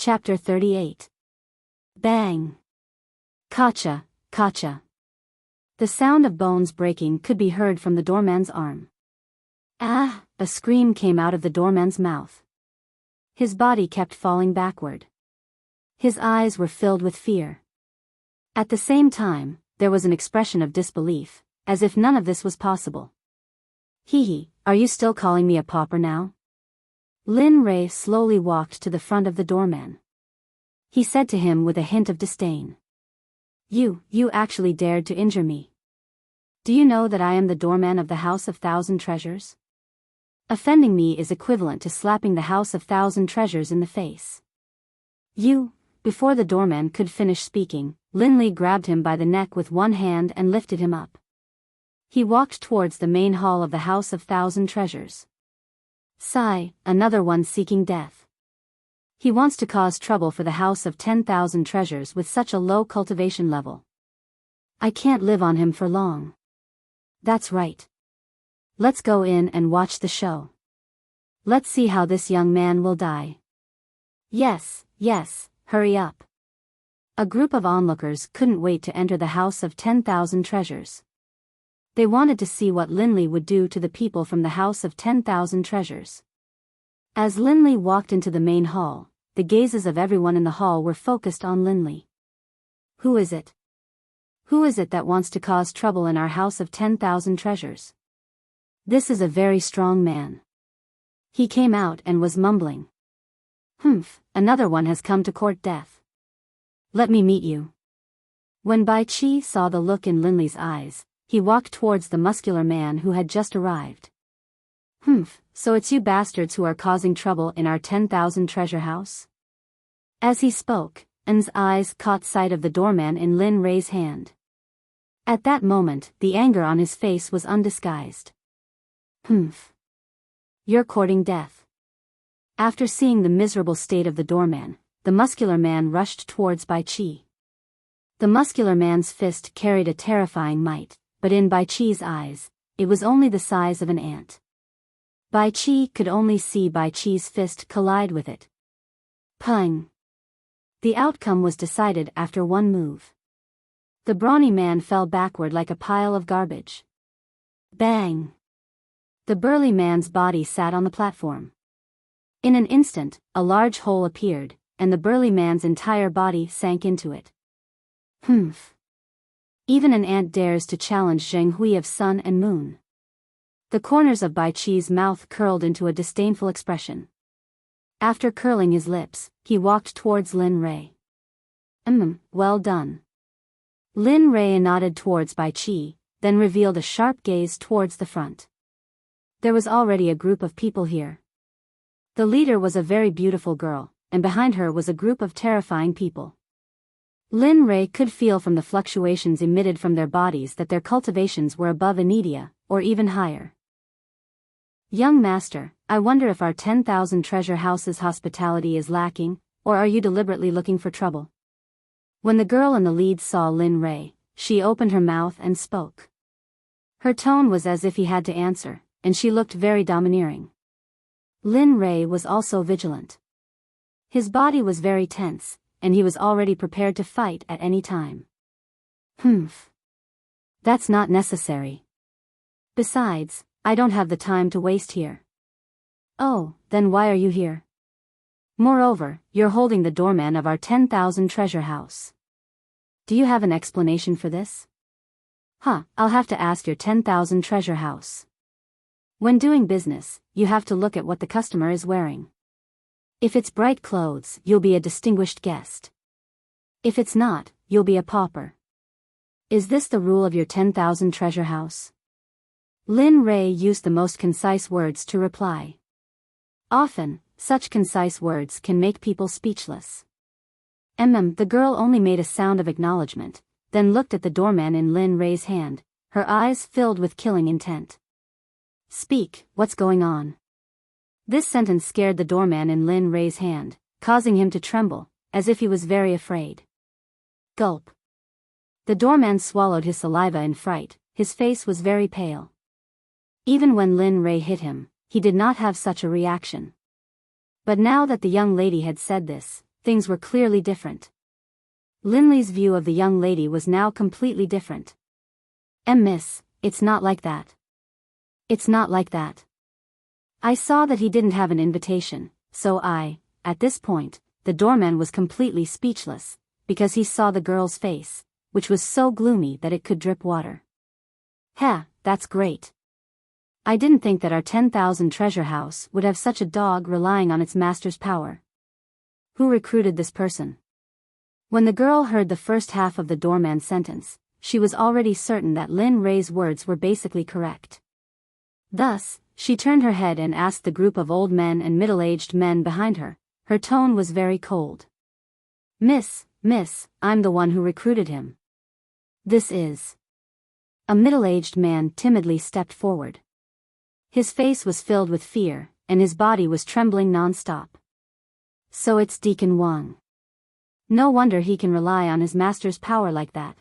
Chapter 38. Bang! Kacha, kacha. The sound of bones breaking could be heard from the doorman's arm. Ah! A scream came out of the doorman's mouth. His body kept falling backward. His eyes were filled with fear. At the same time, there was an expression of disbelief, as if none of this was possible. Hee, are you still calling me a pauper now? Lin Rei slowly walked to the front of the doorman. He said to him with a hint of disdain. You actually dared to injure me. Do you know that I am the doorman of the House of Thousand Treasures? Offending me is equivalent to slapping the House of Thousand Treasures in the face. Before the doorman could finish speaking, Lin Li grabbed him by the neck with one hand and lifted him up. He walked towards the main hall of the House of Thousand Treasures. Sigh, another one seeking death. He wants to cause trouble for the House of 10,000 Treasures with such a low cultivation level. I can't live on him for long. That's right. Let's go in and watch the show. Let's see how this young man will die. Yes, hurry up. A group of onlookers couldn't wait to enter the House of 10,000 Treasures. They wanted to see what Lin Li would do to the people from the House of 10,000 Treasures. As Lin Li walked into the main hall, the gazes of everyone in the hall were focused on Lin Li. Who is it? Who is it that wants to cause trouble in our House of 10,000 Treasures? This is a very strong man. He came out and was mumbling. Another one has come to court death. Let me meet you. When Bai Qi saw the look in Lin Li's eyes, he walked towards the muscular man who had just arrived. So it's you bastards who are causing trouble in our 10,000 treasure house? As he spoke, N's eyes caught sight of the doorman in Lin Rei's hand. At that moment, the anger on his face was undisguised. You're courting death. After seeing the miserable state of the doorman, the muscular man rushed towards Bai Qi. The muscular man's fist carried a terrifying might, but in Bai Qi's eyes, it was only the size of an ant. Bai Qi could only see Bai Qi's fist collide with it. Pung! The outcome was decided after one move. The brawny man fell backward like a pile of garbage. Bang! The burly man's body sat on the platform. In an instant, a large hole appeared, and the burly man's entire body sank into it. Even an ant dares to challenge Zheng Hui of Sun and Moon. The corners of Bai Qi's mouth curled into a disdainful expression. After curling his lips, he walked towards Lin Rei. Well done. Lin Rei nodded towards Bai Qi, then revealed a sharp gaze towards the front. There was already a group of people here. The leader was a very beautiful girl, and behind her was a group of terrifying people. Lin Rei could feel from the fluctuations emitted from their bodies that their cultivations were above Anidia, or even higher. Young master, I wonder if our 10,000 treasure house's hospitality is lacking, or are you deliberately looking for trouble? When the girl in the lead saw Lin Rei, she opened her mouth and spoke. Her tone was as if he had to answer, and she looked very domineering. Lin Rei was also vigilant. His body was very tense, and he was already prepared to fight at any time. That's not necessary. Besides, I don't have the time to waste here. Oh, then why are you here? Moreover, you're holding the doorman of our 10,000 treasure house. Do you have an explanation for this? I'll have to ask your 10,000 treasure house. When doing business, you have to look at what the customer is wearing. If it's bright clothes, you'll be a distinguished guest. If it's not, you'll be a pauper. Is this the rule of your 10,000 treasure house? Lin Rei used the most concise words to reply. Often, such concise words can make people speechless. The girl only made a sound of acknowledgement, then looked at the doorman in Lin Rei's hand, her eyes filled with killing intent. Speak, what's going on? This sentence scared the doorman in Lin Rei's hand, causing him to tremble, as if he was very afraid. Gulp. The doorman swallowed his saliva in fright, his face was very pale. Even when Lin Rei hit him, he did not have such a reaction. But now that the young lady had said this, things were clearly different. Linley's view of the young lady was now completely different. Miss, it's not like that. It's not like that. I saw that he didn't have an invitation, so at this point, the doorman was completely speechless, because he saw the girl's face, which was so gloomy that it could drip water. Heh, that's great. I didn't think that our 10,000 treasure house would have such a dog relying on its master's power. Who recruited this person? When the girl heard the first half of the doorman's sentence, she was already certain that Lin Ray's words were basically correct. Thus, she turned her head and asked the group of old men and middle-aged men behind her. Her tone was very cold. Miss, I'm the one who recruited him. This is... A middle-aged man timidly stepped forward. His face was filled with fear, and his body was trembling non-stop. So it's Deacon Wang. No wonder he can rely on his master's power like that.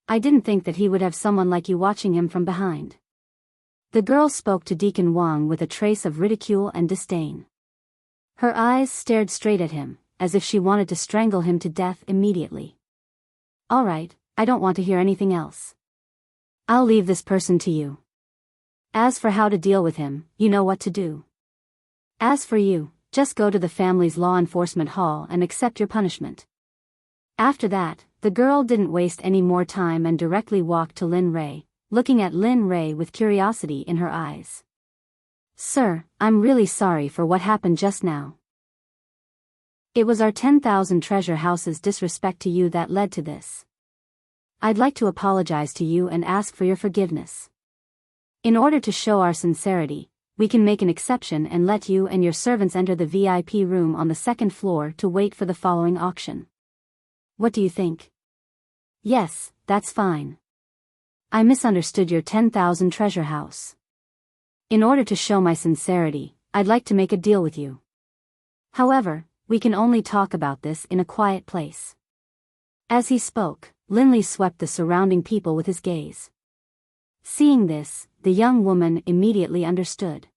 I didn't think that he would have someone like you watching him from behind. The girl spoke to Deacon Wang with a trace of ridicule and disdain. Her eyes stared straight at him, as if she wanted to strangle him to death immediately. All right, I don't want to hear anything else. I'll leave this person to you. As for how to deal with him, you know what to do. As for you, just go to the family's law enforcement hall and accept your punishment. After that, the girl didn't waste any more time and directly walked to Lin Ray, looking at Lin Ray with curiosity in her eyes. Sir, I'm really sorry for what happened just now. It was our 10,000 treasure house's disrespect to you that led to this. I'd like to apologize to you and ask for your forgiveness. In order to show our sincerity, we can make an exception and let you and your servants enter the VIP room on the second floor to wait for the following auction. What do you think? Yes, that's fine. I misunderstood your 10,000 treasure house. In order to show my sincerity, I'd like to make a deal with you. However, we can only talk about this in a quiet place. As he spoke, Linley swept the surrounding people with his gaze. Seeing this, the young woman immediately understood.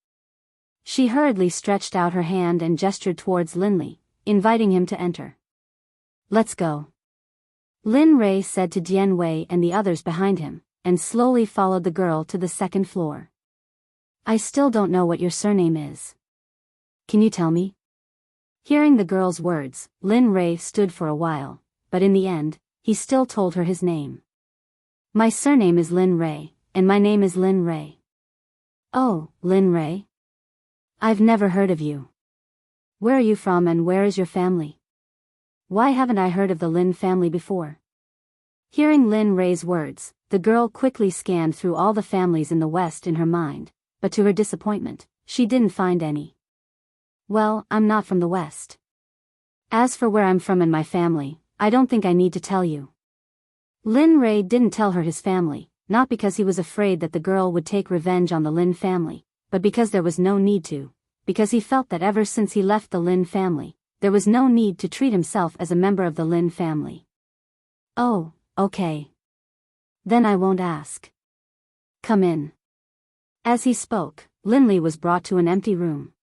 She hurriedly stretched out her hand and gestured towards Linley, inviting him to enter. Let's go. Lin Ray said to Dian Wei and the others behind him, and slowly followed the girl to the second floor. I still don't know what your surname is. Can you tell me? Hearing the girl's words, Lin Ray stood for a while, but in the end, he still told her his name. My surname is Lin Ray, and my name is Lin Ray. Oh, Lin Ray? I've never heard of you. Where are you from and where is your family? Why haven't I heard of the Lin family before? Hearing Lin Ray's words, the girl quickly scanned through all the families in the West in her mind, but to her disappointment, she didn't find any. Well, I'm not from the West. As for where I'm from and my family, I don't think I need to tell you. Lin Ray didn't tell her his family, not because he was afraid that the girl would take revenge on the Lin family, but because there was no need to, because he felt that ever since he left the Lin family, there was no need to treat himself as a member of the Lin family. Oh, okay. Then I won't ask. Come in. As he spoke, Linley was brought to an empty room.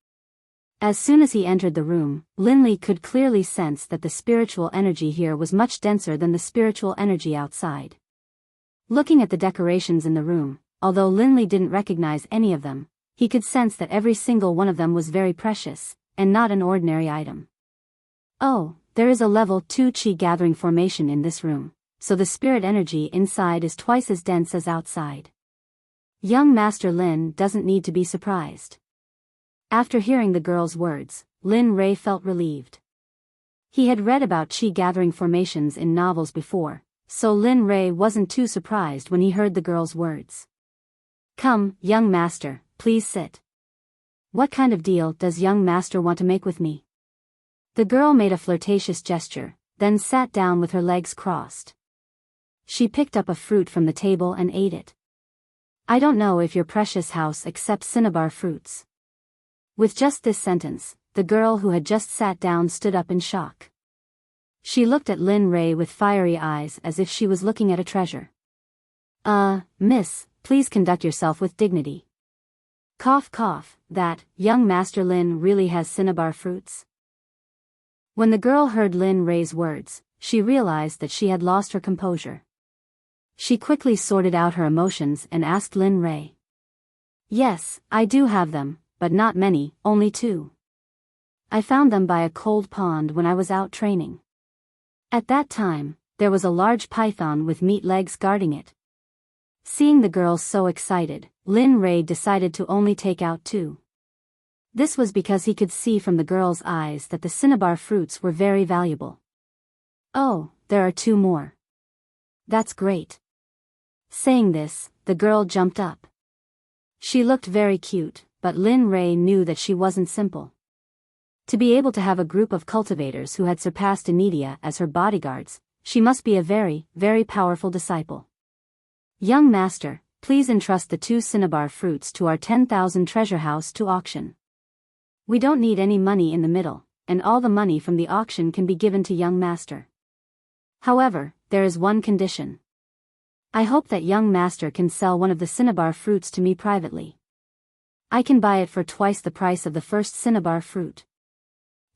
As soon as he entered the room, Linley could clearly sense that the spiritual energy here was much denser than the spiritual energy outside. Looking at the decorations in the room, although Linley didn't recognize any of them, he could sense that every single one of them was very precious, and not an ordinary item. Oh, there is a level 2 chi gathering formation in this room, so the spirit energy inside is twice as dense as outside. Young Master Lin doesn't need to be surprised. After hearing the girl's words, Lin Ray felt relieved. He had read about chi gathering formations in novels before, so Lin Ray wasn't too surprised when he heard the girl's words. Come, young master, please sit. What kind of deal does young master want to make with me? The girl made a flirtatious gesture, then sat down with her legs crossed. She picked up a fruit from the table and ate it. I don't know if your precious house accepts cinnabar fruits. With just this sentence, the girl who had just sat down stood up in shock. She looked at Lin Ray with fiery eyes as if she was looking at a treasure. Miss, please conduct yourself with dignity. Cough cough, that, young Master Lin really has cinnabar fruits? When the girl heard Lin Ray's words, she realized that she had lost her composure. She quickly sorted out her emotions and asked Lin Ray. Yes, I do have them, but not many, only 2. I found them by a cold pond when I was out training. At that time, there was a large python with meat legs guarding it. Seeing the girl so excited, Lin Ray decided to only take out 2. This was because he could see from the girl's eyes that the cinnabar fruits were very valuable. Oh, there are 2 more. That's great. Saying this, the girl jumped up. She looked very cute, but Lin Ray knew that she wasn't simple. To be able to have a group of cultivators who had surpassed Anidia as her bodyguards, she must be a very, very powerful disciple. Young master, please entrust the 2 cinnabar fruits to our 10,000 treasure house to auction. We don't need any money in the middle, and all the money from the auction can be given to young master. However, there is one condition. I hope that young master can sell one of the cinnabar fruits to me privately. I can buy it for twice the price of the first cinnabar fruit.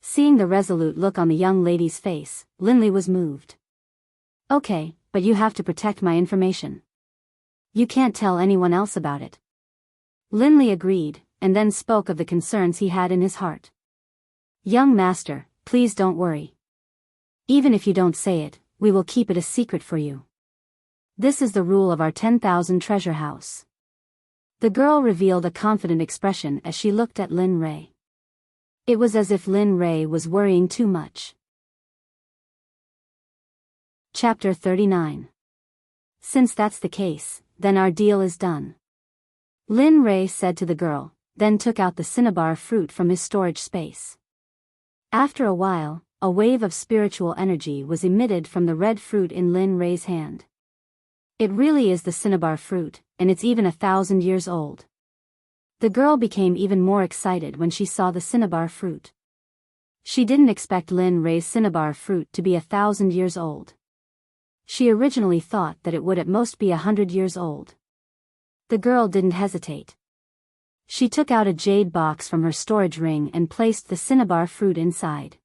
Seeing the resolute look on the young lady's face, Linley was moved. Okay, but you have to protect my information. You can't tell anyone else about it. Linley agreed, and then spoke of the concerns he had in his heart. Young master, please don't worry. Even if you don't say it, we will keep it a secret for you. This is the rule of our 10,000 treasure house. The girl revealed a confident expression as she looked at Lin Ray. It was as if Lin Ray was worrying too much. Chapter 39. Since that's the case, then our deal is done. Lin Ray said to the girl, then took out the cinnabar fruit from his storage space. After a while, a wave of spiritual energy was emitted from the red fruit in Lin Ray's hand. It really is the cinnabar fruit, and it's even 1,000 years old. The girl became even more excited when she saw the cinnabar fruit. She didn't expect Lin Ray's cinnabar fruit to be 1,000 years old. She originally thought that it would at most be 100 years old. The girl didn't hesitate. She took out a jade box from her storage ring and placed the cinnabar fruit inside.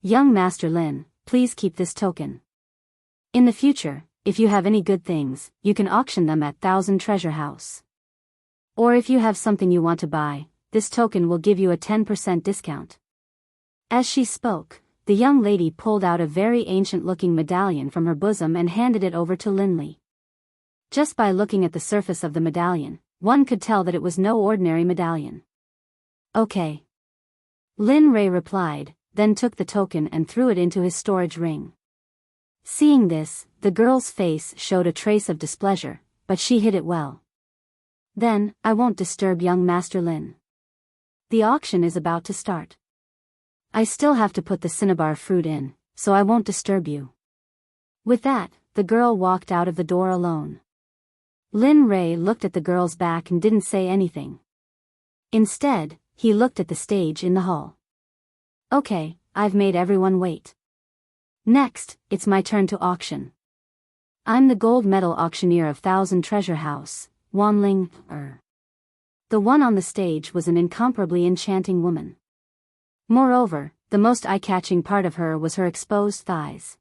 Young Master Lin, please keep this token. In the future, if you have any good things, you can auction them at 1,000 Treasure House. Or if you have something you want to buy, this token will give you a 10% discount. As she spoke, the young lady pulled out a very ancient-looking medallion from her bosom and handed it over to Linley. Just by looking at the surface of the medallion, one could tell that it was no ordinary medallion. Okay. Lin Ray replied, then took the token and threw it into his storage ring. Seeing this, the girl's face showed a trace of displeasure, but she hid it well. Then, I won't disturb young Master Lin. The auction is about to start. I still have to put the cinnabar fruit in, so I won't disturb you. With that, the girl walked out of the door alone. Lin Ray looked at the girl's back and didn't say anything. Instead, he looked at the stage in the hall. Okay, I've made everyone wait. Next, it's my turn to auction. I'm the gold medal auctioneer of 1,000 Treasure House, Wanling. The one on the stage was an incomparably enchanting woman. Moreover, the most eye-catching part of her was her exposed thighs.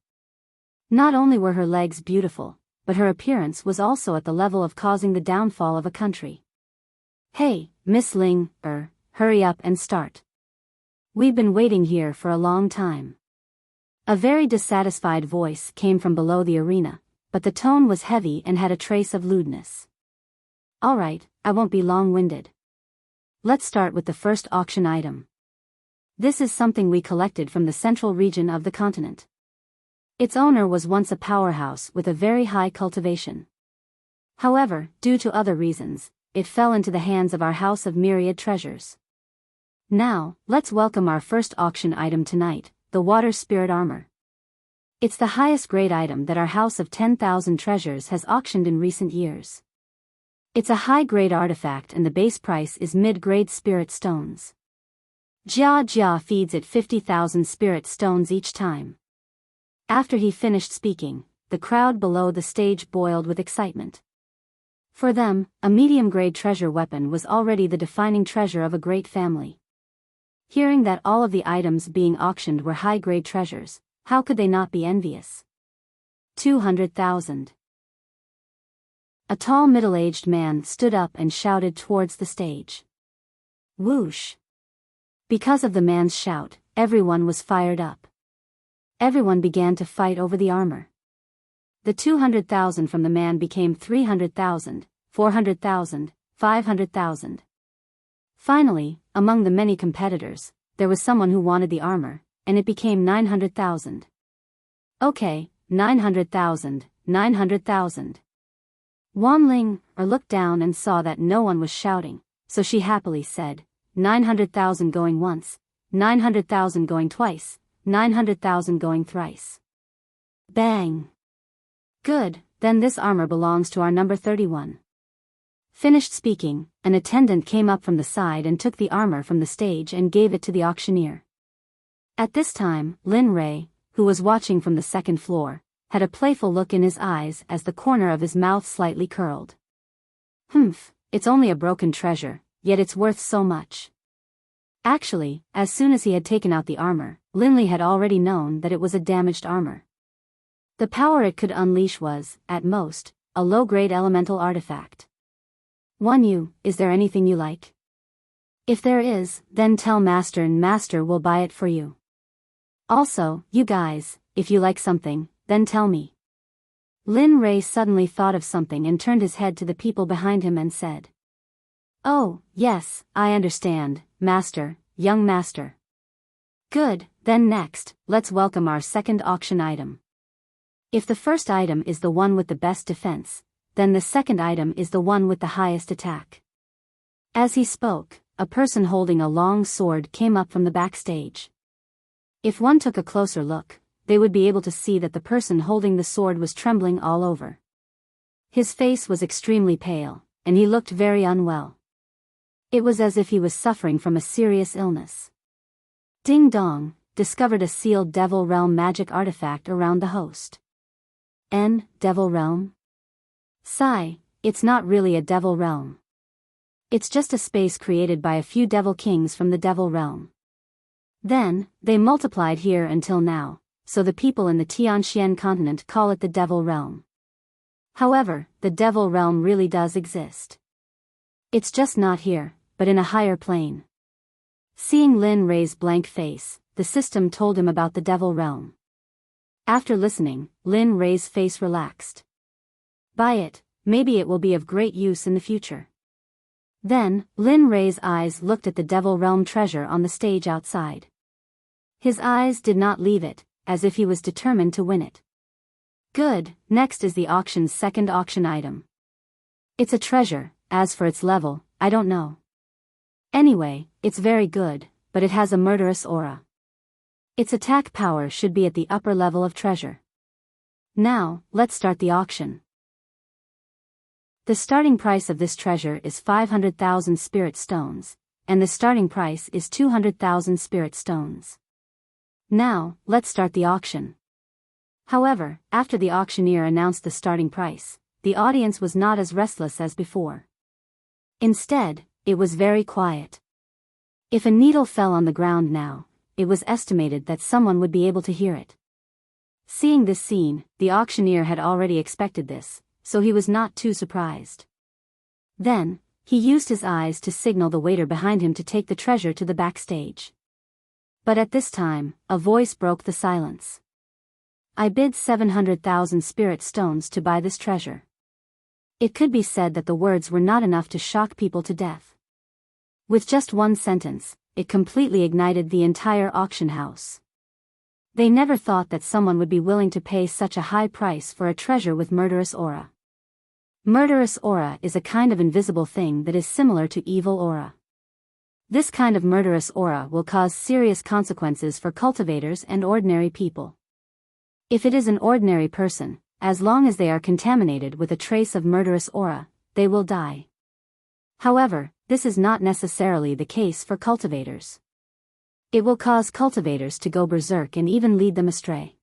Not only were her legs beautiful, but her appearance was also at the level of causing the downfall of a country. Hey, Miss Ling, hurry up and start. We've been waiting here for a long time. A very dissatisfied voice came from below the arena, but the tone was heavy and had a trace of lewdness. Alright, I won't be long-winded. Let's start with the first auction item. This is something we collected from the central region of the continent. Its owner was once a powerhouse with a very high cultivation. However, due to other reasons, it fell into the hands of our House of Myriad Treasures. Now, let's welcome our first auction item tonight, the Water Spirit Armor. It's the highest grade item that our House of 10,000 Treasures has auctioned in recent years. It's a high-grade artifact and the base price is mid-grade spirit stones. Jia Jia feeds it 50,000 spirit stones each time. After he finished speaking, the crowd below the stage boiled with excitement. For them, a medium-grade treasure weapon was already the defining treasure of a great family. Hearing that all of the items being auctioned were high-grade treasures, how could they not be envious? 200,000. A tall middle-aged man stood up and shouted towards the stage. Whoosh! Because of the man's shout, everyone was fired up. Everyone began to fight over the armor. The 200,000 from the man became 300,000, 400,000, 500,000. Finally, among the many competitors, there was someone who wanted the armor, and it became 900,000. Okay, 900,000, 900,000. Wan Ling looked down and saw that no one was shouting, so she happily said, 900,000 going once, 900,000 going twice, 900,000 going thrice. Bang! Good, then this armor belongs to our number 31. Finished speaking, an attendant came up from the side and took the armor from the stage and gave it to the auctioneer. At this time, Lin Rei, who was watching from the second floor, had a playful look in his eyes as the corner of his mouth slightly curled. Humph, it's only a broken treasure, yet it's worth so much. Actually, as soon as he had taken out the armor, Lin Li had already known that it was a damaged armor. The power it could unleash was, at most, a low-grade elemental artifact. Is there anything you like? If there is, then tell Master and Master will buy it for you. Also, you guys, if you like something, then tell me. Lin Rei suddenly thought of something and turned his head to the people behind him and said. Oh, yes, I understand, Master, young Master. Good, then next, let's welcome our second auction item. If the first item is the one with the best defense, then the second item is the one with the highest attack. As he spoke, a person holding a long sword came up from the backstage. If one took a closer look, they would be able to see that the person holding the sword was trembling all over. His face was extremely pale, and he looked very unwell. It was as if he was suffering from a serious illness. Ding dong, discovered a sealed Devil Realm magic artifact around the host. Devil Realm? Sigh, it's not really a Devil Realm. It's just a space created by a few Devil Kings from the Devil Realm. Then, they multiplied here until now, so the people in the Tianxian continent call it the Devil Realm. However, the Devil Realm really does exist. It's just not here, but in a higher plane. Seeing Lin Rei's blank face, the system told him about the Devil Realm. After listening, Lin Rei's face relaxed. Buy it, maybe it will be of great use in the future. Then, Lin Rei's eyes looked at the Devil Realm treasure on the stage outside. His eyes did not leave it, as if he was determined to win it. Good, next is the auction's second auction item. It's a treasure, as for its level, I don't know. Anyway, it's very good, but it has a murderous aura. Its attack power should be at the upper level of treasure. Now, let's start the auction. The starting price of this treasure is 500,000 spirit stones, and the starting price is 200,000 spirit stones. Now, let's start the auction. However, after the auctioneer announced the starting price, the audience was not as restless as before. Instead, it was very quiet. If a needle fell on the ground now, it was estimated that someone would be able to hear it. Seeing this scene, the auctioneer had already expected this, so he was not too surprised. Then, he used his eyes to signal the waiter behind him to take the treasure to the backstage. But at this time, a voice broke the silence. I bid 700,000 spirit stones to buy this treasure. It could be said that the words were not enough to shock people to death. With just one sentence, it completely ignited the entire auction house. They never thought that someone would be willing to pay such a high price for a treasure with murderous aura. Murderous aura is a kind of invisible thing that is similar to evil aura. This kind of murderous aura will cause serious consequences for cultivators and ordinary people. If it is an ordinary person, as long as they are contaminated with a trace of murderous aura, they will die. However, this is not necessarily the case for cultivators. It will cause cultivators to go berserk and even lead them astray.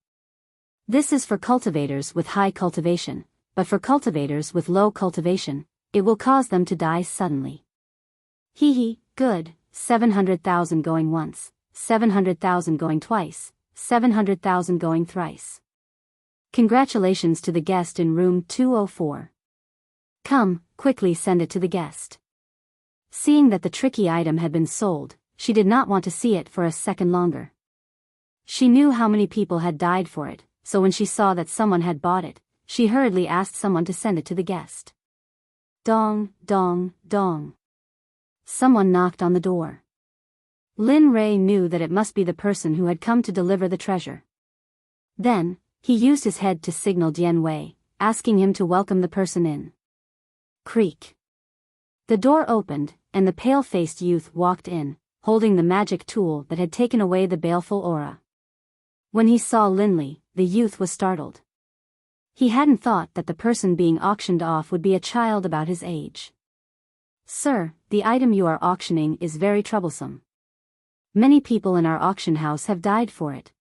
This is for cultivators with high cultivation, but for cultivators with low cultivation, it will cause them to die suddenly. Good, 700,000 going once, 700,000 going twice, 700,000 going thrice. Congratulations to the guest in room 204. Come, quickly send it to the guest. Seeing that the tricky item had been sold, she did not want to see it for a second longer. She knew how many people had died for it, so when she saw that someone had bought it, she hurriedly asked someone to send it to the guest. Dong, dong, dong. Someone knocked on the door. Lin Rei knew that it must be the person who had come to deliver the treasure. Then, he used his head to signal Dian Wei, asking him to welcome the person in. Creak. The door opened, and the pale-faced youth walked in, holding the magic tool that had taken away the baleful aura. When he saw Lin Li, the youth was startled. He hadn't thought that the person being auctioned off would be a child about his age. Sir, the item you are auctioning is very troublesome. Many people in our auction house have died for it.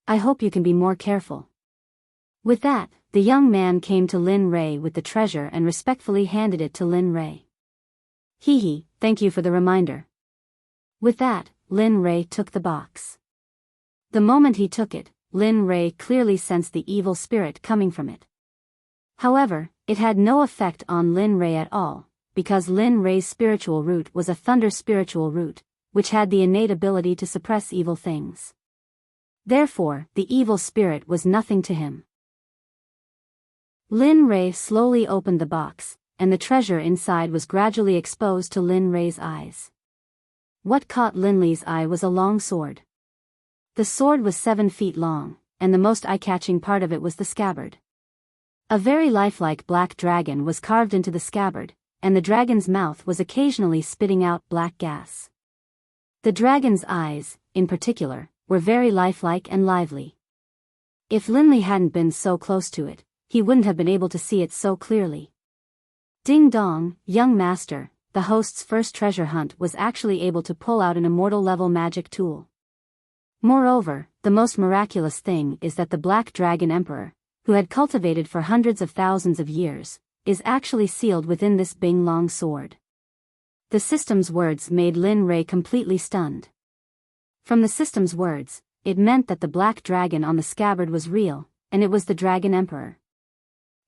I hope you can be more careful. With that, the young man came to Lin Rei with the treasure and respectfully handed it to Lin Rei. Hee, thank you for the reminder. With that, Lin Rei took the box. The moment he took it, Lin Rei clearly sensed the evil spirit coming from it. However, it had no effect on Lin Rei at all, because Lin Rei's spiritual root was a thunder spiritual root, which had the innate ability to suppress evil things. Therefore, the evil spirit was nothing to him. Lin Rei slowly opened the box, and the treasure inside was gradually exposed to Lin Rei's eyes. What caught Lin Li's eye was a long sword. The sword was 7 feet long, and the most eye-catching part of it was the scabbard. A very lifelike black dragon was carved into the scabbard, and the dragon's mouth was occasionally spitting out black gas. The dragon's eyes, in particular, were very lifelike and lively. If Lin Li hadn't been so close to it, he wouldn't have been able to see it so clearly. Ding dong, young master, the host's first treasure hunt was actually able to pull out an immortal-level magic tool. Moreover, the most miraculous thing is that the Black Dragon Emperor, who had cultivated for hundreds of thousands of years, is actually sealed within this Bing Long sword. The system's words made Lin Rei completely stunned. From the system's words, it meant that the black dragon on the scabbard was real, and it was the Dragon Emperor.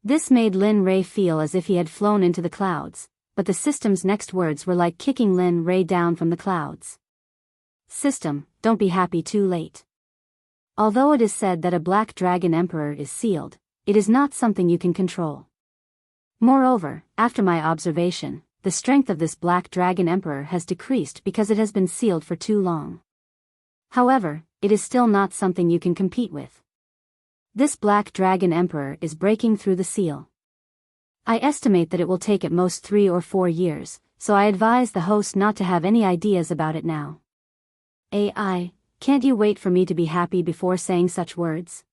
This made Lin Rei feel as if he had flown into the clouds, but the system's next words were like kicking Lin Rei down from the clouds. System, don't be happy too late. Although it is said that a Black Dragon Emperor is sealed, it is not something you can control. Moreover, after my observation, the strength of this Black Dragon Emperor has decreased because it has been sealed for too long. However, it is still not something you can compete with. This Black Dragon Emperor is breaking through the seal. I estimate that it will take at most 3 or 4 years, so I advise the host not to have any ideas about it now. AI, can't you wait for me to be happy before saying such words?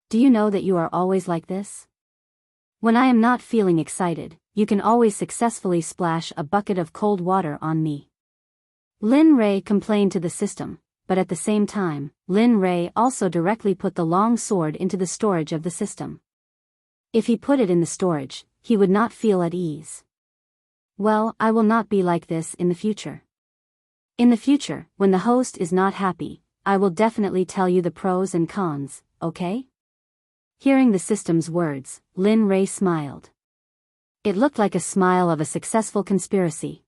Do you know that you are always like this? When I am not feeling excited, you can always successfully splash a bucket of cold water on me. Lin Rei complained to the system, but at the same time, Lin Rei also directly put the long sword into the storage of the system. If he put it in the storage, he would not feel at ease. Well, I will not be like this in the future. In the future, when the host is not happy, I will definitely tell you the pros and cons, okay? Hearing the system's words, Lin Rei smiled. It looked like a smile of a successful conspiracy.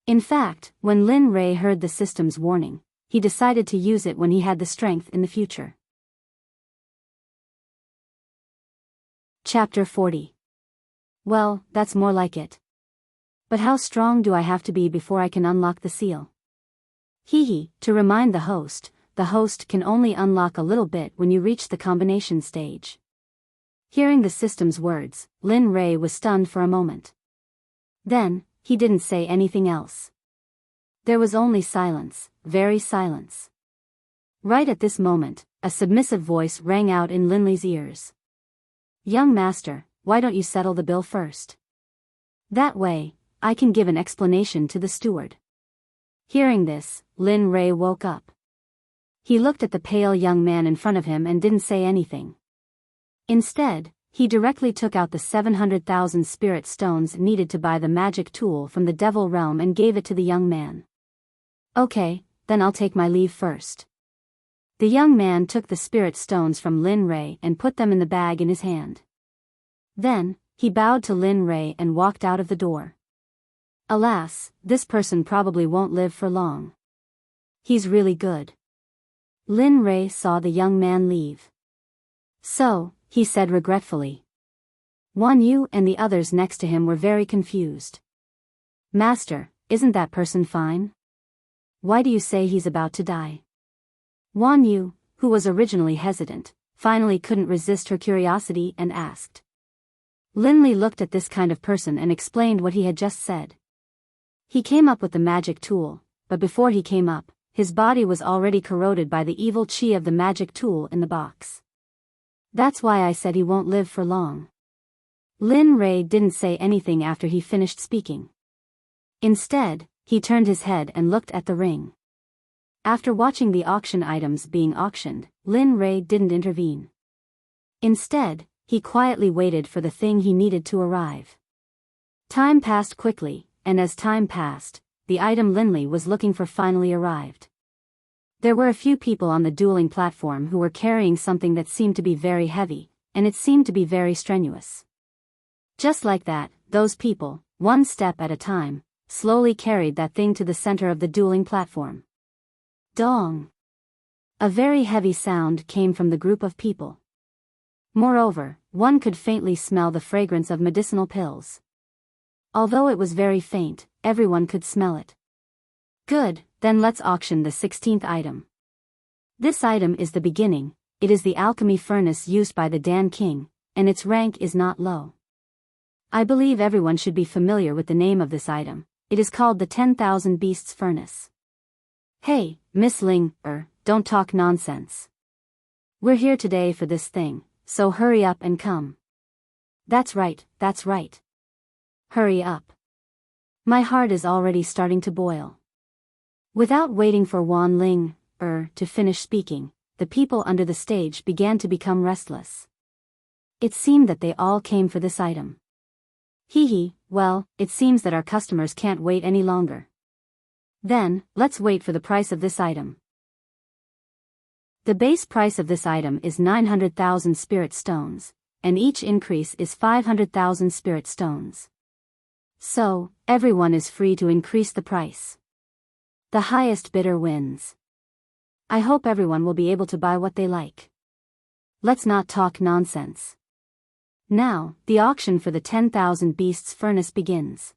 In fact, when Lin Rei heard the system's warning, he decided to use it when he had the strength in the future. Chapter 40. Well, that's more like it. But how strong do I have to be before I can unlock the seal? To remind the host can only unlock a little bit when you reach the combination stage. Hearing the system's words, Lin Rei was stunned for a moment. Then, he didn't say anything else. There was only silence, very silence. Right at this moment, a submissive voice rang out in Lin Li's ears. Young master, why don't you settle the bill first? That way, I can give an explanation to the steward. Hearing this, Lin Rei woke up. He looked at the pale young man in front of him and didn't say anything. Instead, he directly took out the 700,000 spirit stones needed to buy the magic tool from the devil realm and gave it to the young man. Okay, then I'll take my leave first. The young man took the spirit stones from Lin Rei and put them in the bag in his hand. Then, he bowed to Lin Rei and walked out of the door. Alas, this person probably won't live for long. He's really good. Lin Rei saw the young man leave. So, he said regretfully. Wan Yu and the others next to him were very confused. Master, isn't that person fine? Why do you say he's about to die? Wan Yu, who was originally hesitant, finally couldn't resist her curiosity and asked. Lin Li looked at this kind of person and explained what he had just said. He came up with the magic tool, but before he came up, his body was already corroded by the evil chi of the magic tool in the box. That's why I said he won't live for long. Lin Rei didn't say anything after he finished speaking. Instead, he turned his head and looked at the ring. After watching the auction items being auctioned, Lin Rei didn't intervene. Instead, he quietly waited for the thing he needed to arrive. Time passed quickly, and as time passed, the item Lin Li was looking for finally arrived. There were a few people on the dueling platform who were carrying something that seemed to be very heavy, and it seemed to be very strenuous. Just like that, those people, one step at a time, slowly carried that thing to the center of the dueling platform. Dong! A very heavy sound came from the group of people. Moreover, one could faintly smell the fragrance of medicinal pills. Although it was very faint, everyone could smell it. Good, then let's auction the 16th item. This item is the beginning, it is the alchemy furnace used by the Dan King, and its rank is not low. I believe everyone should be familiar with the name of this item, it is called the 10,000 Beasts Furnace. Hey, Miss Ling, don't talk nonsense. We're here today for this thing, so hurry up and come. That's right, that's right. Hurry up. My heart is already starting to boil. Without waiting for Wan Ling, to finish speaking, the people under the stage began to become restless. It seemed that they all came for this item. Hee, well, it seems that our customers can't wait any longer. Then, let's wait for the price of this item. The base price of this item is 900,000 spirit stones, and each increase is 500,000 spirit stones. So, everyone is free to increase the price. The highest bidder wins. I hope everyone will be able to buy what they like. Let's not talk nonsense. Now, the auction for the 10,000 Beasts Furnace begins.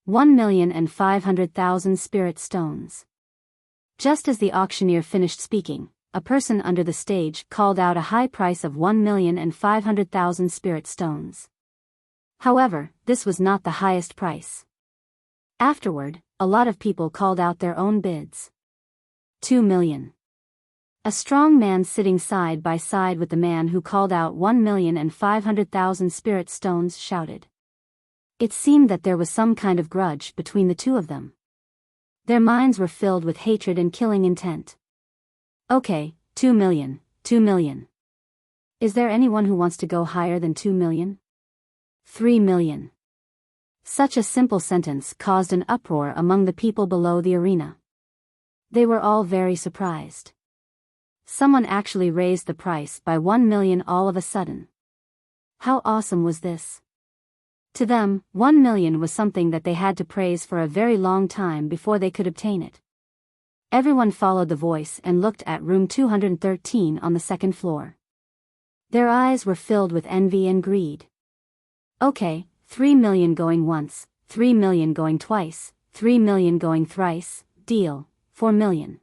1,500,000 spirit stones. Just as the auctioneer finished speaking, a person under the stage called out a high price of 1,500,000 spirit stones. However, this was not the highest price. Afterward, a lot of people called out their own bids. 2 million. A strong man sitting side by side with the man who called out 1,500,000 spirit stones shouted. It seemed that there was some kind of grudge between the two of them. Their minds were filled with hatred and killing intent. Okay, 2 million, 2 million. Is there anyone who wants to go higher than 2 million? 3 million. Such a simple sentence caused an uproar among the people below the arena. They were all very surprised. Someone actually raised the price by 1 million all of a sudden. How awesome was this? To them, 1 million was something that they had to praise for a very long time before they could obtain it. Everyone followed the voice and looked at room 213 on the second floor. Their eyes were filled with envy and greed. Okay, 3 million going once, 3 million going twice, 3 million going thrice, deal, 4 million.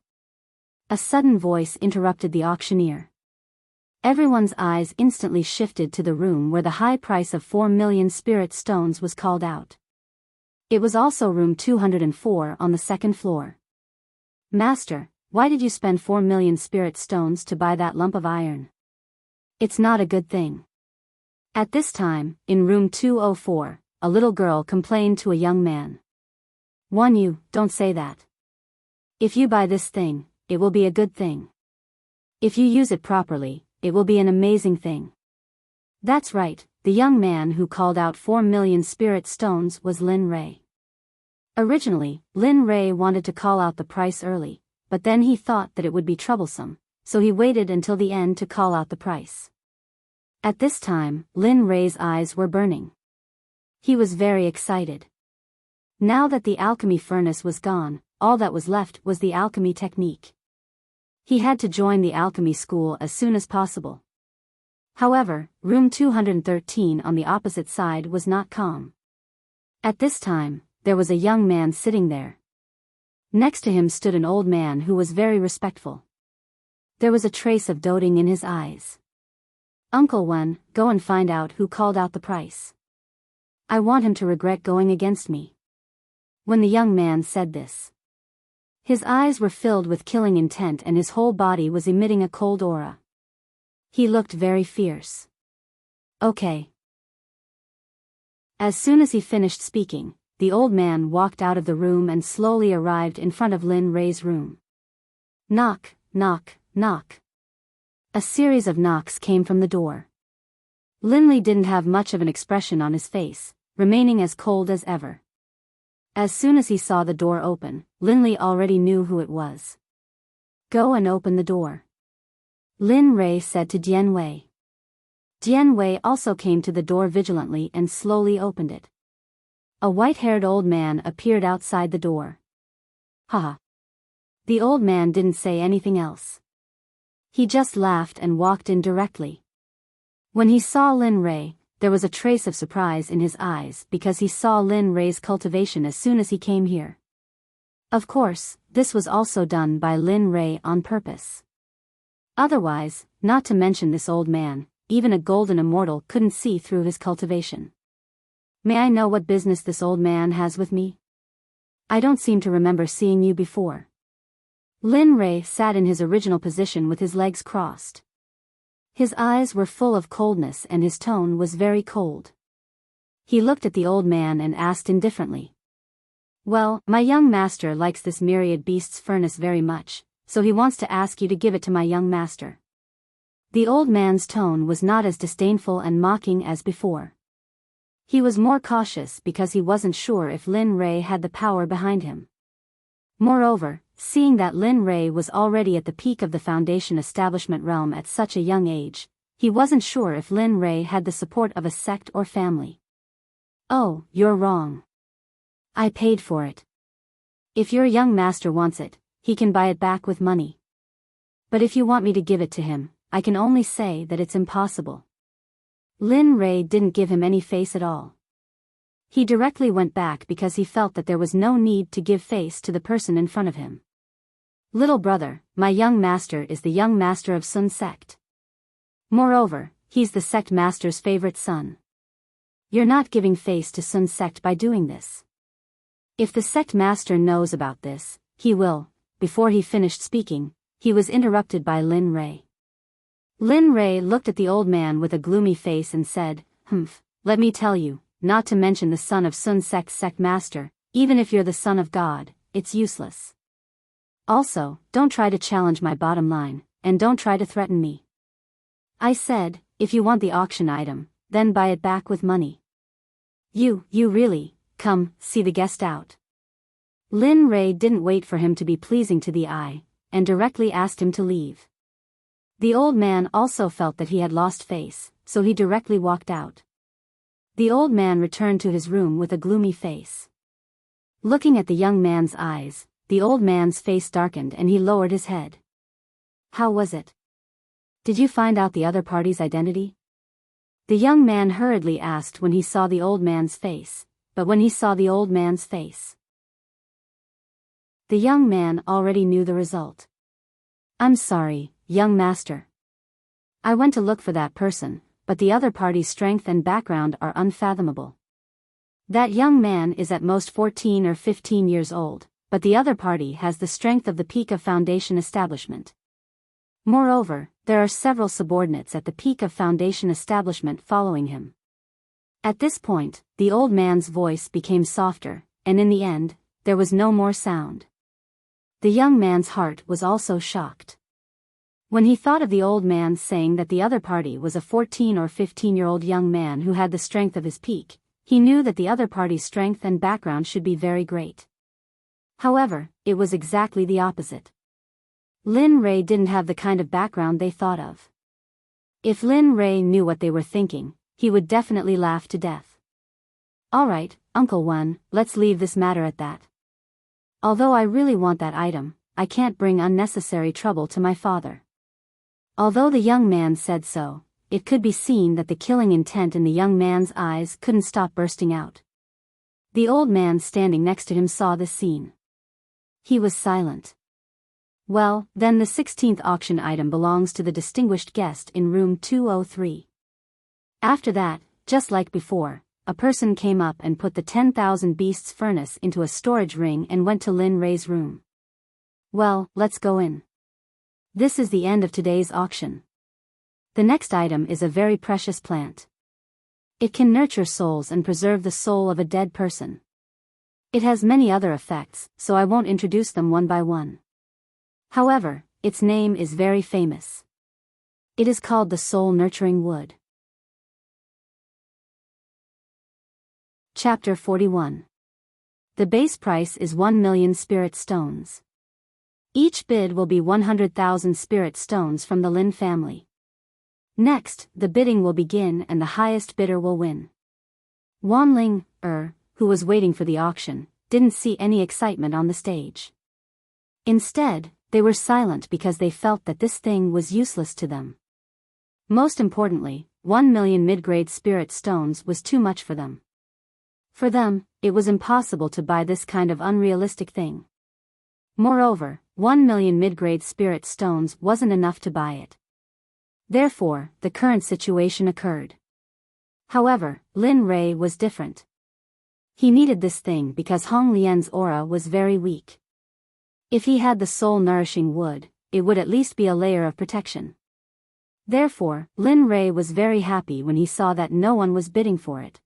A sudden voice interrupted the auctioneer. Everyone's eyes instantly shifted to the room where the high price of 4 million spirit stones was called out. It was also room 204 on the second floor. Master, why did you spend 4 million spirit stones to buy that lump of iron? It's not a good thing. At this time, in room 204, a little girl complained to a young man. Wan Yu, don't say that. If you buy this thing, it will be a good thing. If you use it properly, it will be an amazing thing. That's right, the young man who called out 4 million spirit stones was Lin Rei. Originally, Lin Rei wanted to call out the price early, but then he thought that it would be troublesome, so he waited until the end to call out the price. At this time, Lin Rei's eyes were burning. He was very excited. Now that the alchemy furnace was gone, all that was left was the alchemy technique. He had to join the alchemy school as soon as possible. However, room 213 on the opposite side was not calm. At this time, there was a young man sitting there. Next to him stood an old man who was very respectful. There was a trace of doting in his eyes. "Uncle Wen, go and find out who called out the price. I want him to regret going against me." When the young man said this, his eyes were filled with killing intent and his whole body was emitting a cold aura. He looked very fierce. "Okay." As soon as he finished speaking, the old man walked out of the room and slowly arrived in front of Lin Rei's room. Knock, knock, knock. A series of knocks came from the door. Lin Li didn't have much of an expression on his face, remaining as cold as ever. As soon as he saw the door open, Lin Li already knew who it was. "Go and open the door," Lin Rei said to Dian Wei. Dian Wei also came to the door vigilantly and slowly opened it. A white-haired old man appeared outside the door. Haha. The old man didn't say anything else. He just laughed and walked in directly. When he saw Lin Rei, there was a trace of surprise in his eyes because he saw Lin Rei's cultivation as soon as he came here. Of course, this was also done by Lin Rei on purpose. Otherwise, not to mention this old man, even a golden immortal couldn't see through his cultivation. "May I know what business this old man has with me? I don't seem to remember seeing you before." Lin Rei sat in his original position with his legs crossed. His eyes were full of coldness and his tone was very cold. He looked at the old man and asked indifferently. "Well, my young master likes this myriad beasts furnace very much, so he wants to ask you to give it to my young master." The old man's tone was not as disdainful and mocking as before. He was more cautious because he wasn't sure if Lin Rei had the power behind him. Moreover, seeing that Lin Rei was already at the peak of the Foundation establishment realm at such a young age, he wasn't sure if Lin Rei had the support of a sect or family. "Oh, you're wrong. I paid for it. If your young master wants it, he can buy it back with money. But if you want me to give it to him, I can only say that it's impossible." Lin Rei didn't give him any face at all. He directly went back because he felt that there was no need to give face to the person in front of him. "Little brother, my young master is the young master of Sun Sect. Moreover, he's the sect master's favorite son. You're not giving face to Sun Sect by doing this. If the sect master knows about this, he will." Before he finished speaking, he was interrupted by Lin Rei. Lin Rei looked at the old man with a gloomy face and said, "Humph, let me tell you, not to mention the son of Sun Sect's sect master, even if you're the son of God, it's useless. Also, don't try to challenge my bottom line, and don't try to threaten me. I said, if you want the auction item, then buy it back with money. You really, come, see the guest out." Lin Rei didn't wait for him to be pleasing to the eye, and directly asked him to leave. The old man also felt that he had lost face, so he directly walked out. The old man returned to his room with a gloomy face. Looking at the young man's eyes, the old man's face darkened and he lowered his head. "How was it? Did you find out the other party's identity?" The young man hurriedly asked when he saw the old man's face, but when he saw the old man's face, the young man already knew the result. "I'm sorry, young master. I went to look for that person, but the other party's strength and background are unfathomable. That young man is at most 14 or 15 years old, but the other party has the strength of the peak of Foundation establishment. Moreover, there are several subordinates at the peak of Foundation establishment following him." At this point, the old man's voice became softer, and in the end, there was no more sound. The young man's heart was also shocked. When he thought of the old man saying that the other party was a 14 or 15-year-old young man who had the strength of his peak, He knew that the other party's strength and background should be very great. However, it was exactly the opposite. Lin Ray didn't have the kind of background they thought of. If Lin Ray knew what they were thinking, he would definitely laugh to death. Alright, Uncle Wen, let's leave this matter at that. Although I really want that item, I can't bring unnecessary trouble to my father. Although the young man said so, it could be seen that the killing intent in the young man's eyes couldn't stop bursting out. The old man standing next to him saw this scene. He was silent. Well, then the 16th auction item belongs to the distinguished guest in room 203. After that, just like before, a person came up and put the 10,000 beasts furnace into a storage ring and went to Lin Ray's room. Well, let's go in. This is the end of today's auction. The next item is a very precious plant. It can nurture souls and preserve the soul of a dead person. It has many other effects, so I won't introduce them one by one. However, its name is very famous. It is called the soul-nurturing wood. Chapter 41. The base price is 1 million spirit stones. Each bid will be 100,000 spirit stones from the Lin family. Next, the bidding will begin and the highest bidder will win. Wanling, who was waiting for the auction, didn't see any excitement on the stage. Instead, they were silent because they felt that this thing was useless to them. Most importantly, 1 million mid-grade spirit stones was too much for them. For them, it was impossible to buy this kind of unrealistic thing. Moreover, 1 million mid-grade spirit stones wasn't enough to buy it. Therefore, the current situation occurred. However, Lin Ray was different. He needed this thing because Hong Lian's aura was very weak. If he had the soul-nourishing wood, it would at least be a layer of protection. Therefore, Lin Ray was very happy when he saw that no one was bidding for it.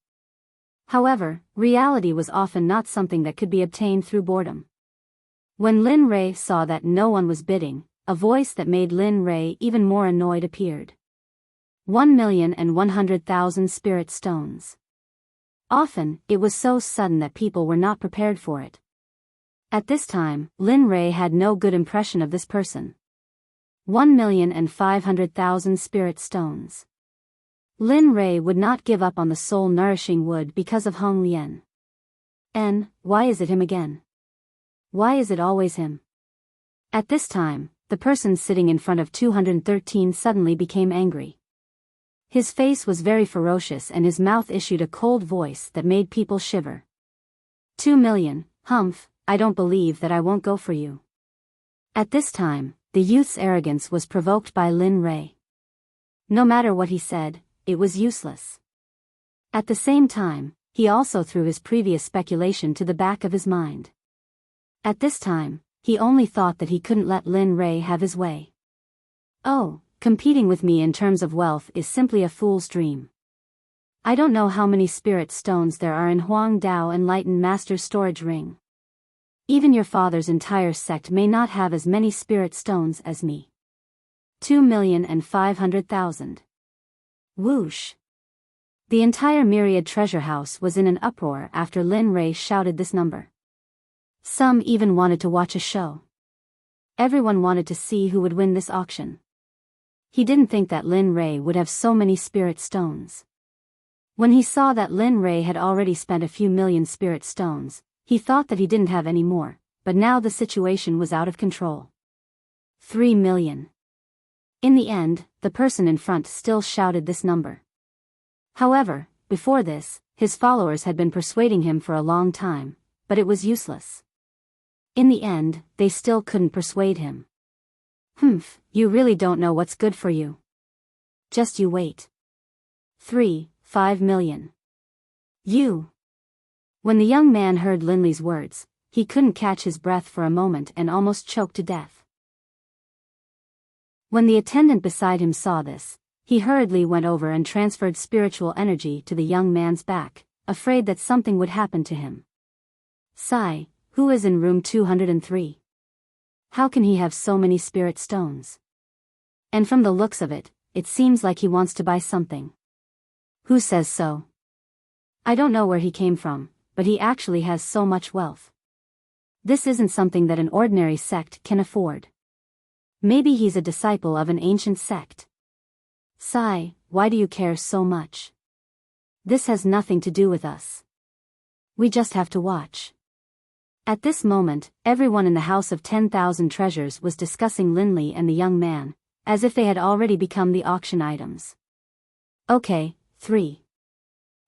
However, reality was often not something that could be obtained through boredom. When Lin Ray saw that no one was bidding, a voice that made Lin Ray even more annoyed appeared. 1,100,000 spirit stones. Often, it was so sudden that people were not prepared for it. At this time, Lin Ray had no good impression of this person. 1,500,000 spirit stones. Lin Ray would not give up on the soul-nourishing wood because of Hong Lian. Why is it him again? Why is it always him? At this time, the person sitting in front of 213 suddenly became angry. His face was very ferocious and his mouth issued a cold voice that made people shiver. 2 million, humph, I don't believe that I won't go for you. At this time, the youth's arrogance was provoked by Lin Ray. No matter what he said, it was useless. At the same time, he also threw his previous speculation to the back of his mind. At this time, he only thought that he couldn't let Lin Ray have his way. Oh, competing with me in terms of wealth is simply a fool's dream. I don't know how many spirit stones there are in Huang Dao Enlightened Master's storage ring. Even your father's entire sect may not have as many spirit stones as me. 2,500,000. Whoosh. The entire myriad treasure house was in an uproar after Lin Ray shouted this number. Some even wanted to watch a show. Everyone wanted to see who would win this auction. He didn't think that Lin Ray would have so many spirit stones. When he saw that Lin Ray had already spent a few million spirit stones, he thought that he didn't have any more, but now the situation was out of control. 3 million. In the end, the person in front still shouted this number. However, before this, his followers had been persuading him for a long time, but it was useless. In the end, they still couldn't persuade him. You really don't know what's good for you. Just you wait. 5 million. You. When the young man heard Linley's words, he couldn't catch his breath for a moment and almost choked to death. When the attendant beside him saw this, he hurriedly went over and transferred spiritual energy to the young man's back, afraid that something would happen to him. Sai, who is in room 203? How can he have so many spirit stones? And from the looks of it, it seems like he wants to buy something. Who says so? I don't know where he came from, but he actually has so much wealth. This isn't something that an ordinary sect can afford. Maybe he's a disciple of an ancient sect. Sigh, why do you care so much? This has nothing to do with us. We just have to watch. At this moment, everyone in the House of 10,000 Treasures was discussing Linley and the young man, as if they had already become the auction items. Okay, 3.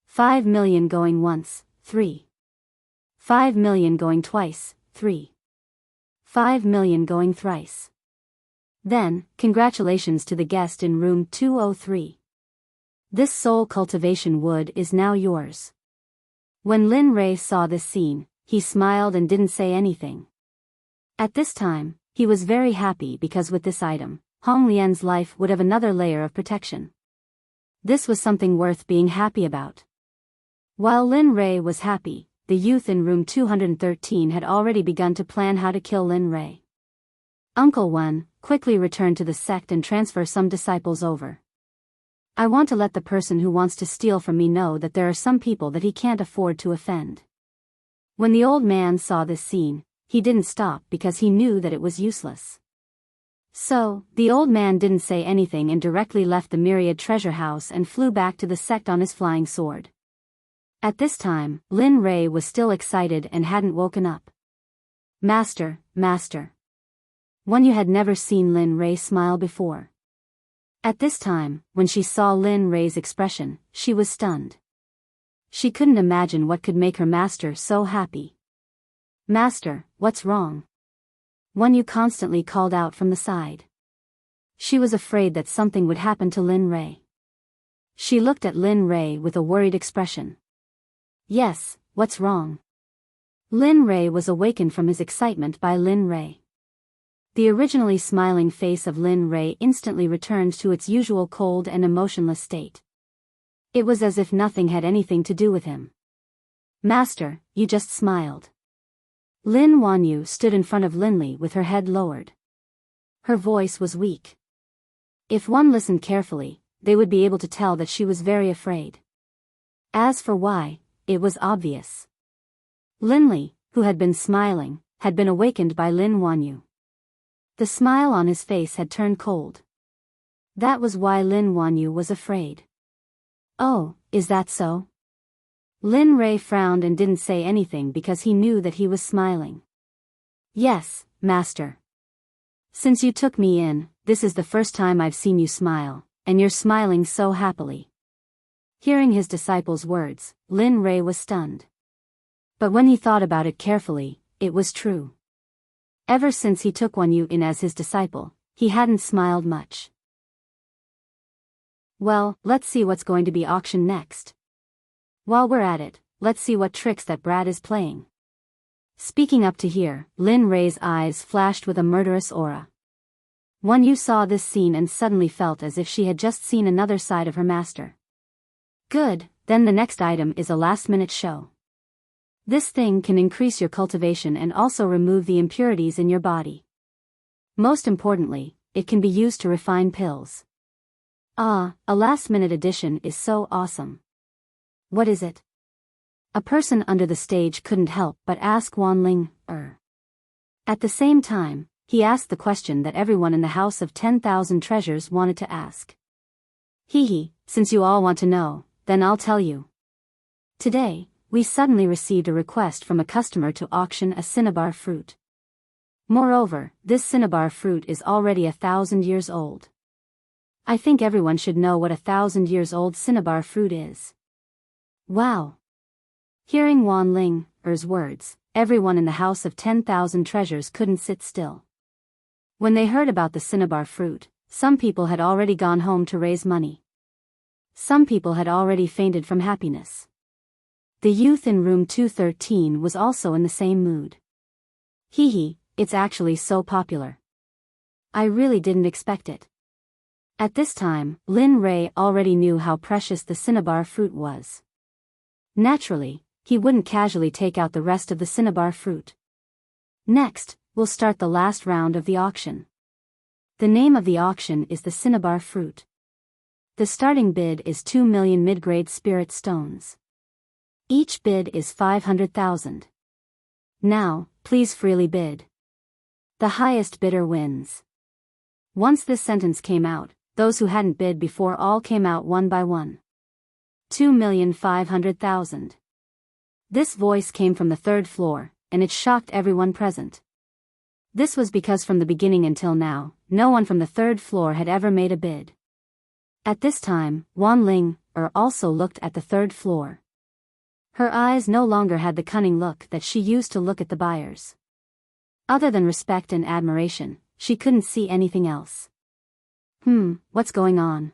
5 million going once, 3. 5 million going twice, 3. 5 million going thrice. Then, congratulations to the guest in room 203. This soul cultivation wood is now yours. When Lin Ray saw this scene, he smiled and didn't say anything. At this time, he was very happy because with this item, Hong Lian's life would have another layer of protection. This was something worth being happy about. While Lin Ray was happy, the youth in room 213 had already begun to plan how to kill Lin Ray. Uncle Wen, quickly return to the sect and transfer some disciples over. I want to let the person who wants to steal from me know that there are some people that he can't afford to offend. When the old man saw this scene, he didn't stop because he knew that it was useless. So, the old man didn't say anything and directly left the Myriad treasure house and flew back to the sect on his flying sword. At this time, Lin Ray was still excited and hadn't woken up. Master, Master. One you had never seen Lin Ray smile before. At this time, when she saw Lin Ray's expression, she was stunned. She couldn't imagine what could make her master so happy. Master, what's wrong? One you constantly called out from the side. She was afraid that something would happen to Lin Ray. She looked at Lin Ray with a worried expression. Yes, what's wrong? Lin Ray was awakened from his excitement by Lin Ray. The originally smiling face of Lin Ray instantly returned to its usual cold and emotionless state. It was as if nothing had anything to do with him. Master, you just smiled. Lin Wanyu stood in front of Linley with her head lowered. Her voice was weak. If one listened carefully, they would be able to tell that she was very afraid. As for why, it was obvious. Linley, who had been smiling, had been awakened by Lin Wanyu. The smile on his face had turned cold. That was why Lin Wanyu was afraid. Oh, is that so? Lin Ray frowned and didn't say anything because he knew that he was smiling. Yes, Master. Since you took me in, this is the first time I've seen you smile, and you're smiling so happily. Hearing his disciple's words, Lin Ray was stunned. But when he thought about it carefully, it was true. Ever since he took Wanyu in as his disciple, he hadn't smiled much. Well, let's see what's going to be auctioned next. While we're at it, let's see what tricks that brat is playing. Speaking up to here, Lin Ray's eyes flashed with a murderous aura. Wanyu saw this scene and suddenly felt as if she had just seen another side of her master. Good, then the next item is a last-minute show. This thing can increase your cultivation and also remove the impurities in your body. Most importantly, it can be used to refine pills. Ah, a last-minute addition is so awesome. What is it? A person under the stage couldn't help but ask Wanling, At the same time, he asked the question that everyone in the House of 10,000 Treasures wanted to ask. Since you all want to know, then I'll tell you. Today, we suddenly received a request from a customer to auction a cinnabar fruit. Moreover, this cinnabar fruit is already 1,000 years old. I think everyone should know what 1,000 years old cinnabar fruit is. Wow! Hearing Wanling's words, everyone in the House of 10,000 Treasures couldn't sit still. When they heard about the cinnabar fruit, some people had already gone home to raise money. Some people had already fainted from happiness. The youth in room 213 was also in the same mood. It's actually so popular. I really didn't expect it. At this time, Lin Ray already knew how precious the cinnabar fruit was. Naturally, he wouldn't casually take out the rest of the cinnabar fruit. Next, we'll start the last round of the auction. The name of the auction is the cinnabar fruit. The starting bid is 2 million mid-grade spirit stones. Each bid is 500,000. Now, please freely bid. The highest bidder wins. Once this sentence came out, those who hadn't bid before all came out one by one. 2,500,000. This voice came from the third floor, and it shocked everyone present. This was because from the beginning until now, no one from the third floor had ever made a bid. At this time, Wan Ling also looked at the third floor. Her eyes no longer had the cunning look that she used to look at the buyers. Other than respect and admiration, she couldn't see anything else. What's going on?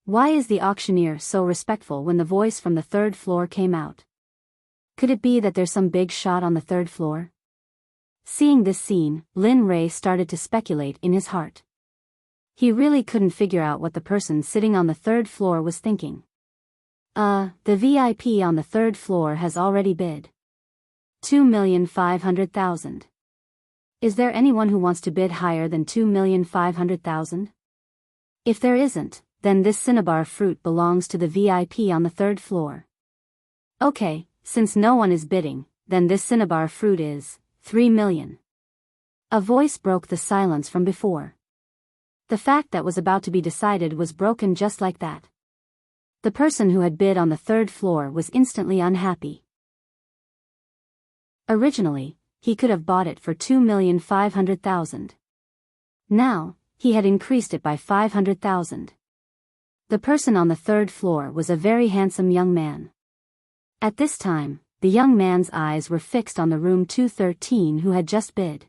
Why is the auctioneer so respectful when the voice from the third floor came out? Could it be that there's some big shot on the third floor? Seeing this scene, Lin Rei started to speculate in his heart. He really couldn't figure out what the person sitting on the third floor was thinking. The VIP on the third floor has already bid. 2,500,000. Is there anyone who wants to bid higher than 2,500,000? If there isn't, then this cinnabar fruit belongs to the VIP on the third floor. Okay, since no one is bidding, then this cinnabar fruit is 3 million. A voice broke the silence from before. The fact that was about to be decided was broken just like that. The person who had bid on the third floor was instantly unhappy. Originally, he could have bought it for 2,500,000. Now, he had increased it by 500,000. The person on the third floor was a very handsome young man. At this time, the young man's eyes were fixed on the room 213 who had just bid.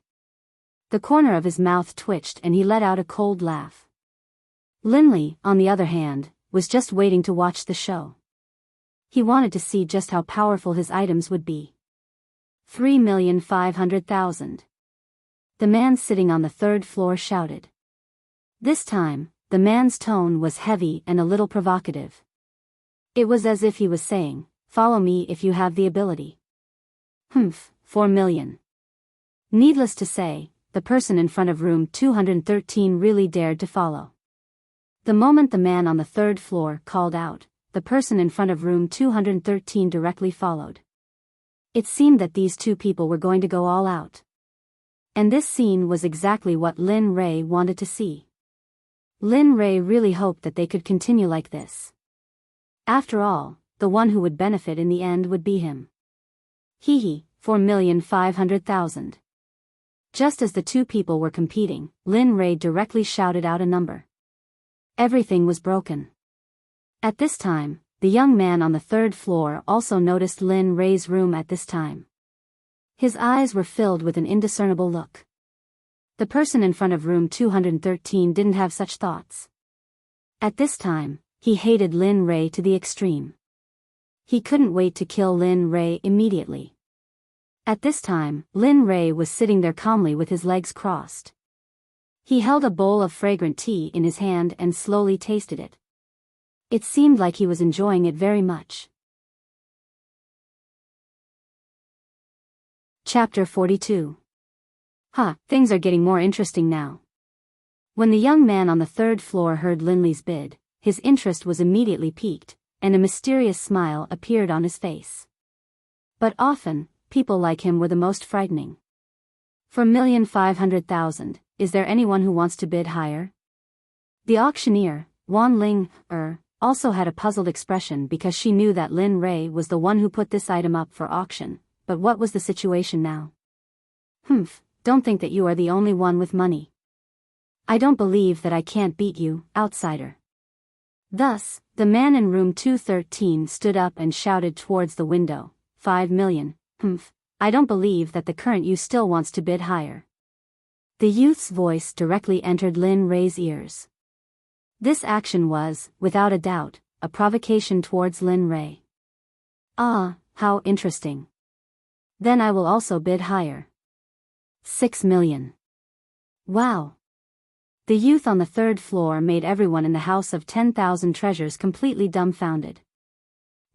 The corner of his mouth twitched and he let out a cold laugh. Linley, on the other hand, was just waiting to watch the show. He wanted to see just how powerful his items would be. 3,500,000. The man sitting on the third floor shouted. This time, the man's tone was heavy and a little provocative. It was as if he was saying, "Follow me if you have the ability." 4 million. Needless to say, the person in front of room 213 really dared to follow. The moment the man on the third floor called out, the person in front of room 213 directly followed. It seemed that these two people were going to go all out. And this scene was exactly what Lin Rei wanted to see. Lin Rei really hoped that they could continue like this. After all, the one who would benefit in the end would be him. 4,500,000. Just as the two people were competing, Lin Rei directly shouted out a number. Everything was broken. At this time, the young man on the third floor also noticed Lin Rei's room at this time. His eyes were filled with an indiscernible look. The person in front of room 213 didn't have such thoughts. At this time, he hated Lin Rei to the extreme. He couldn't wait to kill Lin Rei immediately. At this time, Lin Rei was sitting there calmly with his legs crossed. He held a bowl of fragrant tea in his hand and slowly tasted it. It seemed like he was enjoying it very much. Chapter 42. Things are getting more interesting now. When the young man on the third floor heard Linley's bid, his interest was immediately piqued, and a mysterious smile appeared on his face. But often, people like him were the most frightening. 4,500,000, is there anyone who wants to bid higher? The auctioneer, Wan Ling, also had a puzzled expression because she knew that Lin Rei was the one who put this item up for auction, but what was the situation now? Don't think that you are the only one with money. I don't believe that I can't beat you, outsider. Thus, the man in room 213 stood up and shouted towards the window, 5 million, I don't believe that the current you still wants to bid higher. The youth's voice directly entered Lin Rei's ears. This action was, without a doubt, a provocation towards Lin Rei. Ah, how interesting. Then I will also bid higher. 6 million. Wow. The youth on the third floor made everyone in the house of 10,000 treasures completely dumbfounded.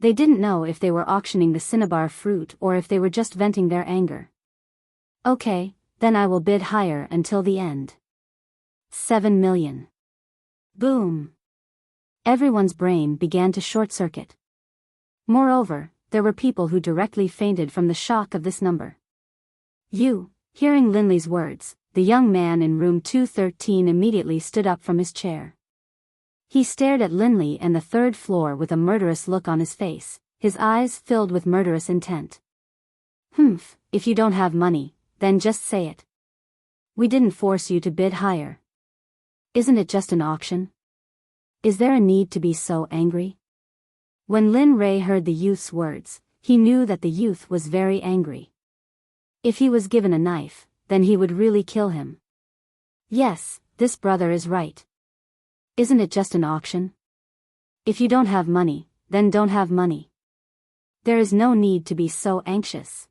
They didn't know if they were auctioning the cinnabar fruit or if they were just venting their anger. Okay, then I will bid higher until the end. 7 million. Boom. Everyone's brain began to short-circuit. Moreover, there were people who directly fainted from the shock of this number. Hearing Linley's words, the young man in room 213 immediately stood up from his chair. He stared at Linley and the third floor with a murderous look on his face, his eyes filled with murderous intent. If you don't have money, then just say it. We didn't force you to bid higher. Isn't it just an auction? Is there a need to be so angry? When Lin Ray heard the youth's words, he knew that the youth was very angry. If he was given a knife, then he would really kill him. Yes, this brother is right. Isn't it just an auction? If you don't have money, then don't have money. There is no need to be so anxious.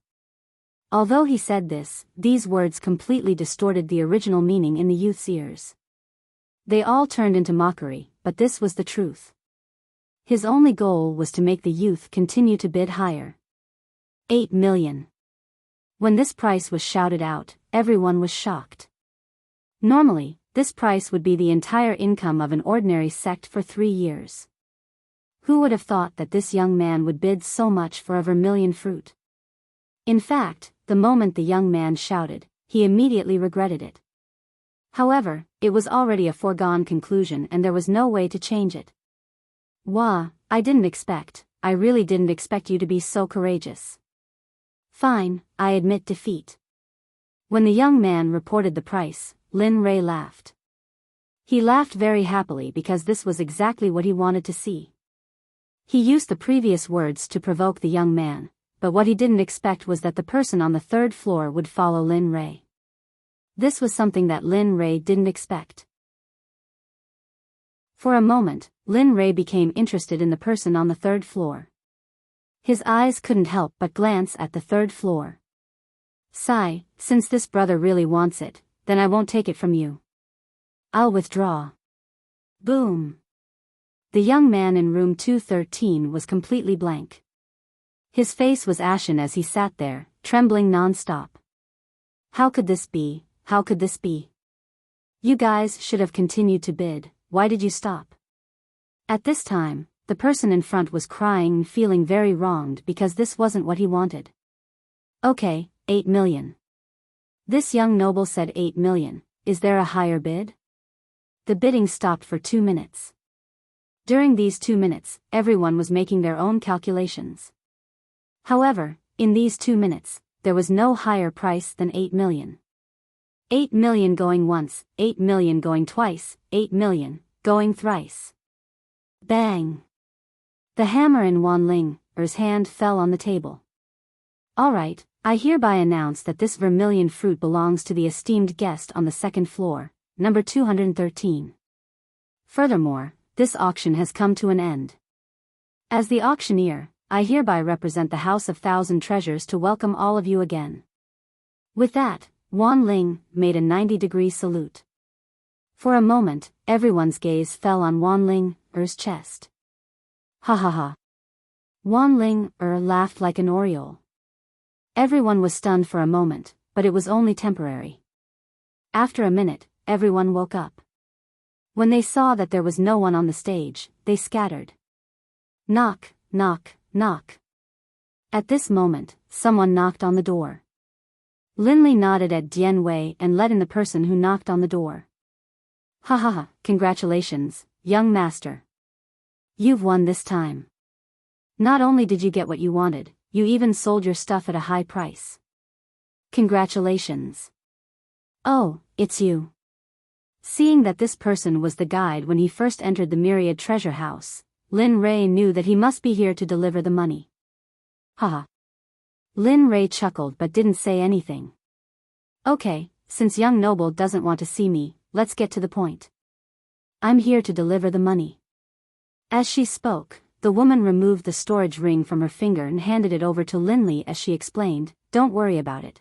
Although he said this, these words completely distorted the original meaning in the youth's ears. They all turned into mockery, but this was the truth. His only goal was to make the youth continue to bid higher. 8 million. When this price was shouted out, everyone was shocked. Normally, this price would be the entire income of an ordinary sect for 3 years. Who would have thought that this young man would bid so much for a vermilion fruit? In fact, the moment the young man shouted, he immediately regretted it. However, it was already a foregone conclusion and there was no way to change it. I really didn't expect you to be so courageous. Fine, I admit defeat. When the young man reported the price, Lin Ray laughed. He laughed very happily because this was exactly what he wanted to see. He used the previous words to provoke the young man, but what he didn't expect was that the person on the third floor would follow Lin Ray. This was something that Lin Ray didn't expect. For a moment, Lin Ray became interested in the person on the third floor. His eyes couldn't help but glance at the third floor. Since this brother really wants it, then I won't take it from you. I'll withdraw. Boom. The young man in room 213 was completely blank. His face was ashen as he sat there, trembling non-stop. How could this be? How could this be? You guys should have continued to bid. Why did you stop? At this time, the person in front was crying and feeling very wronged because this wasn't what he wanted. Okay, 8 million. This young noble said 8 million. Is there a higher bid? The bidding stopped for 2 minutes. During these 2 minutes, everyone was making their own calculations. However, in these 2 minutes, there was no higher price than 8 million. 8 million going once, 8 million going twice, 8 million going thrice. Bang! The hammer in Wan Ling's hand fell on the table. Alright, I hereby announce that this vermilion fruit belongs to the esteemed guest on the second floor, number 213. Furthermore, this auction has come to an end. As the auctioneer, I hereby represent the House of Thousand Treasures to welcome all of you again. With that, Wan Ling made a 90-degree salute. For a moment, everyone's gaze fell on Wan Ling's chest. Ha ha ha. Wan Ling laughed like an oriole. Everyone was stunned for a moment, but it was only temporary. After a minute, everyone woke up. When they saw that there was no one on the stage, they scattered. Knock, knock, knock. At this moment, someone knocked on the door. Linley nodded at Dian Wei and let in the person who knocked on the door. Ha ha ha, congratulations, young master. You've won this time. Not only did you get what you wanted, you even sold your stuff at a high price. Congratulations. Oh, it's you. Seeing that this person was the guide when he first entered the Myriad Treasure House, Lin Ray knew that he must be here to deliver the money. Haha. Lin Ray chuckled but didn't say anything. Okay, since young noble doesn't want to see me, let's get to the point. I'm here to deliver the money. As she spoke, the woman removed the storage ring from her finger and handed it over to Linley as she explained, don't worry about it.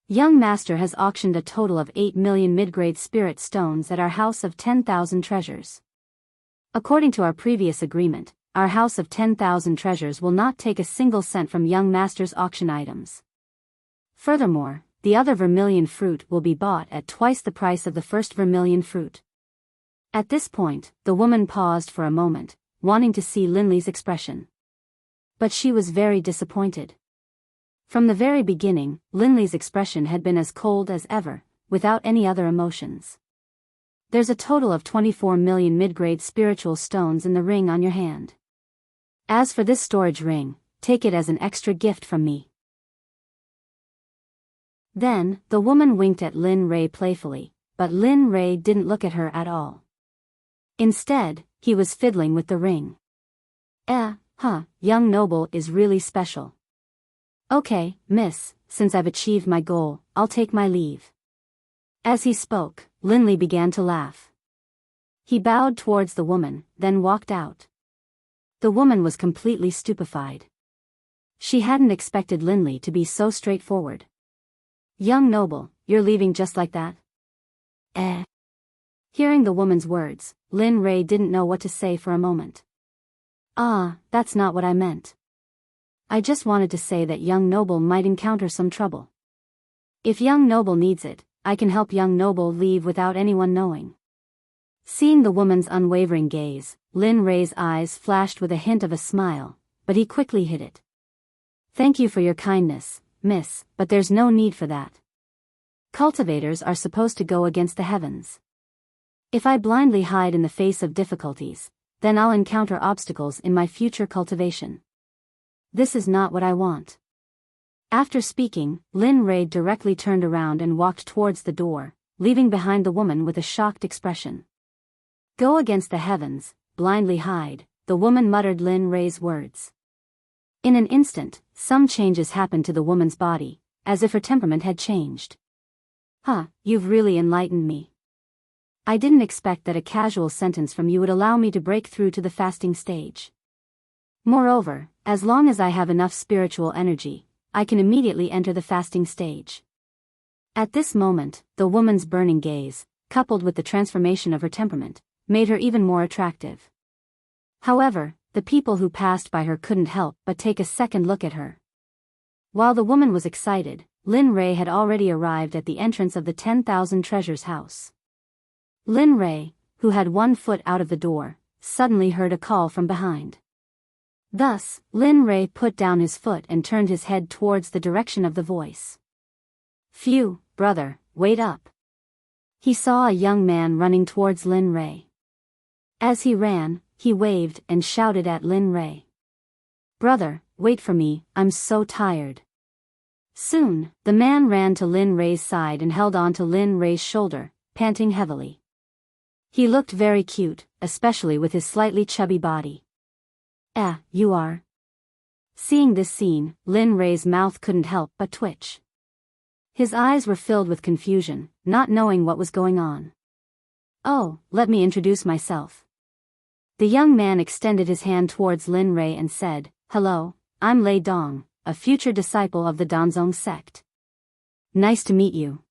Young master has auctioned a total of 8 million mid-grade spirit stones at our House of 10,000 Treasures. According to our previous agreement, our House of 10,000 Treasures will not take a single cent from young master's auction items. Furthermore, the other vermilion fruit will be bought at twice the price of the first vermilion fruit. At this point, the woman paused for a moment, wanting to see Linley's expression. But she was very disappointed. From the very beginning, Linley's expression had been as cold as ever, without any other emotions. There's a total of 24 million mid-grade spiritual stones in the ring on your hand. As for this storage ring, take it as an extra gift from me. Then, the woman winked at Lin Ray playfully, but Lin Ray didn't look at her at all. Instead, he was fiddling with the ring. Young noble is really special. Okay, miss, since I've achieved my goal, I'll take my leave. As he spoke, Linley began to laugh. He bowed towards the woman, then walked out. The woman was completely stupefied. She hadn't expected Linley to be so straightforward. Young noble, you're leaving just like that? Hearing the woman's words, Lin Ray didn't know what to say for a moment. That's not what I meant. I just wanted to say that young noble might encounter some trouble. If young noble needs it, I can help young noble leave without anyone knowing. Seeing the woman's unwavering gaze, Lin Ray's eyes flashed with a hint of a smile, but he quickly hid it. Thank you for your kindness, miss, but there's no need for that. Cultivators are supposed to go against the heavens. If I blindly hide in the face of difficulties, then I'll encounter obstacles in my future cultivation. This is not what I want. After speaking, Lin Ray directly turned around and walked towards the door, leaving behind the woman with a shocked expression. Go against the heavens, blindly hide, the woman muttered Lin Ray's words. In an instant, some changes happened to the woman's body, as if her temperament had changed. You've really enlightened me. I didn't expect that a casual sentence from you would allow me to break through to the fasting stage. Moreover, as long as I have enough spiritual energy, I can immediately enter the fasting stage. At this moment, the woman's burning gaze, coupled with the transformation of her temperament, made her even more attractive. However, the people who passed by her couldn't help but take a second look at her. While the woman was excited, Lin Ray had already arrived at the entrance of the 10,000 Treasures house. Lin Ray, who had 1 foot out of the door, suddenly heard a call from behind. Thus, Lin Ray put down his foot and turned his head towards the direction of the voice. Phew, brother, wait up. He saw a young man running towards Lin Ray. As he ran, he waved and shouted at Lin Ray. Brother, wait for me, I'm so tired. Soon, the man ran to Lin Ray's side and held on to Lin Ray's shoulder, panting heavily. He looked very cute, especially with his slightly chubby body. You are. Seeing this scene, Lin Ray's mouth couldn't help but twitch. His eyes were filled with confusion, not knowing what was going on. Oh, let me introduce myself. The young man extended his hand towards Lin Ray and said, Hello, I'm Lei Dong, a future disciple of the Danzong Sect. Nice to meet you.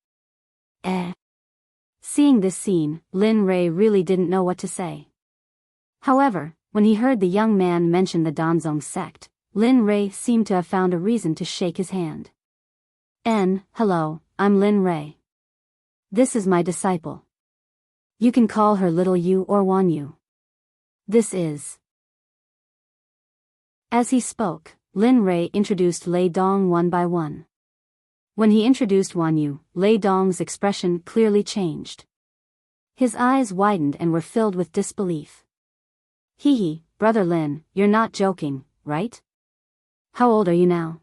Seeing this scene, Lin Ray really didn't know what to say. However, when he heard the young man mention the Danzong Sect, Lin Ray seemed to have found a reason to shake his hand. Hello, I'm Lin Ray. This is my disciple. You can call her Little Yu or Wan Yu. This is. As he spoke, Lin Ray introduced Lei Dong one by one. When he introduced Wan Yu, Lei Dong's expression clearly changed. His eyes widened and were filled with disbelief. Hee, brother Lin, you're not joking, right? How old are you now?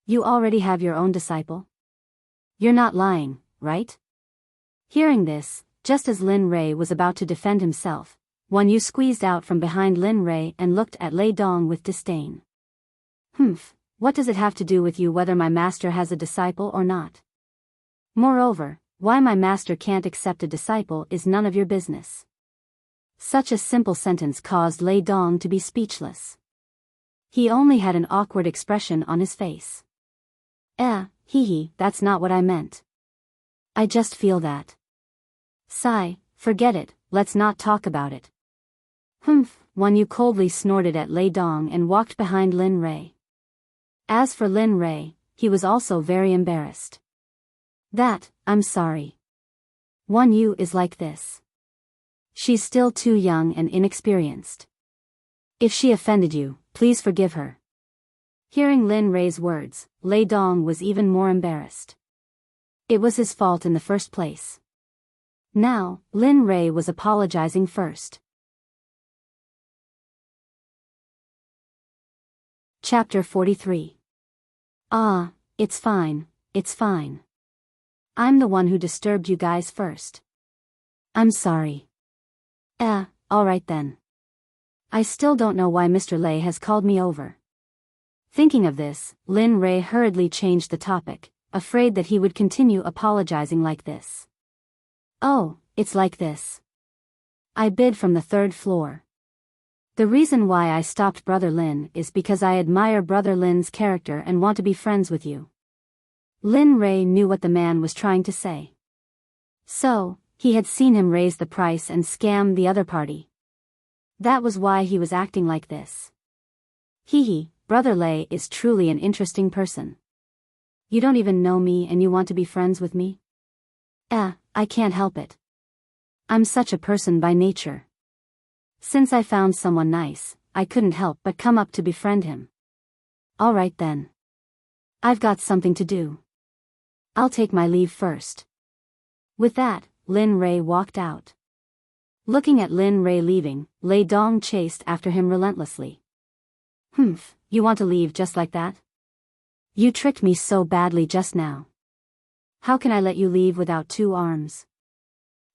You already have your own disciple? You're not lying, right? Hearing this, just as Lin Ray was about to defend himself, Wan Yu squeezed out from behind Lin Ray and looked at Lei Dong with disdain. What does it have to do with you whether my master has a disciple or not? Moreover, why my master can't accept a disciple is none of your business. Such a simple sentence caused Lei Dong to be speechless. He only had an awkward expression on his face. That's not what I meant. I just feel that. Sigh, forget it, let's not talk about it. Wan Yu coldly snorted at Lei Dong and walked behind Lin Ray. As for Lin Ray, he was also very embarrassed. I'm sorry. Wan Yu is like this. She's still too young and inexperienced. If she offended you, please forgive her, Hearing Lin Rei's words, Lei Dong was even more embarrassed. It was his fault in the first place. Now, Lin Rei was apologizing first. Chapter 43. Ah, it's fine, it's fine. I'm the one who disturbed you guys first. I'm sorry. Alright then. I still don't know why Mr. Lei has called me over. Thinking of this, Lin Rei hurriedly changed the topic, afraid that he would continue apologizing like this. Oh, it's like this. I bid from the 3rd floor. The reason why I stopped Brother Lin is because I admire Brother Lin's character and want to be friends with you. Lin Rei knew what the man was trying to say. So, he had seen him raise the price and scam the other party. That was why he was acting like this. Brother Lei is truly an interesting person. You don't even know me and you want to be friends with me? I can't help it. I'm such a person by nature. Since I found someone nice, I couldn't help but come up to befriend him. Alright then. I've got something to do. I'll take my leave first. With that, Lin Rei walked out. Looking at Lin Rei leaving, Lei Dong chased after him relentlessly. You want to leave just like that? You tricked me so badly just now. How can I let you leave without 2 arms?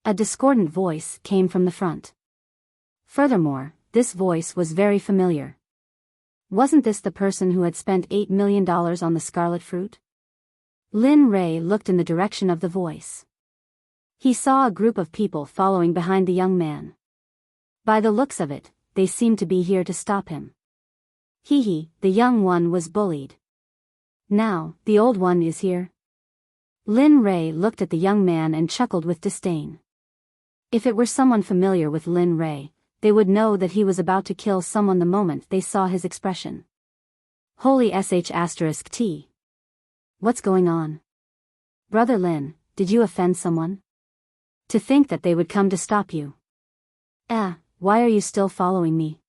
A discordant voice came from the front. Furthermore, this voice was very familiar. Wasn't this the person who had spent $8 million on the scarlet fruit? Lin Rei looked in the direction of the voice. He saw a group of people following behind the young man. By the looks of it, they seemed to be here to stop him. The young one was bullied. Now, the old one is here. Lin Rei looked at the young man and chuckled with disdain. If it were someone familiar with Lin Rei, they would know that he was about to kill someone the moment they saw his expression. Holy **T. What's going on? Brother Lin, did you offend someone? To think that they would come to stop you. Why are you still following me?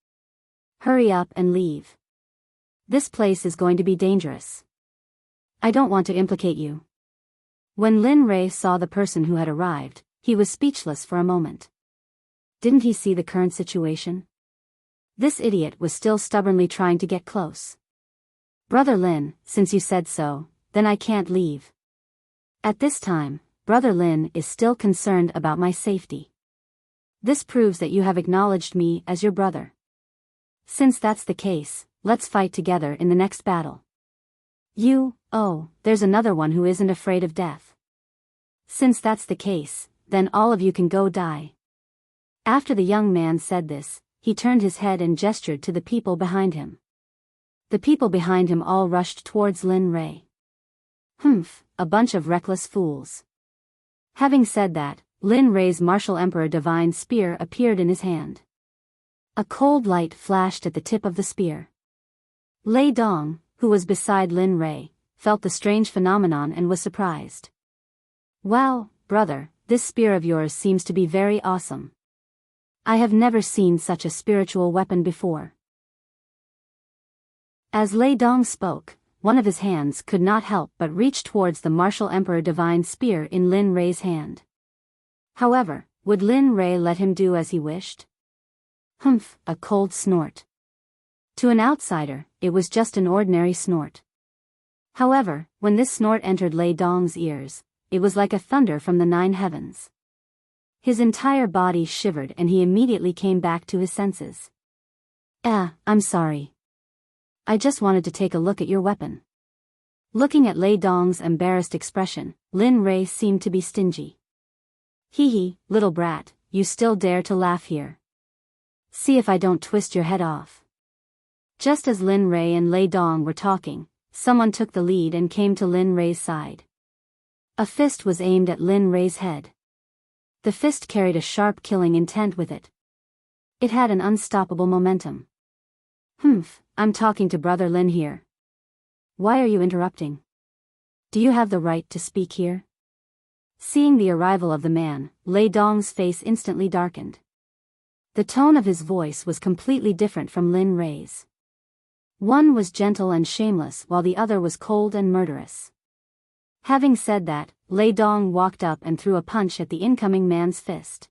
Hurry up and leave. This place is going to be dangerous. I don't want to implicate you. When Lin Rei saw the person who had arrived, he was speechless for a moment. Didn't he see the current situation? This idiot was still stubbornly trying to get close. Brother Lin, since you said so, then I can't leave. At this time, Brother Lin is still concerned about my safety. This proves that you have acknowledged me as your brother. Since that's the case, let's fight together in the next battle. There's another one who isn't afraid of death. Since that's the case, then all of you can go die. After the young man said this, he turned his head and gestured to the people behind him. The people behind him all rushed towards Lin Rei. A bunch of reckless fools. Having said that, Lin Rei's martial emperor divine spear appeared in his hand. A cold light flashed at the tip of the spear. Lei Dong, who was beside Lin Rei, felt the strange phenomenon and was surprised. Wow, brother, this spear of yours seems to be very awesome. I have never seen such a spiritual weapon before. As Lei Dong spoke, one of his hands could not help but reach towards the martial emperor divine spear in Lin Rei's hand. However, would Lin Rei let him do as he wished? A cold snort. To an outsider, it was just an ordinary snort. However, when this snort entered Lei Dong's ears, it was like a thunder from the 9 heavens. His entire body shivered and he immediately came back to his senses. I'm sorry. I just wanted to take a look at your weapon. Looking at Lei Dong's embarrassed expression, Lin Rei seemed to be stingy. Little brat, you still dare to laugh here. See if I don't twist your head off. Just as Lin Rei and Lei Dong were talking, someone took the lead and came to Lin Rei's side. A fist was aimed at Lin Rei's head. The fist carried a sharp killing intent with it. It had an unstoppable momentum. I'm talking to Brother Lin here. Why are you interrupting? Do you have the right to speak here? Seeing the arrival of the man, Lei Dong's face instantly darkened. The tone of his voice was completely different from Lin Rei's. One was gentle and shameless while the other was cold and murderous. Having said that, Lei Dong walked up and threw a punch at the incoming man's fist.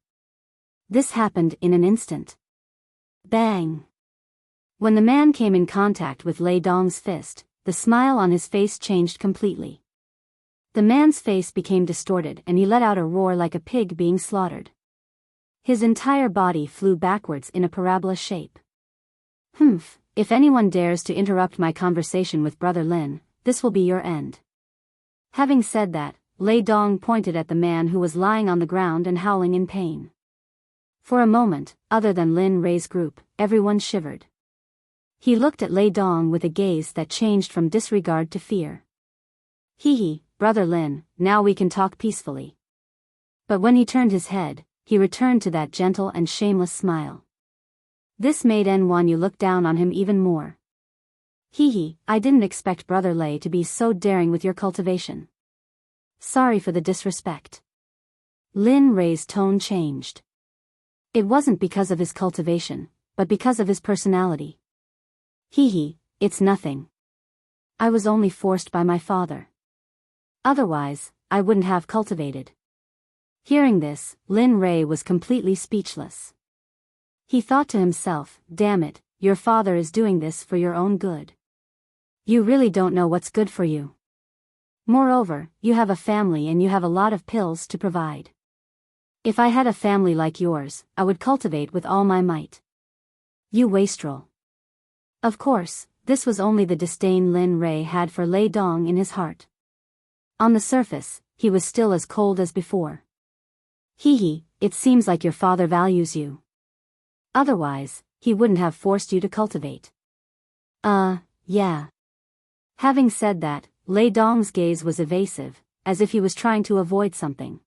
This happened in an instant. Bang! When the man came in contact with Lei Dong's fist, the smile on his face changed completely. The man's face became distorted and he let out a roar like a pig being slaughtered. His entire body flew backwards in a parabola shape. If anyone dares to interrupt my conversation with Brother Lin, this will be your end. Having said that, Lei Dong pointed at the man who was lying on the ground and howling in pain. For a moment, other than Lin Rei's group, everyone shivered. He looked at Lei Dong with a gaze that changed from disregard to fear. Hee, Brother Lin, now we can talk peacefully. But when he turned his head, he returned to that gentle and shameless smile. This made Nwanyu look down on him even more. I didn't expect Brother Lei to be so daring with your cultivation. Sorry for the disrespect. Lin Rei's tone changed. It wasn't because of his cultivation, but because of his personality. It's nothing. I was only forced by my father. Otherwise, I wouldn't have cultivated. Hearing this, Lin Rei was completely speechless. He thought to himself, damn it, your father is doing this for your own good. You really don't know what's good for you. Moreover, you have a family and you have a lot of pills to provide. If I had a family like yours, I would cultivate with all my might. You wastrel. Of course, this was only the disdain Lin Rei had for Lei Dong in his heart. On the surface, he was still as cold as before. It seems like your father values you. Otherwise, he wouldn't have forced you to cultivate. Yeah. Having said that, Lei Dong's gaze was evasive, as if he was trying to avoid something.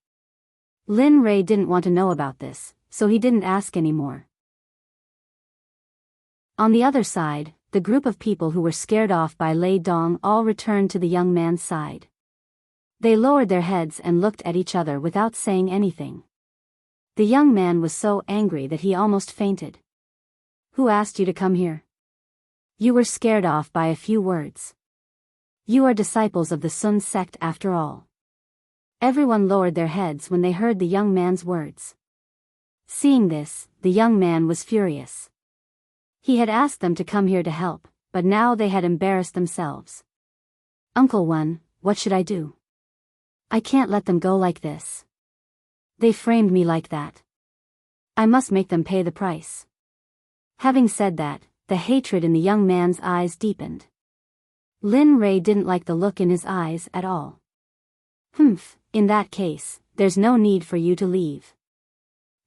Lin Rei didn't want to know about this, so he didn't ask anymore. On the other side, the group of people who were scared off by Lei Dong all returned to the young man's side. They lowered their heads and looked at each other without saying anything. The young man was so angry that he almost fainted. Who asked you to come here? You were scared off by a few words. You are disciples of the Sun sect after all. Everyone lowered their heads when they heard the young man's words. Seeing this, the young man was furious. He had asked them to come here to help, but now they had embarrassed themselves. Uncle One, what should I do? I can't let them go like this. They framed me like that. I must make them pay the price. Having said that, the hatred in the young man's eyes deepened. Lin Rei didn't like the look in his eyes at all. In that case, there's no need for you to leave.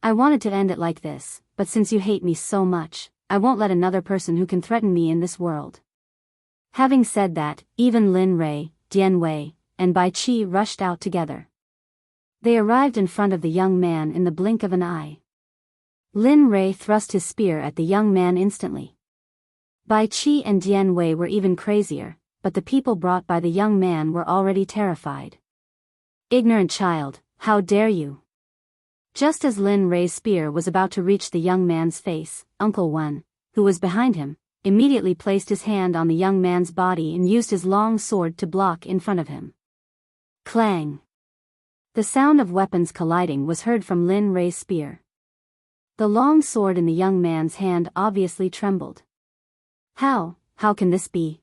I wanted to end it like this, but since you hate me so much, I won't let another person who can threaten me in this world. Having said that, even Lin Rei, Dian Wei, and Bai Qi rushed out together. They arrived in front of the young man in the blink of an eye. Lin Rei thrust his spear at the young man instantly. Bai Qi and Dian Wei were even crazier, but the people brought by the young man were already terrified. Ignorant child, how dare you! Just as Lin Rei's spear was about to reach the young man's face, Uncle One, who was behind him, immediately placed his hand on the young man's body and used his long sword to block in front of him. Clang! The sound of weapons colliding was heard from Lin Rei's spear. The long sword in the young man's hand obviously trembled. How can this be?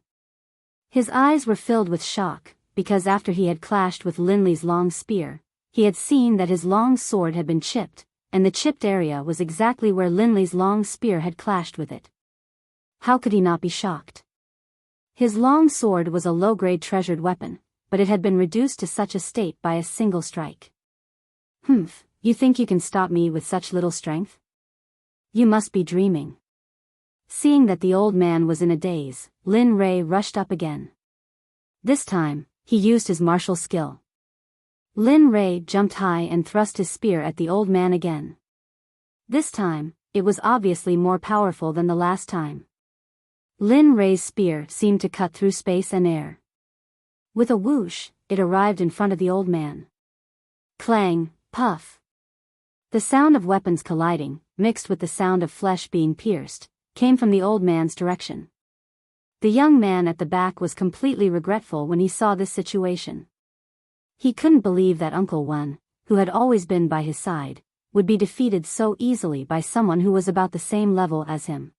His eyes were filled with shock, because after he had clashed with Lin Li's long spear, he had seen that his long sword had been chipped, and the chipped area was exactly where Lin Li's long spear had clashed with it. How could he not be shocked? His long sword was a low-grade treasured weapon, but it had been reduced to such a state by a single strike. You think you can stop me with such little strength? You must be dreaming. Seeing that the old man was in a daze, Lin Rei rushed up again. This time, he used his martial skill. Lin Rei jumped high and thrust his spear at the old man again. This time, it was obviously more powerful than the last time. Lin Rei's spear seemed to cut through space and air. With a whoosh, it arrived in front of the old man. Clang, puff. The sound of weapons colliding, mixed with the sound of flesh being pierced, came from the old man's direction. The young man at the back was completely regretful when he saw this situation. He couldn't believe that Uncle Wen, who had always been by his side, would be defeated so easily by someone who was about the same level as him.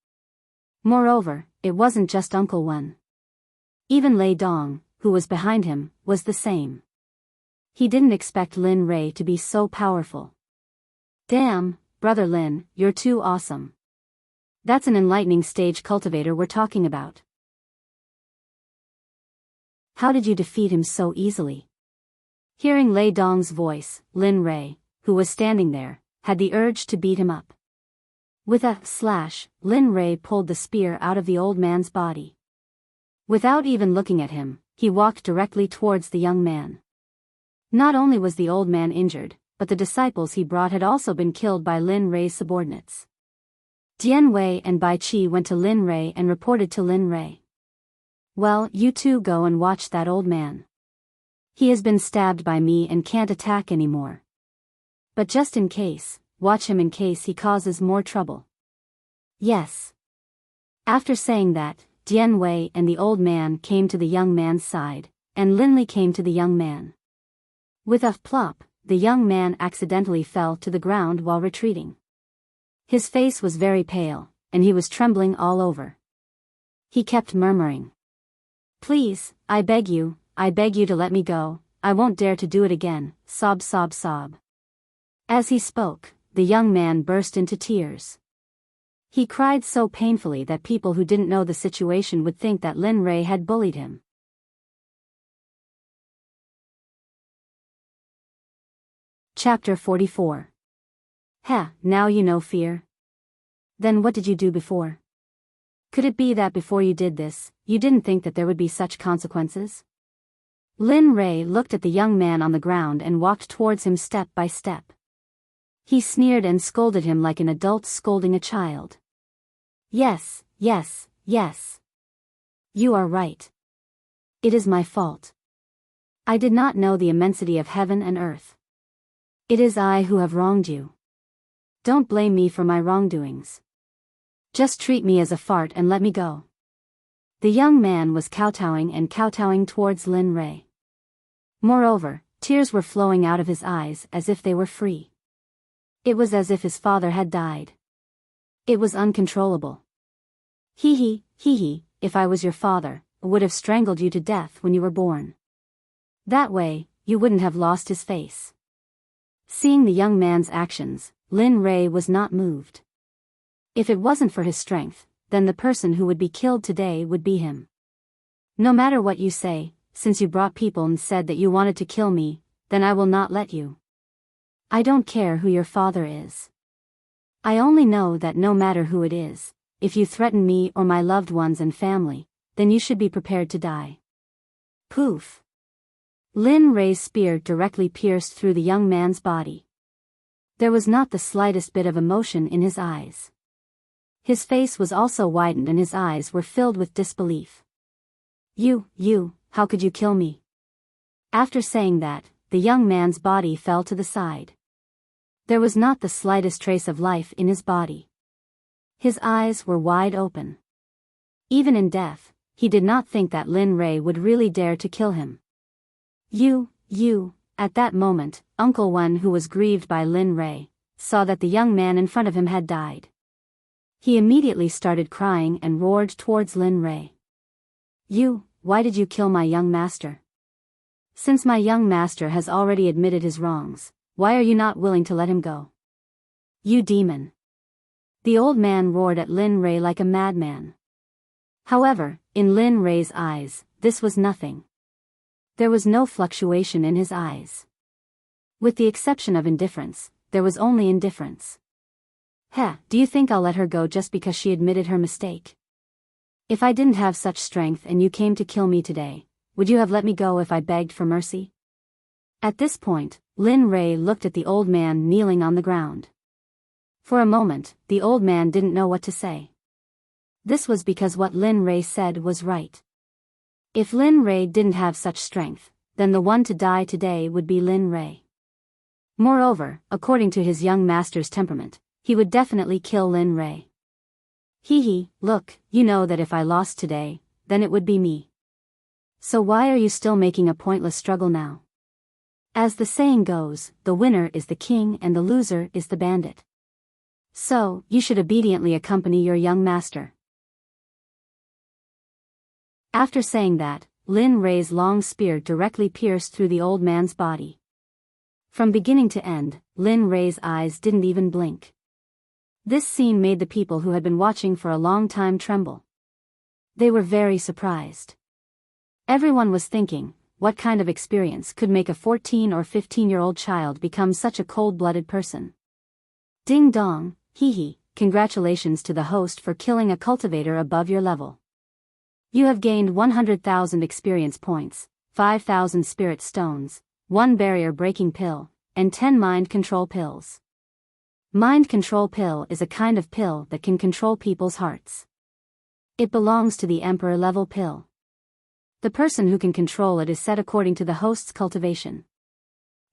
Moreover, it wasn't just Uncle Wen. Even Lei Dong, who was behind him, was the same. He didn't expect Lin Rei to be so powerful. Damn, Brother Lin, you're too awesome. That's an enlightening stage cultivator we're talking about. How did you defeat him so easily? Hearing Lei Dong's voice, Lin Rei, who was standing there, had the urge to beat him up. With a slash, Lin Rei pulled the spear out of the old man's body. Without even looking at him, he walked directly towards the young man. Not only was the old man injured, but the disciples he brought had also been killed by Lin Rei's subordinates. Dian Wei and Bai Qi went to Lin Rei and reported to Lin Rei. Well, you two go and watch that old man. He has been stabbed by me and can't attack anymore. But just in case, watch him in case he causes more trouble. Yes. After saying that, Dian Wei and the old man came to the young man's side, and Lin Li came to the young man. With a plop, the young man accidentally fell to the ground while retreating. His face was very pale, and he was trembling all over. He kept murmuring. Please, I beg you to let me go, I won't dare to do it again, sob sob sob. As he spoke, the young man burst into tears. He cried so painfully that people who didn't know the situation would think that Lin Rei had bullied him. Chapter 44. Heh, now you know fear. Then what did you do before? Could it be that before you did this, you didn't think that there would be such consequences? Lin Rei looked at the young man on the ground and walked towards him step by step. He sneered and scolded him like an adult scolding a child. Yes, yes, yes. You are right. It is my fault. I did not know the immensity of heaven and earth. It is I who have wronged you. Don't blame me for my wrongdoings. Just treat me as a fart and let me go. The young man was kowtowing towards Lin Rei. Moreover, tears were flowing out of his eyes as if they were free. It was as if his father had died. It was uncontrollable. Hee hee, if I was your father, I would have strangled you to death when you were born. That way, you wouldn't have lost his face. Seeing the young man's actions, Lin Rei was not moved. If it wasn't for his strength, then the person who would be killed today would be him. No matter what you say, since you brought people and said that you wanted to kill me, then I will not let you. I don't care who your father is. I only know that no matter who it is, if you threaten me or my loved ones and family, then you should be prepared to die. Poof. Lin Rei's spear directly pierced through the young man's body. There was not the slightest bit of emotion in his eyes. His face was also widened and his eyes were filled with disbelief. You, how could you kill me? After saying that, the young man's body fell to the side. There was not the slightest trace of life in his body. His eyes were wide open. Even in death, he did not think that Lin Rei would really dare to kill him. At that moment, Uncle Wen, who was grieved by Lin Rei, saw that the young man in front of him had died. He immediately started crying and roared towards Lin Rei. Why did you kill my young master? Since my young master has already admitted his wrongs, why are you not willing to let him go? You demon. The old man roared at Lin Rei like a madman. However, in Lin Rei's eyes, this was nothing. There was no fluctuation in his eyes. With the exception of indifference, there was only indifference. Do you think I'll let her go just because she admitted her mistake? If I didn't have such strength and you came to kill me today, would you have let me go if I begged for mercy? At this point, Lin Rei looked at the old man kneeling on the ground. For a moment, the old man didn't know what to say. This was because what Lin Rei said was right. If Lin Rei didn't have such strength, then the one to die today would be Lin Rei. Moreover, according to his young master's temperament, he would definitely kill Lin Rei. Look, you know that if I lost today, then it would be me. So why are you still making a pointless struggle now? As the saying goes, the winner is the king and the loser is the bandit. So, you should obediently accompany your young master. After saying that, Lin Rei's long spear directly pierced through the old man's body. From beginning to end, Lin Rei's eyes didn't even blink. This scene made the people who had been watching for a long time tremble. They were very surprised. Everyone was thinking, what kind of experience could make a 14 or 15-year-old child become such a cold-blooded person? Ding dong, hee hee, congratulations to the host for killing a cultivator above your level. You have gained 100,000 experience points, 5,000 spirit stones, 1 barrier-breaking pill, and 10 mind control pills. Mind control pill is a kind of pill that can control people's hearts. It belongs to the emperor level pill. The person who can control it is set according to the host's cultivation.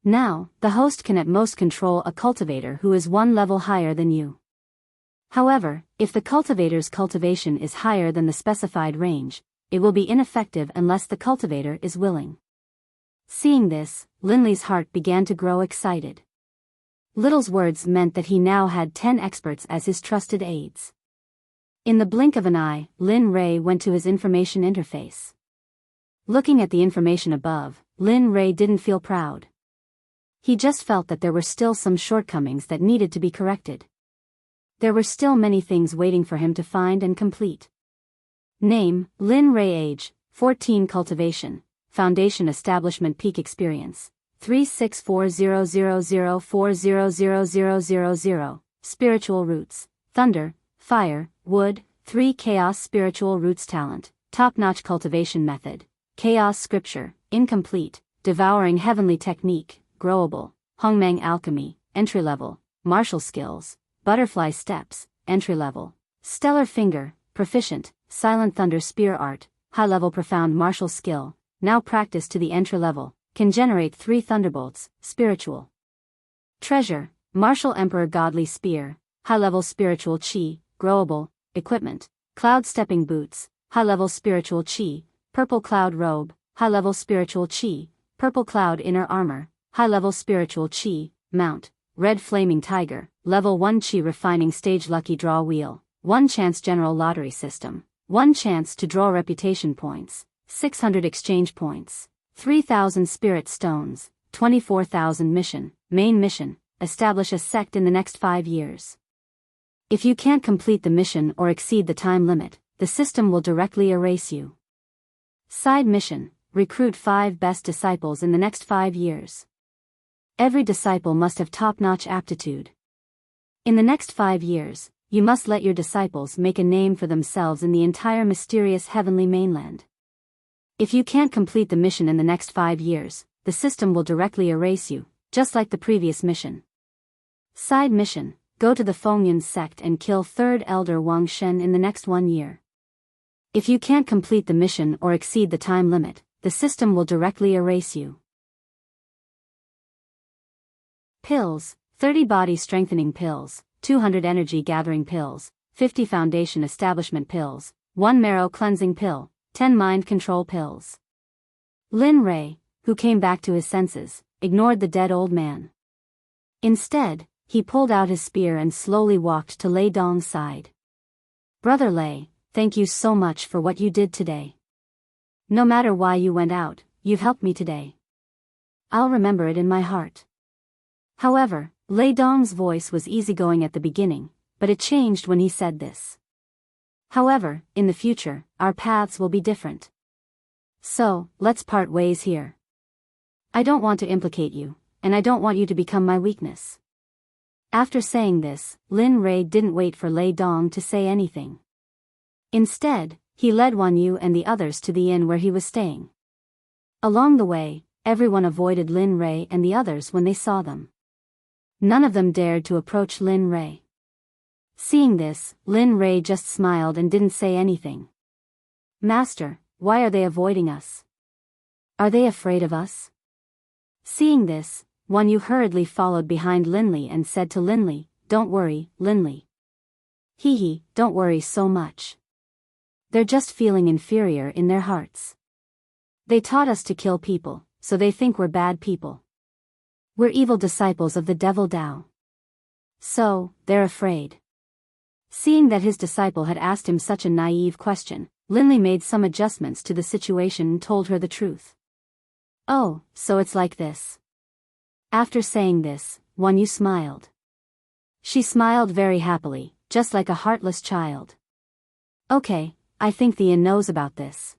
Now, the host can at most control a cultivator who is 1 level higher than you. However, if the cultivator's cultivation is higher than the specified range, it will be ineffective unless the cultivator is willing. Seeing this, Linley's heart began to grow excited. Little's words meant that he now had 10 experts as his trusted aides. In the blink of an eye, Lin Rei went to his information interface. Looking at the information above, Lin Rei didn't feel proud. He just felt that there were still some shortcomings that needed to be corrected. There were still many things waiting for him to find and complete. Name, Lin Rei. Age, 14. Cultivation, Foundation Establishment. Peak Experience, 36400040000. Spiritual Roots, Thunder, Fire, Wood, 3. Chaos Spiritual Roots. Talent, Top-notch Cultivation Method, Chaos Scripture, Incomplete, Devouring Heavenly Technique, Growable, Hongmeng Alchemy, Entry-level, Martial Skills, Butterfly Steps, Entry-level, Stellar Finger, Proficient, Silent Thunder Spear Art, High-level Profound Martial Skill, now practiced to the entry-level, can generate 3 Thunderbolts, Spiritual Treasure, Martial Emperor Godly Spear, High-level Spiritual Chi, Growable, Equipment, Cloud Stepping Boots, High-level Spiritual Chi, Purple Cloud Robe, High-level Spiritual Chi, Purple Cloud Inner Armor, High-level Spiritual Chi, Mount, Red Flaming Tiger, Level 1 Chi Refining Stage Lucky Draw Wheel, 1 Chance General Lottery System, 1 Chance to Draw Reputation Points, 600 Exchange Points, 3,000 Spirit Stones, 24,000 Mission, Main Mission, Establish a Sect in the next 5 years. If you can't complete the mission or exceed the time limit, the system will directly erase you. Side Mission, Recruit 5 Best Disciples in the next 5 years. Every disciple must have top-notch aptitude. In the next 5 years, you must let your disciples make a name for themselves in the entire mysterious heavenly mainland. If you can't complete the mission in the next 5 years, the system will directly erase you, just like the previous mission. Side Mission, Go to the Fengyan Sect and kill 3rd Elder Wang Shen in the next 1 year. If you can't complete the mission or exceed the time limit, the system will directly erase you. Pills, 30 Body Strengthening Pills, 200 Energy Gathering Pills, 50 Foundation Establishment Pills, 1 Marrow Cleansing Pill, 10 Mind Control Pills. Lin Rei, who came back to his senses, ignored the dead old man. Instead, he pulled out his spear and slowly walked to Lei Dong's side. Brother Lei, thank you so much for what you did today. No matter why you went out, you've helped me today. I'll remember it in my heart. However, Lei Dong's voice was easygoing at the beginning, but it changed when he said this. However, in the future, our paths will be different. So, let's part ways here. I don't want to implicate you, and I don't want you to become my weakness. After saying this, Lin Rei didn't wait for Lei Dong to say anything. Instead, he led Wan Yu and the others to the inn where he was staying. Along the way, everyone avoided Lin Rei and the others when they saw them. None of them dared to approach Lin Rei. Seeing this, Lin Rei just smiled and didn't say anything. Master, why are they avoiding us? Are they afraid of us? Seeing this, Wan Yu hurriedly followed behind Linley and said to Linley, Don't worry, Linley. Hee hee, don't worry so much. They're just feeling inferior in their hearts. They taught us to kill people, so they think we're bad people. We're evil disciples of the devil Tao. So, they're afraid. Seeing that his disciple had asked him such a naive question, Linley made some adjustments to the situation and told her the truth. Oh, so it's like this. After saying this, Wan Yu smiled. She smiled very happily, just like a heartless child. Okay, I think the inn knows about this.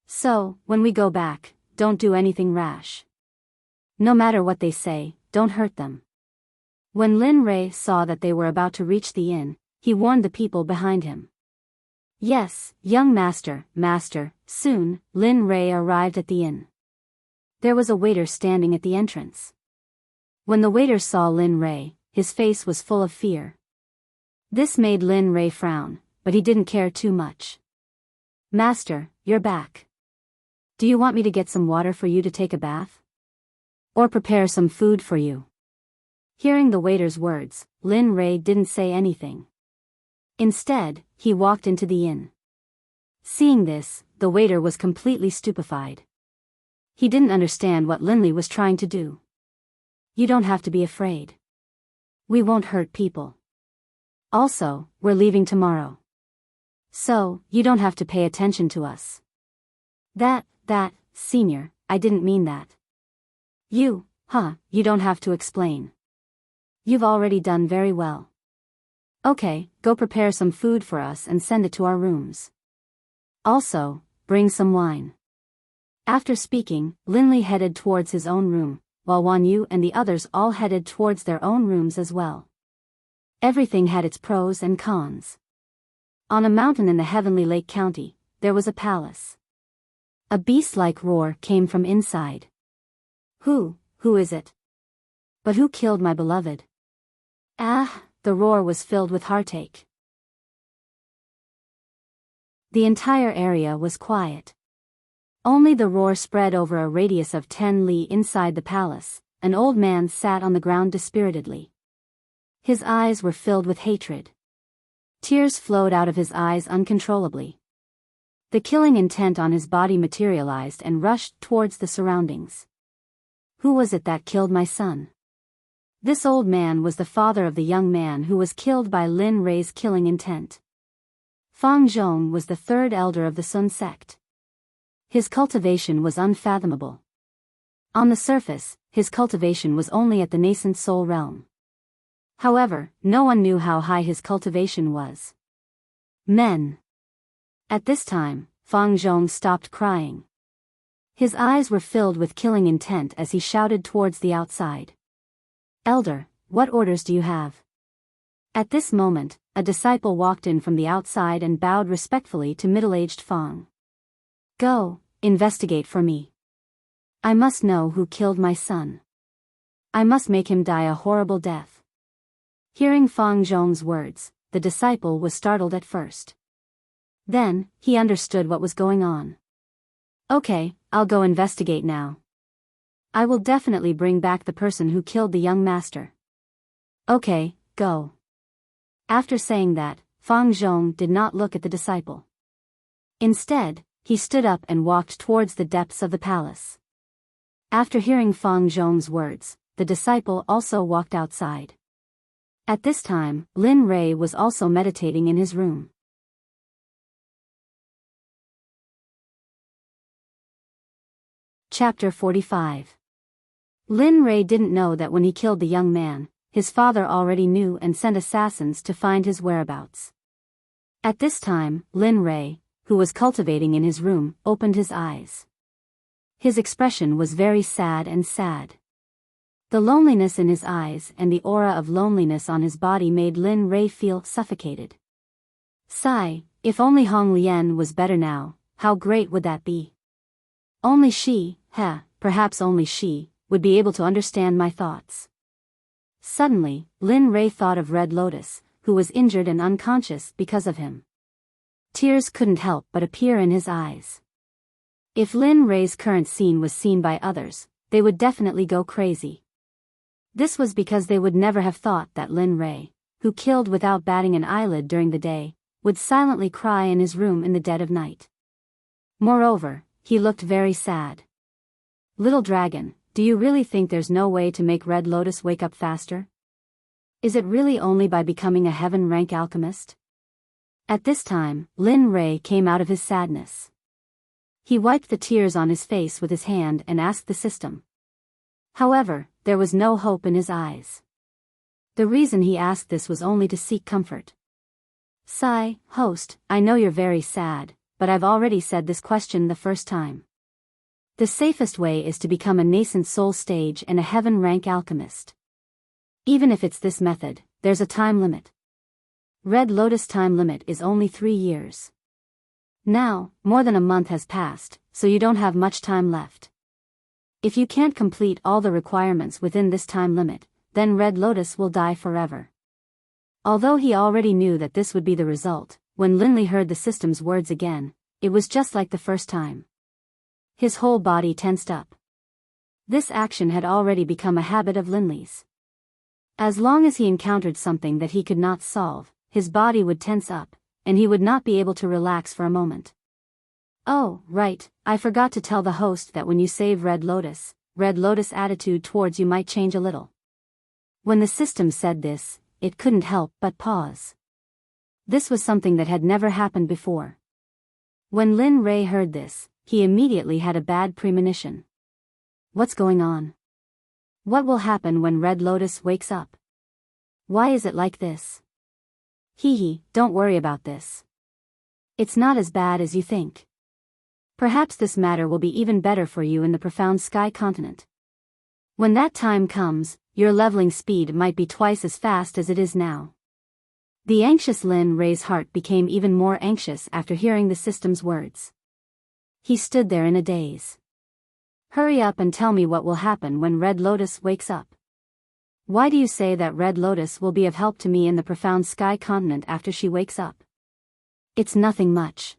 So, when we go back, don't do anything rash. No matter what they say, don't hurt them. When Lin Rei saw that they were about to reach the inn, he warned the people behind him. Yes, young master, soon, Lin Rei arrived at the inn. There was a waiter standing at the entrance. When the waiter saw Lin Rei, his face was full of fear. This made Lin Rei frown, but he didn't care too much. Master, you're back. Do you want me to get some water for you to take a bath? Or prepare some food for you? Hearing the waiter's words, Lin Rei didn't say anything. Instead, he walked into the inn. Seeing this, the waiter was completely stupefied. He didn't understand what Linley was trying to do. You don't have to be afraid. We won't hurt people. Also, we're leaving tomorrow. So, you don't have to pay attention to us. That, senior, I didn't mean that. You don't have to explain. You've already done very well. Okay, go prepare some food for us and send it to our rooms. Also, bring some wine. After speaking, Linley headed towards his own room, while Wan Yu and the others all headed towards their own rooms as well. Everything had its pros and cons. On a mountain in the Heavenly Lake County, there was a palace. A beast-like roar came from inside. Who is it? But who killed my beloved? The roar was filled with heartache. The entire area was quiet. Only the roar spread over a radius of 10 li inside the palace. An old man sat on the ground dispiritedly. His eyes were filled with hatred. Tears flowed out of his eyes uncontrollably. The killing intent on his body materialized and rushed towards the surroundings. Who was it that killed my son? This old man was the father of the young man who was killed by Lin Rei's killing intent. Fang Zhong was the third elder of the Sun Sect. His cultivation was unfathomable. On the surface, his cultivation was only at the nascent soul realm. However, no one knew how high his cultivation was. Men. At this time, Fang Zhong stopped crying. His eyes were filled with killing intent as he shouted towards the outside. Elder, what orders do you have? At this moment, a disciple walked in from the outside and bowed respectfully to middle-aged Fang. Go, investigate for me. I must know who killed my son. I must make him die a horrible death. Hearing Fang Zhong's words, the disciple was startled at first. Then, he understood what was going on. Okay, I'll go investigate now. I will definitely bring back the person who killed the young master. Okay, go. After saying that, Fang Zhong did not look at the disciple. Instead, he stood up and walked towards the depths of the palace. After hearing Fang Zhong's words, the disciple also walked outside. At this time, Lin Rei was also meditating in his room. Chapter 45. Lin Rei didn't know that when he killed the young man, his father already knew and sent assassins to find his whereabouts. At this time, Lin Rei, who was cultivating in his room, opened his eyes. His expression was very sad. The loneliness in his eyes and the aura of loneliness on his body made Lin Rei feel suffocated. Sigh, if only Hong Lian was better now, how great would that be? Only she, perhaps only she, would be able to understand my thoughts. Suddenly, Lin Rei thought of Red Lotus, who was injured and unconscious because of him. Tears couldn't help but appear in his eyes. If Lin Rei's current scene was seen by others, they would definitely go crazy. This was because they would never have thought that Lin Rei, who killed without batting an eyelid during the day, would silently cry in his room in the dead of night. Moreover, he looked very sad. Little dragon, do you really think there's no way to make Red Lotus wake up faster? Is it really only by becoming a heaven-rank alchemist? At this time, Lin Rei came out of his sadness. He wiped the tears on his face with his hand and asked the system. However, there was no hope in his eyes. The reason he asked this was only to seek comfort. Sigh, host, I know you're very sad, but I've already said this question the first time. The safest way is to become a nascent soul stage and a heaven-rank alchemist. Even if it's this method, there's a time limit. Red Lotus time limit is only 3 years. Now, more than a month has passed, so you don't have much time left. If you can't complete all the requirements within this time limit, then Red Lotus will die forever. Although he already knew that this would be the result, when Linley heard the system's words again, it was just like the first time. His whole body tensed up. This action had already become a habit of Linley's. As long as he encountered something that he could not solve, his body would tense up, and he would not be able to relax for a moment. Oh, right, I forgot to tell the host that when you save Red Lotus attitude towards you might change a little. When the system said this, it couldn't help but pause. This was something that had never happened before. When Lin Rei heard this, he immediately had a bad premonition. What's going on? What will happen when Red Lotus wakes up? Why is it like this? Hee, don't worry about this. It's not as bad as you think. Perhaps this matter will be even better for you in the profound sky continent. When that time comes, your leveling speed might be twice as fast as it is now. The anxious Lin Rei's heart became even more anxious after hearing the system's words. He stood there in a daze. Hurry up and tell me what will happen when Red Lotus wakes up. Why do you say that Red Lotus will be of help to me in the profound sky continent after she wakes up? It's nothing much.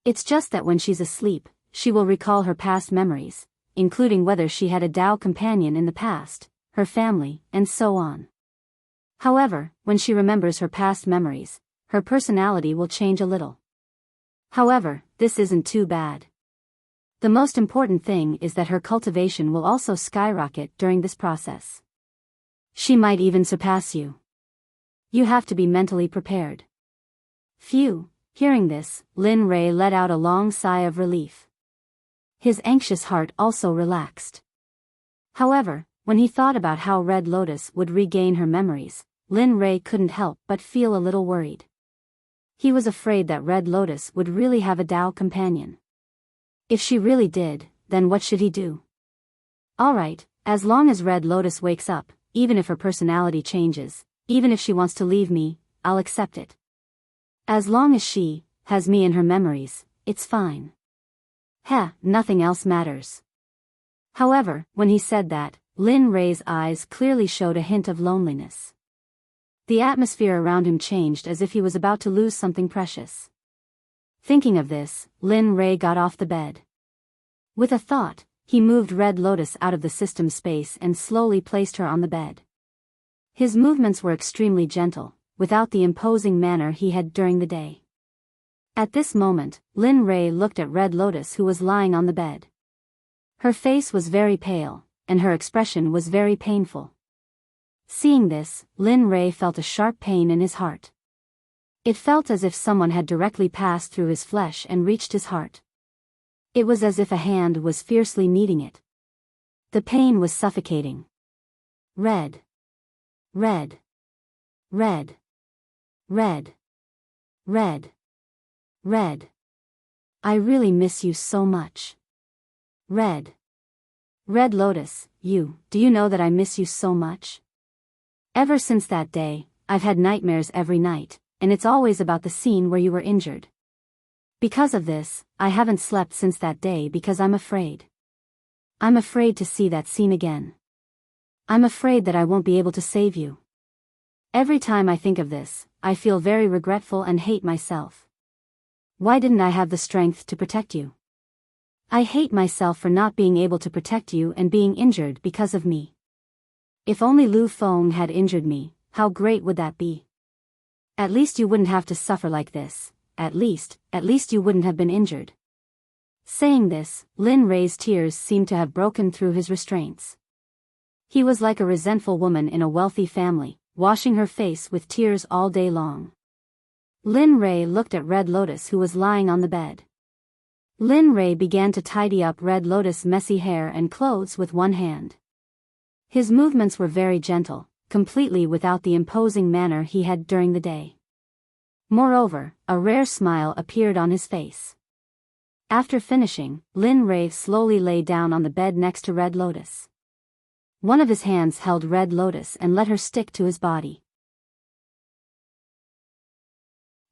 It's just that when she's asleep, she will recall her past memories, including whether she had a Tao companion in the past, her family, and so on. However, when she remembers her past memories, her personality will change a little. However, this isn't too bad. The most important thing is that her cultivation will also skyrocket during this process. She might even surpass you. You have to be mentally prepared. Phew, hearing this, Lin Rei let out a long sigh of relief. His anxious heart also relaxed. However, when he thought about how Red Lotus would regain her memories, Lin Rei couldn't help but feel a little worried. He was afraid that Red Lotus would really have a Tao companion. If she really did, then what should he do? Alright, as long as Red Lotus wakes up, even if her personality changes, even if she wants to leave me, I'll accept it. As long as she has me in her memories, it's fine. Nothing else matters. However, when he said that, Lin Rei's eyes clearly showed a hint of loneliness. The atmosphere around him changed as if he was about to lose something precious. Thinking of this, Lin Rei got off the bed. With a thought, he moved Red Lotus out of the system space and slowly placed her on the bed. His movements were extremely gentle, without the imposing manner he had during the day. At this moment, Lin Rei looked at Red Lotus, who was lying on the bed. Her face was very pale, and her expression was very painful. Seeing this, Lin Rei felt a sharp pain in his heart. It felt as if someone had directly passed through his flesh and reached his heart. It was as if a hand was fiercely kneading it. The pain was suffocating. Red. Red. Red. Red. Red. Red. I really miss you so much. Red. Red Lotus, do you know that I miss you so much? Ever since that day, I've had nightmares every night, and it's always about the scene where you were injured. Because of this, I haven't slept since that day because I'm afraid. I'm afraid to see that scene again. I'm afraid that I won't be able to save you. Every time I think of this, I feel very regretful and hate myself. Why didn't I have the strength to protect you? I hate myself for not being able to protect you and being injured because of me. If only Lu Feng had injured me, how great would that be? At least you wouldn't have to suffer like this. At least you wouldn't have been injured. Saying this, Lin Rei's tears seemed to have broken through his restraints. He was like a resentful woman in a wealthy family, washing her face with tears all day long. Lin Rei looked at Red Lotus, who was lying on the bed. Lin Rei began to tidy up Red Lotus' messy hair and clothes with one hand. His movements were very gentle, completely without the imposing manner he had during the day. Moreover, a rare smile appeared on his face. After finishing, Lin Rei slowly lay down on the bed next to Red Lotus. One of his hands held Red Lotus and let her stick to his body.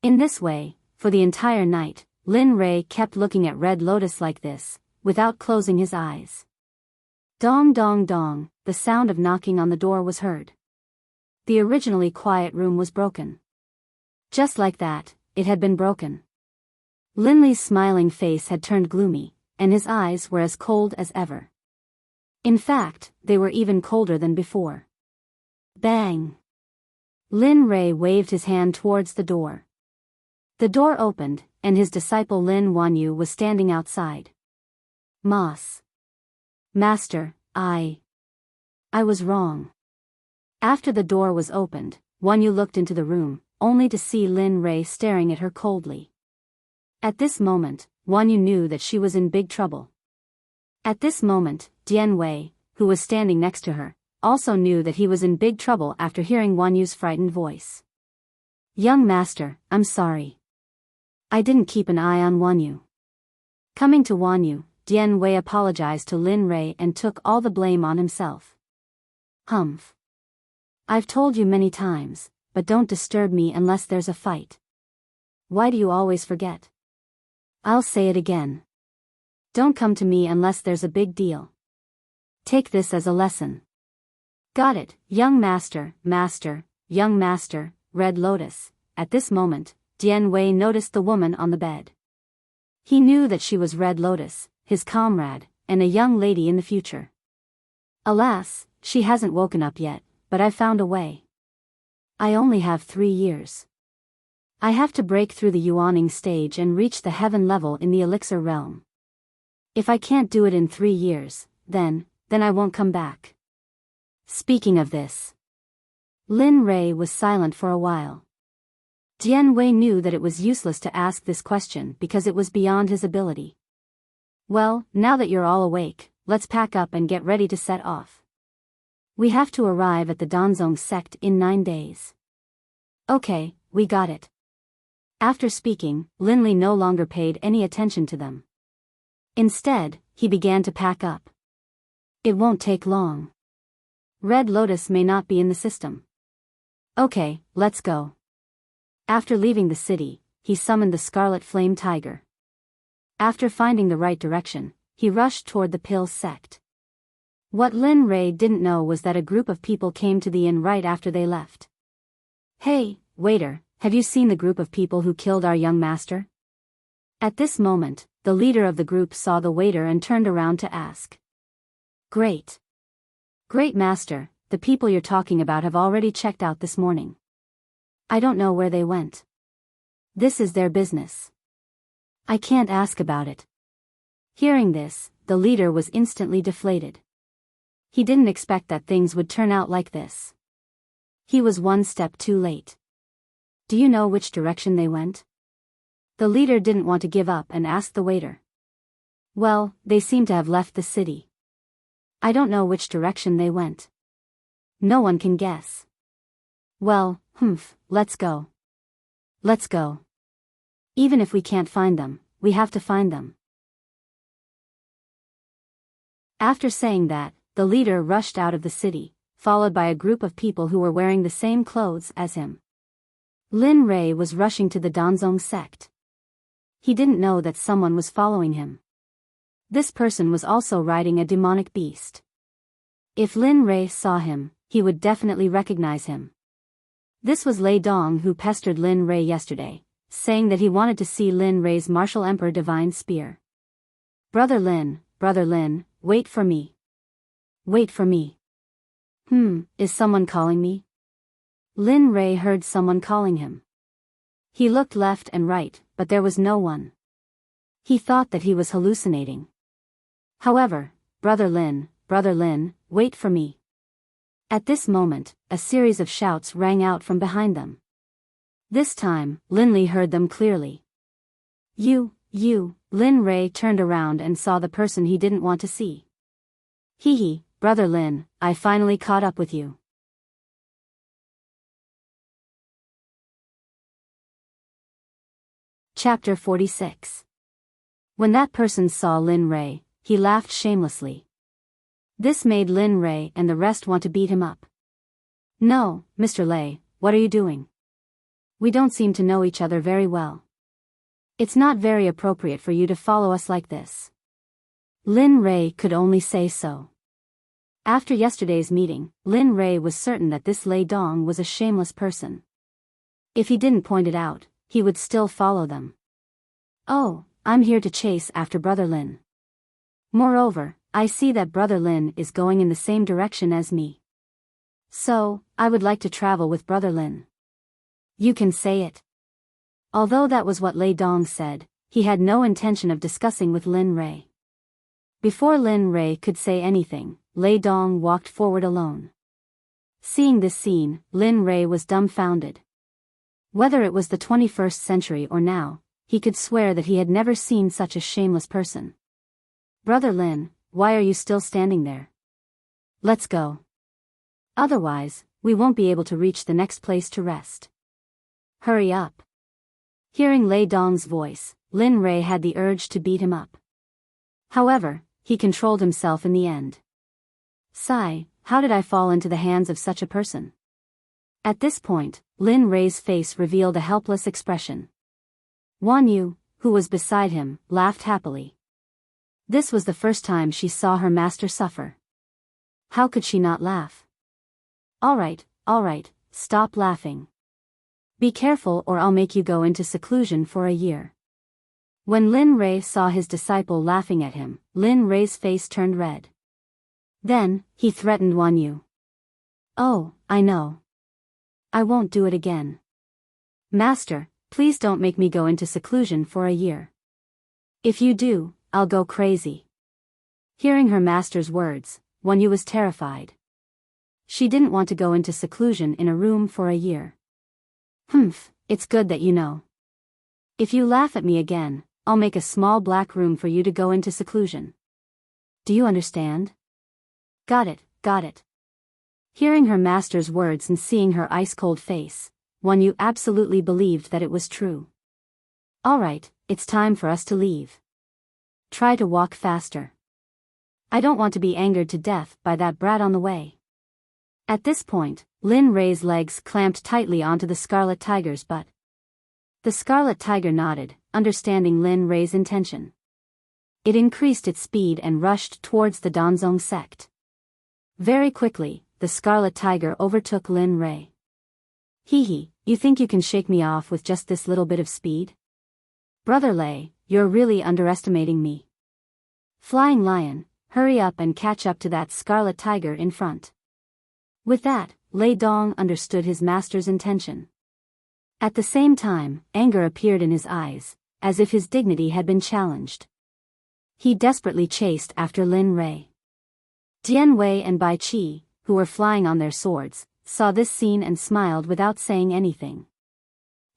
In this way, for the entire night, Lin Rei kept looking at Red Lotus like this, without closing his eyes. Dong dong dong, the sound of knocking on the door was heard. The originally quiet room was broken. Just like that, it had been broken. Lin Li's smiling face had turned gloomy, and his eyes were as cold as ever. In fact, they were even colder than before. Bang! Lin Rei waved his hand towards the door. The door opened, and his disciple Lin Wanyu was standing outside. Mas. Master, I was wrong. After the door was opened, Wanyu looked into the room, only to see Lin Rei staring at her coldly. At this moment, Wanyu knew that she was in big trouble. At this moment, Dian Wei, who was standing next to her, also knew that he was in big trouble after hearing Wanyu's frightened voice. Young master, I'm sorry. I didn't keep an eye on Wanyu. Coming to Wanyu, Dian Wei apologized to Lin Rei and took all the blame on himself. Humph. I've told you many times, but don't disturb me unless there's a fight. Why do you always forget? I'll say it again. Don't come to me unless there's a big deal. Take this as a lesson. Got it, young master, young master, Red Lotus. At this moment, Dian Wei noticed the woman on the bed. He knew that she was Red Lotus, his comrade, and a young lady in the future. Alas, she hasn't woken up yet, but I've found a way. I only have 3 years. I have to break through the Yuaning stage and reach the heaven level in the elixir realm. If I can't do it in 3 years, then I won't come back. Speaking of this, Lin Rei was silent for a while. Dian Wei knew that it was useless to ask this question because it was beyond his ability. Well, now that you're all awake, let's pack up and get ready to set off. We have to arrive at the Danzong Sect in 9 days. Okay, we got it. After speaking, Lin Li no longer paid any attention to them. Instead, he began to pack up. It won't take long. Red Lotus may not be in the system. Okay, let's go. After leaving the city, he summoned the Scarlet Flame Tiger. After finding the right direction, he rushed toward the Pill Sect. What Lin Rei didn't know was that a group of people came to the inn right after they left. Hey, waiter, have you seen the group of people who killed our young master? At this moment, the leader of the group saw the waiter and turned around to ask. Great. Great master, the people you're talking about have already checked out this morning. I don't know where they went. This is their business. I can't ask about it. Hearing this, the leader was instantly deflated. He didn't expect that things would turn out like this. He was one step too late. Do you know which direction they went? The leader didn't want to give up and asked the waiter. Well, they seem to have left the city. I don't know which direction they went. No one can guess. Well, let's go. Let's go. Even if we can't find them, we have to find them. After saying that, the leader rushed out of the city, followed by a group of people who were wearing the same clothes as him. Lin Rei was rushing to the Danzong Sect. He didn't know that someone was following him. This person was also riding a demonic beast. If Lin Rei saw him, he would definitely recognize him. This was Lei Dong, who pestered Lin Rei yesterday, saying that he wanted to see Lin Rei's Martial Emperor Divine Spear. Brother Lin, wait for me. Wait for me. Is someone calling me? Lin Rei heard someone calling him. He looked left and right, but there was no one. He thought that he was hallucinating. However, Brother Lin, wait for me. At this moment, a series of shouts rang out from behind them. This time, Lin Li heard them clearly. You, Lin Ray turned around and saw the person he didn't want to see. Hee, Brother Lin, I finally caught up with you. Chapter 46. When that person saw Lin Ray, he laughed shamelessly. This made Lin Ray and the rest want to beat him up. No, Mr. Lei, what are you doing? We don't seem to know each other very well. It's not very appropriate for you to follow us like this. Lin Ray could only say so. After yesterday's meeting, Lin Ray was certain that this Lei Dong was a shameless person. If he didn't point it out, he would still follow them. Oh, I'm here to chase after Brother Lin. Moreover, I see that Brother Lin is going in the same direction as me. So, I would like to travel with Brother Lin. You can say it. Although that was what Lei Dong said, he had no intention of discussing with Lin Ray. Before Lin Ray could say anything, Lei Dong walked forward alone. Seeing this scene, Lin Ray was dumbfounded. Whether it was the 21st century or now, he could swear that he had never seen such a shameless person. Brother Lin, why are you still standing there? Let's go. Otherwise, we won't be able to reach the next place to rest. Hurry up. Hearing Lei Dong's voice, Lin Ray had the urge to beat him up. However, he controlled himself in the end. Sigh, how did I fall into the hands of such a person? At this point, Lin Ray's face revealed a helpless expression. Wan Yu, who was beside him, laughed happily. This was the first time she saw her master suffer. How could she not laugh? All right, stop laughing. Be careful or I'll make you go into seclusion for a year. When Lin Ray saw his disciple laughing at him, Lin Ray's face turned red. Then, he threatened Wan Yu. Oh, I know. I won't do it again. Master, please don't make me go into seclusion for a year. If you do, I'll go crazy. Hearing her master's words, Wan Yu was terrified. She didn't want to go into seclusion in a room for a year. It's good that you know. If you laugh at me again, I'll make a small black room for you to go into seclusion. Do you understand? Got it. Hearing her master's words and seeing her ice-cold face, Wan Yu absolutely believed that it was true. All right, it's time for us to leave. Try to walk faster. I don't want to be angered to death by that brat on the way. At this point, Lin Ray's legs clamped tightly onto the Scarlet Tiger's butt. The Scarlet Tiger nodded, understanding Lin Ray's intention. It increased its speed and rushed towards the Danzong sect. Very quickly, the Scarlet Tiger overtook Lin Ray. Hee, you think you can shake me off with just this little bit of speed? Brother Lei, you're really underestimating me. Flying Lion, hurry up and catch up to that Scarlet Tiger in front. With that, Lei Dong understood his master's intention. At the same time, anger appeared in his eyes, as if his dignity had been challenged. He desperately chased after Lin Ray. Dian Wei and Bai Qi, who were flying on their swords, saw this scene and smiled without saying anything.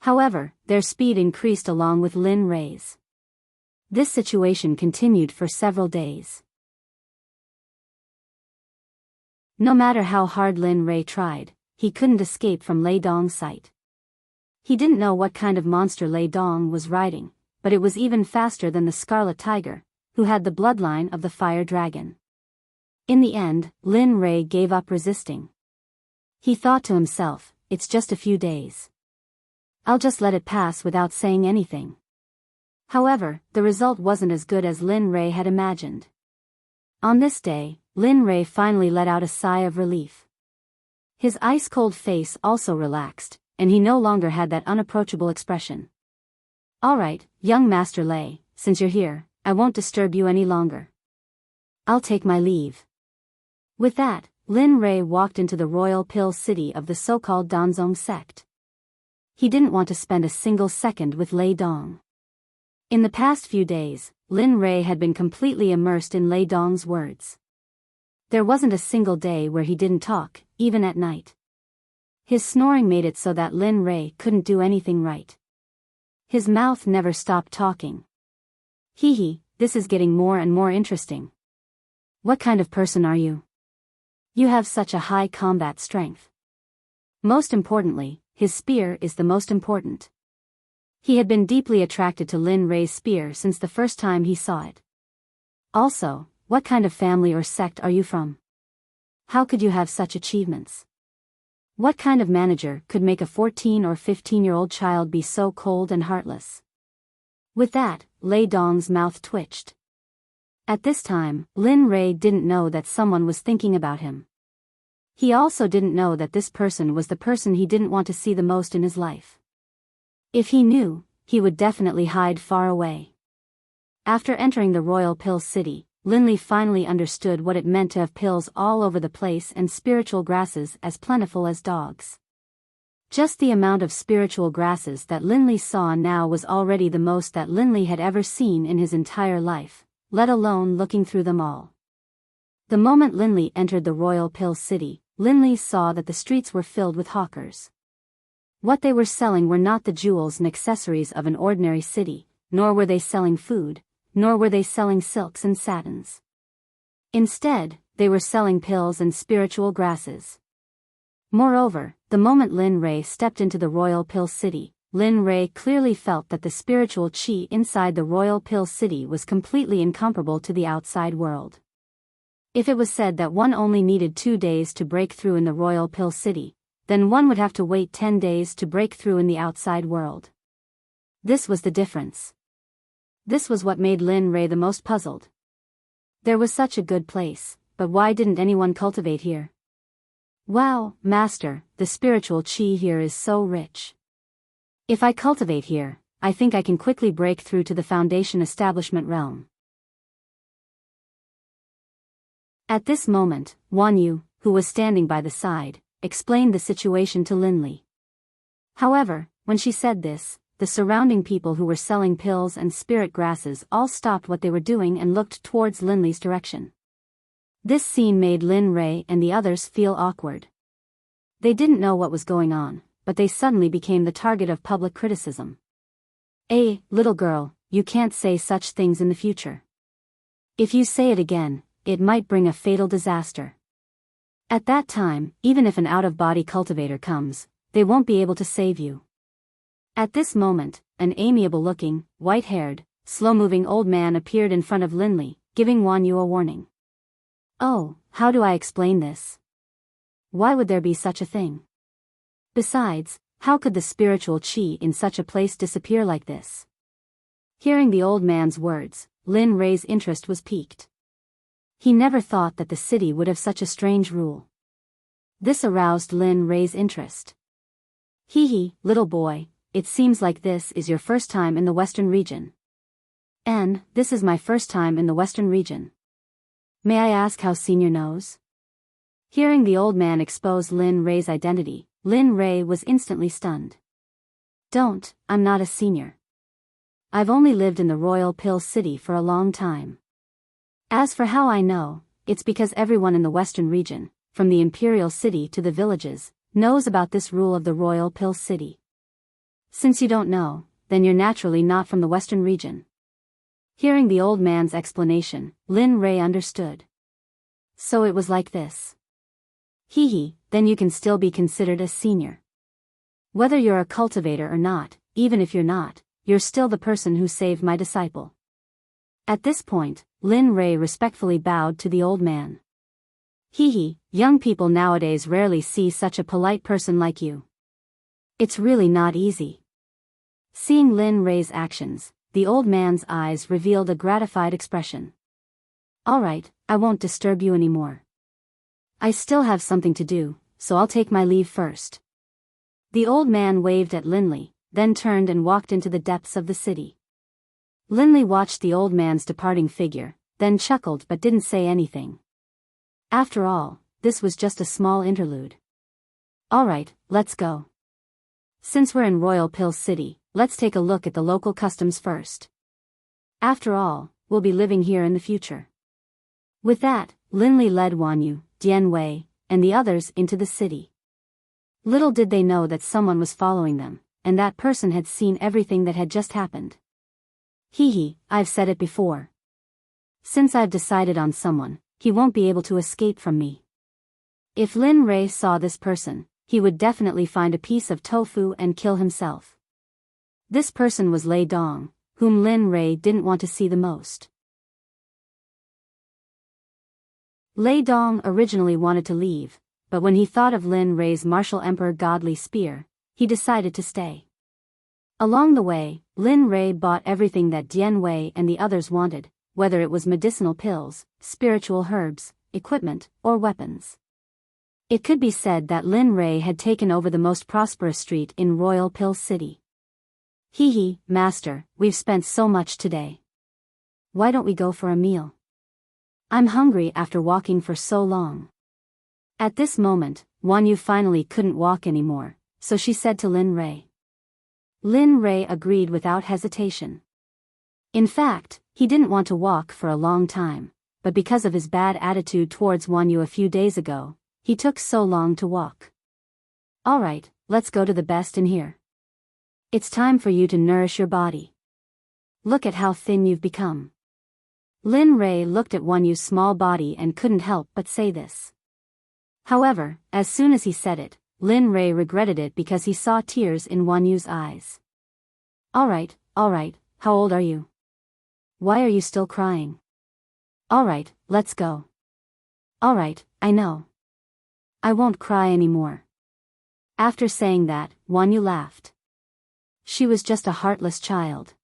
However, their speed increased along with Lin Ray's. This situation continued for several days. No matter how hard Lin Ray tried, he couldn't escape from Lei Dong's sight. He didn't know what kind of monster Lei Dong was riding, but it was even faster than the Scarlet Tiger, who had the bloodline of the Fire Dragon. In the end, Lin Ray gave up resisting. He thought to himself, it's just a few days. I'll just let it pass without saying anything. However, the result wasn't as good as Lin Ray had imagined. On this day, Lin Ray finally let out a sigh of relief. His ice-cold face also relaxed, and he no longer had that unapproachable expression. All right, young Master Lei, since you're here, I won't disturb you any longer. I'll take my leave. With that, Lin Ray walked into the royal pill city of the so-called Danzong sect. He didn't want to spend a single second with Lei Dong. In the past few days, Lin Rei had been completely immersed in Lei Dong's words. There wasn't a single day where he didn't talk, even at night. His snoring made it so that Lin Rei couldn't do anything right. His mouth never stopped talking. Hee, this is getting more and more interesting. What kind of person are you? You have such a high combat strength. Most importantly, his spear is the most important. He had been deeply attracted to Lin Rei's spear since the first time he saw it. Also, what kind of family or sect are you from? How could you have such achievements? What kind of manager could make a 14 or 15-year-old child be so cold and heartless? With that, Lei Dong's mouth twitched. At this time, Lin Rei didn't know that someone was thinking about him. He also didn't know that this person was the person he didn't want to see the most in his life. If he knew, he would definitely hide far away. After entering the royal pill city, Linley finally understood what it meant to have pills all over the place and spiritual grasses as plentiful as dogs. Just the amount of spiritual grasses that Linley saw now was already the most that Linley had ever seen in his entire life, let alone looking through them all. The moment Linley entered the royal pill city, Linley saw that the streets were filled with hawkers. What they were selling were not the jewels and accessories of an ordinary city, nor were they selling food, nor were they selling silks and satins. Instead, they were selling pills and spiritual grasses. Moreover, the moment Lin Rei stepped into the royal pill city, Lin Rei clearly felt that the spiritual qi inside the royal pill city was completely incomparable to the outside world. If it was said that one only needed 2 days to break through in the royal pill city, then one would have to wait 10 days to break through in the outside world. This was the difference. This was what made Lin Rei the most puzzled. There was such a good place, but why didn't anyone cultivate here? Wow, master, the spiritual qi here is so rich. If I cultivate here, I think I can quickly break through to the foundation establishment realm. At this moment, Wan Yu, who was standing by the side, explained the situation to Linley. However, when she said this, the surrounding people who were selling pills and spirit grasses all stopped what they were doing and looked towards Linley's direction. This scene made Lin Rei and the others feel awkward. They didn't know what was going on, but they suddenly became the target of public criticism. Hey, little girl, you can't say such things in the future. If you say it again, it might bring a fatal disaster. At that time, even if an out-of-body cultivator comes, they won't be able to save you. At this moment, an amiable-looking, white-haired, slow-moving old man appeared in front of Linley, giving Wan Yu a warning. Oh, how do I explain this? Why would there be such a thing? Besides, how could the spiritual qi in such a place disappear like this? Hearing the old man's words, Lin Rei's interest was piqued. He never thought that the city would have such a strange rule. This aroused Lin Rei's interest. Little boy, it seems like this is your first time in the Western region. And, this is my first time in the Western region. May I ask how Senior knows? Hearing the old man expose Lin Rei's identity, Lin Rei was instantly stunned. I'm not a senior. I've only lived in the Royal Pill City for a long time. As for how I know, it's because everyone in the Western region, from the Imperial City to the villages, knows about this rule of the Royal Pill City. Since you don't know, then you're naturally not from the Western region. Hearing the old man's explanation, Lin Rei understood. So it was like this. Then you can still be considered a senior. Whether you're a cultivator or not, even if you're not, you're still the person who saved my disciple. At this point, Lin Rei respectfully bowed to the old man. Young people nowadays rarely see such a polite person like you. It's really not easy. Seeing Lin Rei's actions, the old man's eyes revealed a gratified expression. Alright, I won't disturb you anymore. I still have something to do, so I'll take my leave first. The old man waved at Linley, then turned and walked into the depths of the city. Linley watched the old man's departing figure, then chuckled but didn't say anything. After all, this was just a small interlude. Alright, let's go. Since we're in Royal Pill City, let's take a look at the local customs first. After all, we'll be living here in the future. With that, Linley led Wanyu, Dianwei, and the others into the city. Little did they know that someone was following them, and that person had seen everything that had just happened. Hee, I've said it before. Since I've decided on someone, he won't be able to escape from me. If Lin Rei saw this person, he would definitely find a piece of tofu and kill himself. This person was Lei Dong, whom Lin Rei didn't want to see the most. Lei Dong originally wanted to leave, but when he thought of Lin Rei's martial emperor godly spear, he decided to stay. Along the way, Lin Rei bought everything that Dianwei and the others wanted, whether it was medicinal pills, spiritual herbs, equipment, or weapons. It could be said that Lin Rei had taken over the most prosperous street in Royal Pill City. Hee, master, we've spent so much today. Why don't we go for a meal? I'm hungry after walking for so long. At this moment, Wanyu finally couldn't walk anymore, so she said to Lin Rei. Lin Rei agreed without hesitation. In fact, he didn't want to walk for a long time, but because of his bad attitude towards Wanyu a few days ago, he took so long to walk. Alright, let's go to the best in here. It's time for you to nourish your body. Look at how thin you've become. Lin Rei looked at Wanyu's small body and couldn't help but say this. However, as soon as he said it, Lin Rei regretted it because he saw tears in Wanyu's eyes. Alright, how old are you? Why are you still crying? Alright, let's go. Alright, I know. I won't cry anymore. After saying that, Wanyu laughed. She was just a heartless child.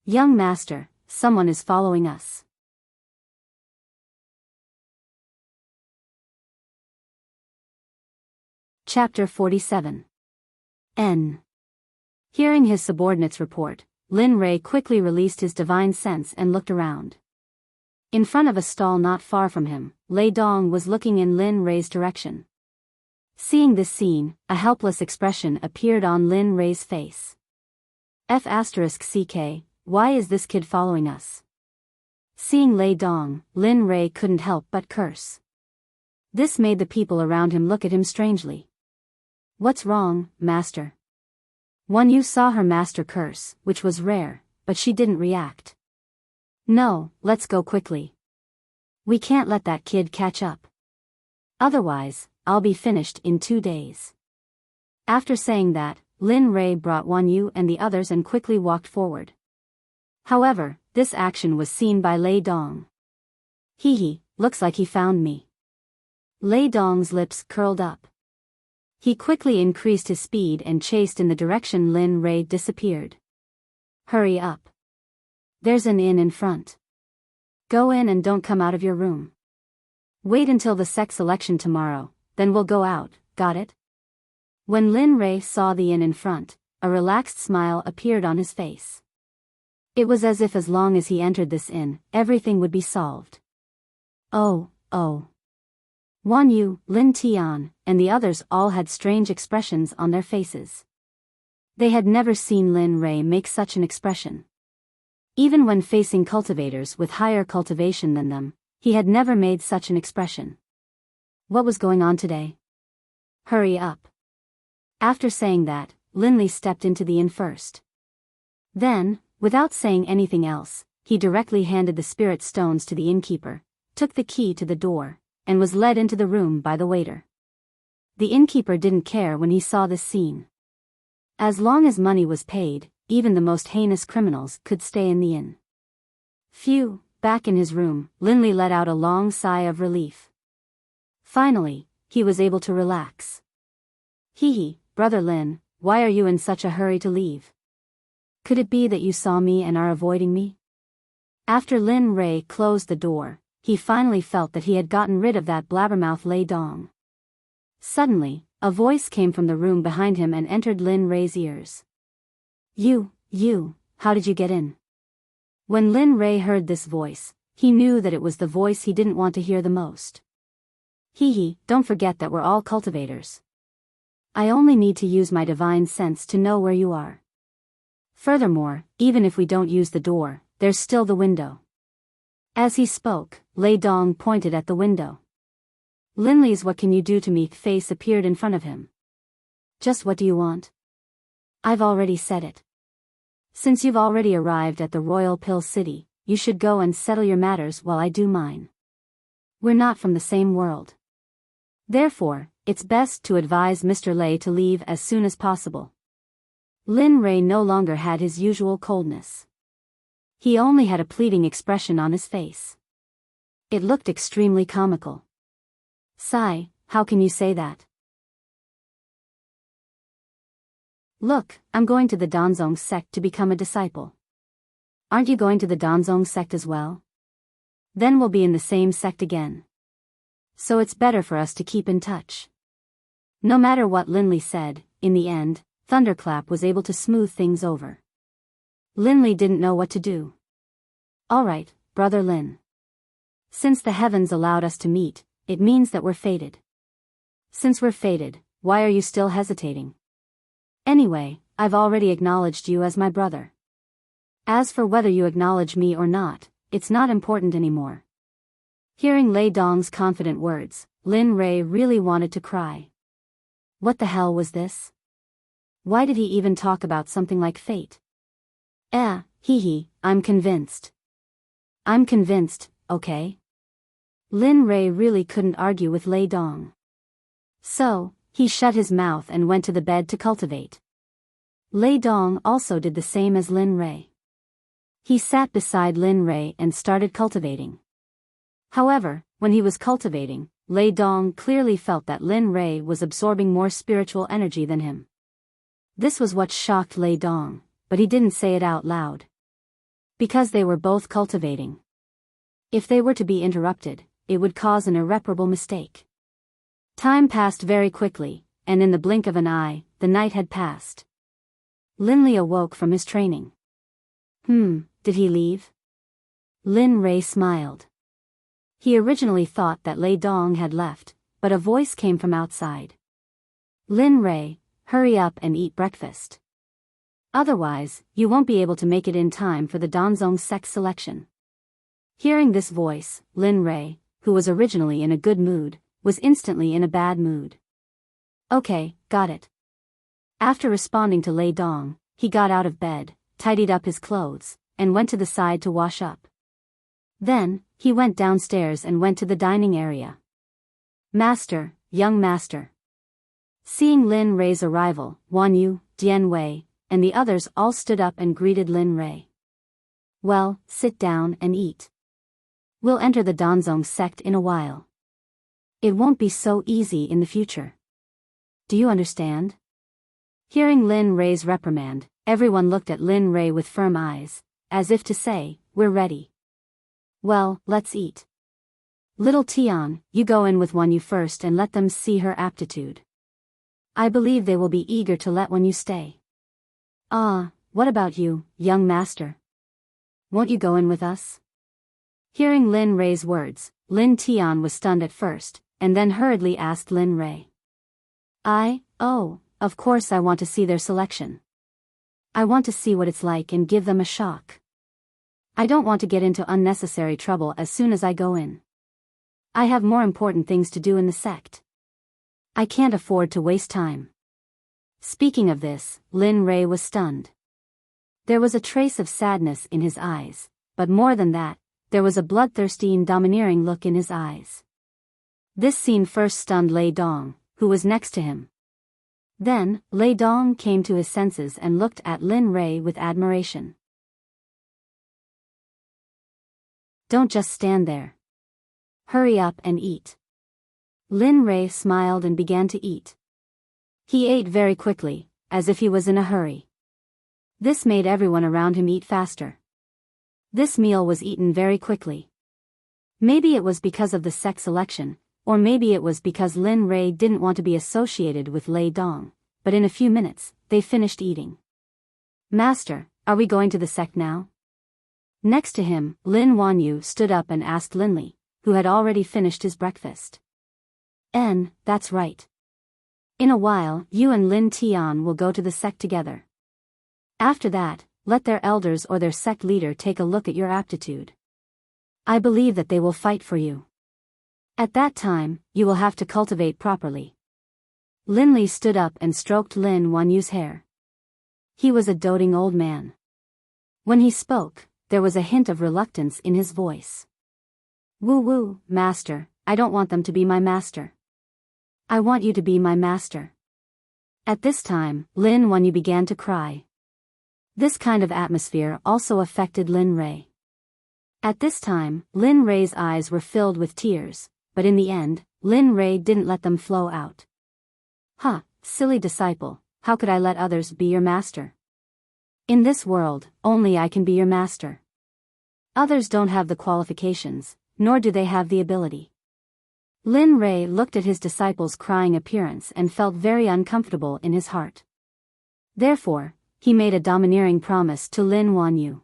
Young master, someone is following us. Chapter 47. N. Hearing his subordinate's report, Lin Rei quickly released his divine sense and looked around. In front of a stall not far from him, Lei Dong was looking in Lin Rei's direction. Seeing this scene, a helpless expression appeared on Lin Rei's face. F***CK, why is this kid following us? Seeing Lei Dong, Lin Rei couldn't help but curse. This made the people around him look at him strangely. What's wrong, master? Wanyu saw her master curse, which was rare, but she didn't react. No, let's go quickly. We can't let that kid catch up. Otherwise, I'll be finished in 2 days. After saying that, Lin Rei brought Wanyu and the others and quickly walked forward. However, this action was seen by Lei Dong. Hee, looks like he found me. Lei Dong's lips curled up. He quickly increased his speed and chased in the direction Lin Rei disappeared. Hurry up. There's an inn in front. Go in and don't come out of your room. Wait until the Sect selection tomorrow, then we'll go out, got it? When Lin Rei saw the inn in front, a relaxed smile appeared on his face. It was as if as long as he entered this inn, everything would be solved. Oh. Wanyu, Lin Tian, and the others all had strange expressions on their faces. They had never seen Lin Rei make such an expression. Even when facing cultivators with higher cultivation than them, he had never made such an expression. What was going on today? Hurry up. After saying that, Linley stepped into the inn first. Then, without saying anything else, he directly handed the spirit stones to the innkeeper, took the key to the door, and was led into the room by the waiter. The innkeeper didn't care when he saw this scene. As long as money was paid, even the most heinous criminals could stay in the inn. Phew, back in his room, Linley let out a long sigh of relief. Finally, he was able to relax. Hee, brother Lin, why are you in such a hurry to leave? Could it be that you saw me and are avoiding me? After Lin Rei closed the door, he finally felt that he had gotten rid of that blabbermouth Lei Dong. Suddenly, a voice came from the room behind him and entered Lin Rei's ears. You, how did you get in? When Lin Rei heard this voice, he knew that it was the voice he didn't want to hear the most. Hee, don't forget that we're all cultivators. I only need to use my divine sense to know where you are. Furthermore, even if we don't use the door, there's still the window. As he spoke, Lei Dong pointed at the window. Linley's "what can you do to me" face appeared in front of him. Just what do you want? I've already said it. Since you've already arrived at the Royal Pill City, you should go and settle your matters while I do mine. We're not from the same world. Therefore, it's best to advise Mr. Lei to leave as soon as possible. Lin Rei no longer had his usual coldness. He only had a pleading expression on his face. It looked extremely comical. Sigh, how can you say that? Look, I'm going to the Danzong Sect to become a disciple. Aren't you going to the Danzong Sect as well? Then we'll be in the same sect again. So it's better for us to keep in touch. No matter what Linley said, in the end, Thunderclap was able to smooth things over. Linley didn't know what to do. Alright, Brother Lin. Since the heavens allowed us to meet, it means that we're fated. Since we're fated, why are you still hesitating? Anyway, I've already acknowledged you as my brother. As for whether you acknowledge me or not, it's not important anymore. Hearing Lei Dong's confident words, Lin Rei really wanted to cry. What the hell was this? Why did he even talk about something like fate? Hee, I'm convinced. I'm convinced, okay? Lin Rei really couldn't argue with Lei Dong. So, he shut his mouth and went to the bed to cultivate. Lei Dong also did the same as Lin Rei. He sat beside Lin Rei and started cultivating. However, when he was cultivating, Lei Dong clearly felt that Lin Rei was absorbing more spiritual energy than him. This was what shocked Lei Dong, but he didn't say it out loud. Because they were both cultivating. If they were to be interrupted, it would cause an irreparable mistake. Time passed very quickly, and in the blink of an eye, the night had passed. Linley awoke from his training. Did he leave? Lin Rei smiled. He originally thought that Lei Dong had left, but a voice came from outside. Lin Rei, hurry up and eat breakfast. Otherwise, you won't be able to make it in time for the Danzong Sect selection. Hearing this voice, Lin Rei, who was originally in a good mood, was instantly in a bad mood. Okay, got it. After responding to Lei Dong, he got out of bed, tidied up his clothes, and went to the side to wash up. Then, he went downstairs and went to the dining area. Master, young master. Seeing Lin Rei's arrival, Wan Yu, Dian Wei, and the others all stood up and greeted Lin Rei. Well, sit down and eat. We'll enter the Danzong Sect in a while. It won't be so easy in the future. Do you understand? Hearing Lin Rei's reprimand, everyone looked at Lin Rei with firm eyes, as if to say, we're ready. Well, let's eat. Little Tian, you go in with Wan Yu first and let them see her aptitude. I believe they will be eager to let Wan Yu stay. What about you, young master? Won't you go in with us? Hearing Lin Rei's words, Lin Tian was stunned at first, and then hurriedly asked Lin Rei. Of course I want to see their selection. I want to see what it's like and give them a shock. I don't want to get into unnecessary trouble as soon as I go in. I have more important things to do in the sect. I can't afford to waste time. Speaking of this, Lin Rei was stunned. There was a trace of sadness in his eyes, but more than that, there was a bloodthirsty and domineering look in his eyes. This scene first stunned Lei Dong, who was next to him. Then, Lei Dong came to his senses and looked at Lin Rei with admiration. Don't just stand there. Hurry up and eat. Lin Rei smiled and began to eat. He ate very quickly, as if he was in a hurry. This made everyone around him eat faster. This meal was eaten very quickly. Maybe it was because of the sect selection, or maybe it was because Lin Rei didn't want to be associated with Lei Dong, but in a few minutes, they finished eating. Master, are we going to the sect now? Next to him, Lin Wan Yu stood up and asked Linley, who had already finished his breakfast. That's right. In a while, you and Lin Tian will go to the sect together. After that, let their elders or their sect leader take a look at your aptitude. I believe that they will fight for you. At that time, you will have to cultivate properly. Lin Li stood up and stroked Lin Wanyu's hair. He was a doting old man. When he spoke, there was a hint of reluctance in his voice. Woo, master, I don't want them to be my master. I want you to be my master. At this time, Lin Wanyu began to cry. This kind of atmosphere also affected Lin Rei. At this time, Lin Rei's eyes were filled with tears, but in the end, Lin Rei didn't let them flow out. Silly disciple, how could I let others be your master? In this world, only I can be your master. Others don't have the qualifications, nor do they have the ability. Lin Rei looked at his disciple's crying appearance and felt very uncomfortable in his heart. Therefore, he made a domineering promise to Lin Wanyu.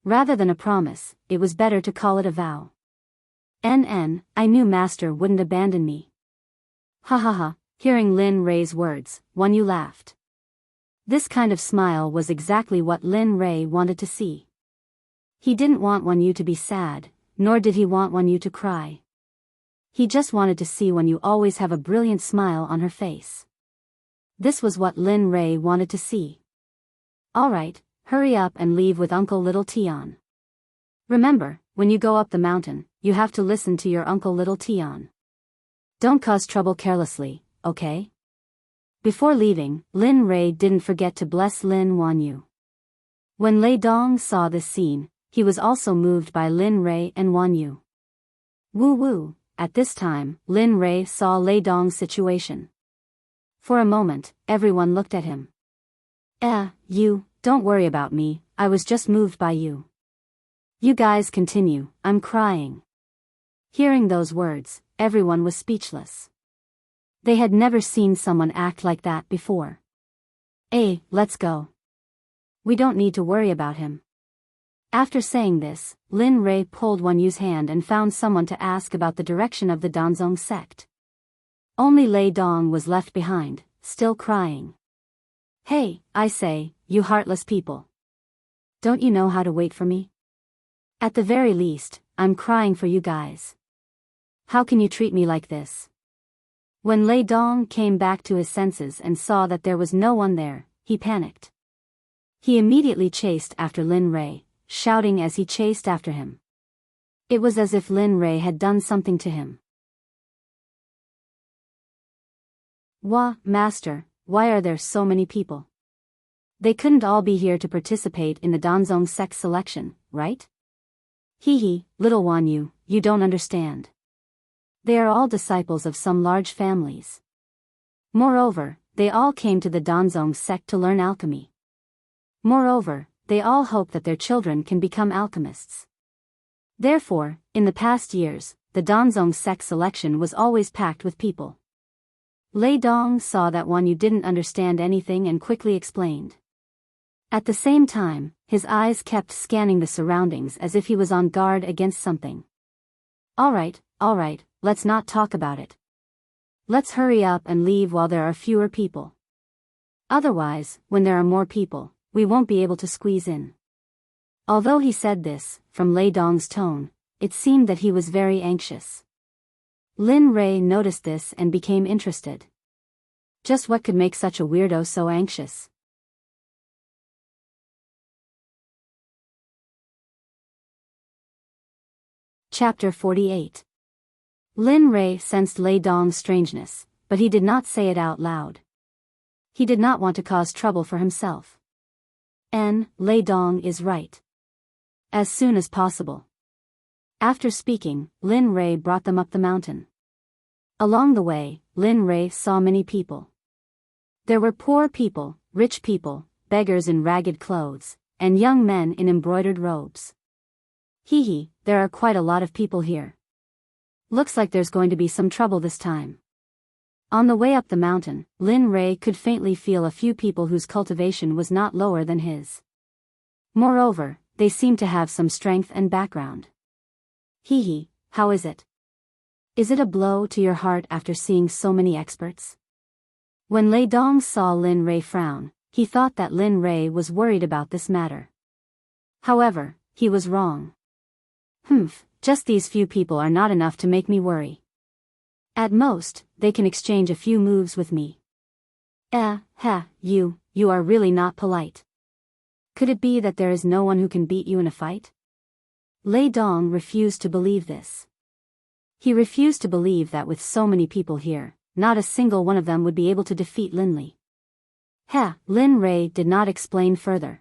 Rather than a promise, it was better to call it a vow. I knew master wouldn't abandon me. Hearing Lin Rei's words, Wanyu laughed. This kind of smile was exactly what Lin Rei wanted to see. He didn't want Wanyu to be sad, nor did he want Wanyu to cry. He just wanted to see Wanyu always have a brilliant smile on her face. This was what Lin Rei wanted to see. Alright, hurry up and leave with Uncle Little Tian. Remember, when you go up the mountain, you have to listen to your Uncle Little Tian. Don't cause trouble carelessly, okay? Before leaving, Lin Rei didn't forget to bless Lin Wanyu. When Lei Dong saw this scene, he was also moved by Lin Rei and Wanyu. Woo. At this time, Lin Rei saw Lei Dong's situation. For a moment, everyone looked at him. You, don't worry about me, I was just moved by you. You guys continue, I'm crying. Hearing those words, everyone was speechless. They had never seen someone act like that before. Let's go. We don't need to worry about him. After saying this, Lin Rei pulled Wanyu's hand and found someone to ask about the direction of the Danzong sect. Only Lei Dong was left behind, still crying. Hey, I say, you heartless people. Don't you know how to wait for me? At the very least, I'm crying for you guys. How can you treat me like this? When Lei Dong came back to his senses and saw that there was no one there, he panicked. He immediately chased after Lin Rei, shouting as he chased after him. It was as if Lin Rei had done something to him. Master, why are there so many people? They couldn't all be here to participate in the Danzong sect selection, right? Little Wanyu, you don't understand. They are all disciples of some large families. Moreover, they all came to the Danzong sect to learn alchemy. Moreover, they all hope that their children can become alchemists. Therefore, in the past years, the Danzong sect selection was always packed with people. Lei Dong saw that Wanyu didn't understand anything and quickly explained. At the same time, his eyes kept scanning the surroundings as if he was on guard against something. Alright, let's not talk about it. Let's hurry up and leave while there are fewer people. Otherwise, when there are more people, we won't be able to squeeze in. Although he said this, from Lei Dong's tone, it seemed that he was very anxious. Lin Rei noticed this and became interested. Just what could make such a weirdo so anxious? Chapter 48. Lin Rei sensed Lei Dong's strangeness, but he did not say it out loud. He did not want to cause trouble for himself. Lei Dong is right. As soon as possible. After speaking, Lin Rei brought them up the mountain. Along the way, Lin Rei saw many people. There were poor people, rich people, beggars in ragged clothes, and young men in embroidered robes. There are quite a lot of people here. Looks like there's going to be some trouble this time. On the way up the mountain, Lin Rei could faintly feel a few people whose cultivation was not lower than his. Moreover, they seemed to have some strength and background. How is it? Is it a blow to your heart after seeing so many experts? When Lei Dong saw Lin Rei frown, he thought that Lin Rei was worried about this matter. However, he was wrong. Just these few people are not enough to make me worry. At most, they can exchange a few moves with me. You are really not polite. Could it be that there is no one who can beat you in a fight? Lei Dong refused to believe this. He refused to believe that with so many people here, not a single one of them would be able to defeat Lin Li. Lin Rei did not explain further.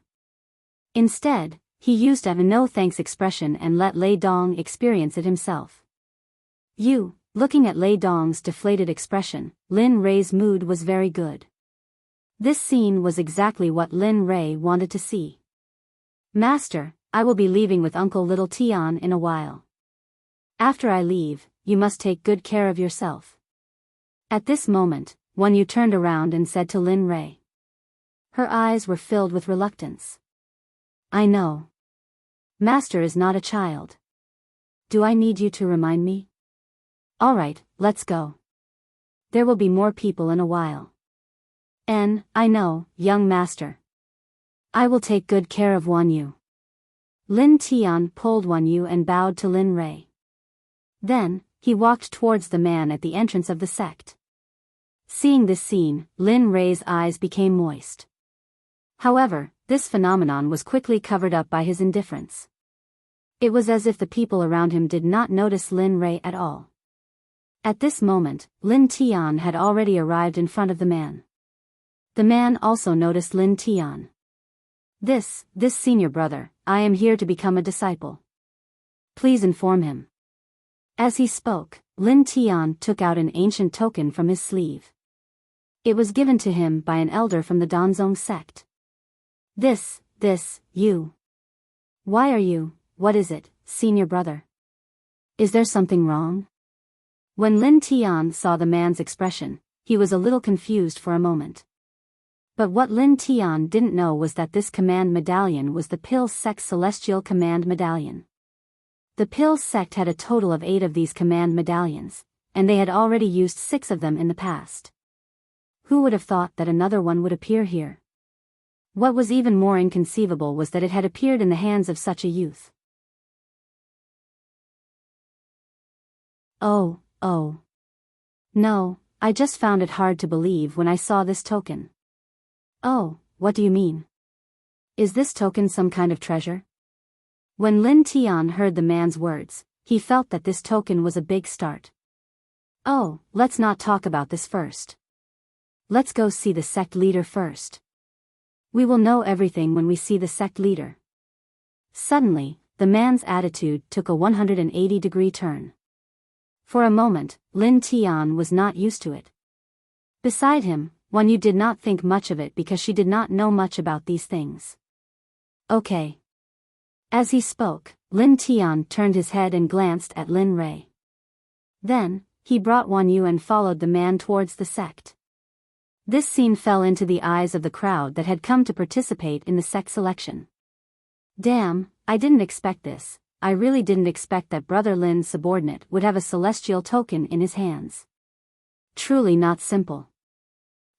Instead, he used a no-thanks expression and let Lei Dong experience it himself. Looking at Lei Dong's deflated expression, Lin Rei's mood was very good. This scene was exactly what Lin Rei wanted to see. Master, I will be leaving with Uncle Little Tian in a while. After I leave, you must take good care of yourself. At this moment, Wan Yu turned around and said to Lin Rei. Her eyes were filled with reluctance. I know. Master is not a child. Do I need you to remind me? All right, let's go. There will be more people in a while. I know, young master. I will take good care of Wan Yu. Lin Tian pulled Wan Yu and bowed to Lin Rei. Then, he walked towards the man at the entrance of the sect. Seeing this scene, Lin Rei's eyes became moist. However, this phenomenon was quickly covered up by his indifference. It was as if the people around him did not notice Lin Rei at all. At this moment, Lin Tian had already arrived in front of the man. The man also noticed Lin Tian. This senior brother, I am here to become a disciple. Please inform him. As he spoke, Lin Tian took out an ancient token from his sleeve. It was given to him by an elder from the Danzong sect. You. Why are you, what is it, senior brother? Is there something wrong? When Lin Tian saw the man's expression, he was a little confused for a moment. But what Lin Tian didn't know was that this command medallion was the Pill Sect's celestial command medallion. The Pill Sect had a total of 8 of these command medallions, and they had already used 6 of them in the past. Who would have thought that another one would appear here? What was even more inconceivable was that it had appeared in the hands of such a youth. Oh. No, I just found it hard to believe when I saw this token. Oh, what do you mean? Is this token some kind of treasure? When Lin Tian heard the man's words, he felt that this token was a big start. Oh, let's not talk about this first. Let's go see the sect leader first. We will know everything when we see the sect leader. Suddenly, the man's attitude took a 180-degree turn. For a moment, Lin Tian was not used to it. Beside him, Wan Yu did not think much of it because she did not know much about these things. Okay. As he spoke, Lin Tian turned his head and glanced at Lin Rei. Then, he brought Wan Yu and followed the man towards the sect. This scene fell into the eyes of the crowd that had come to participate in the sect selection. Damn, I didn't expect this. I really didn't expect that Brother Lin's subordinate would have a celestial token in his hands. Truly not simple.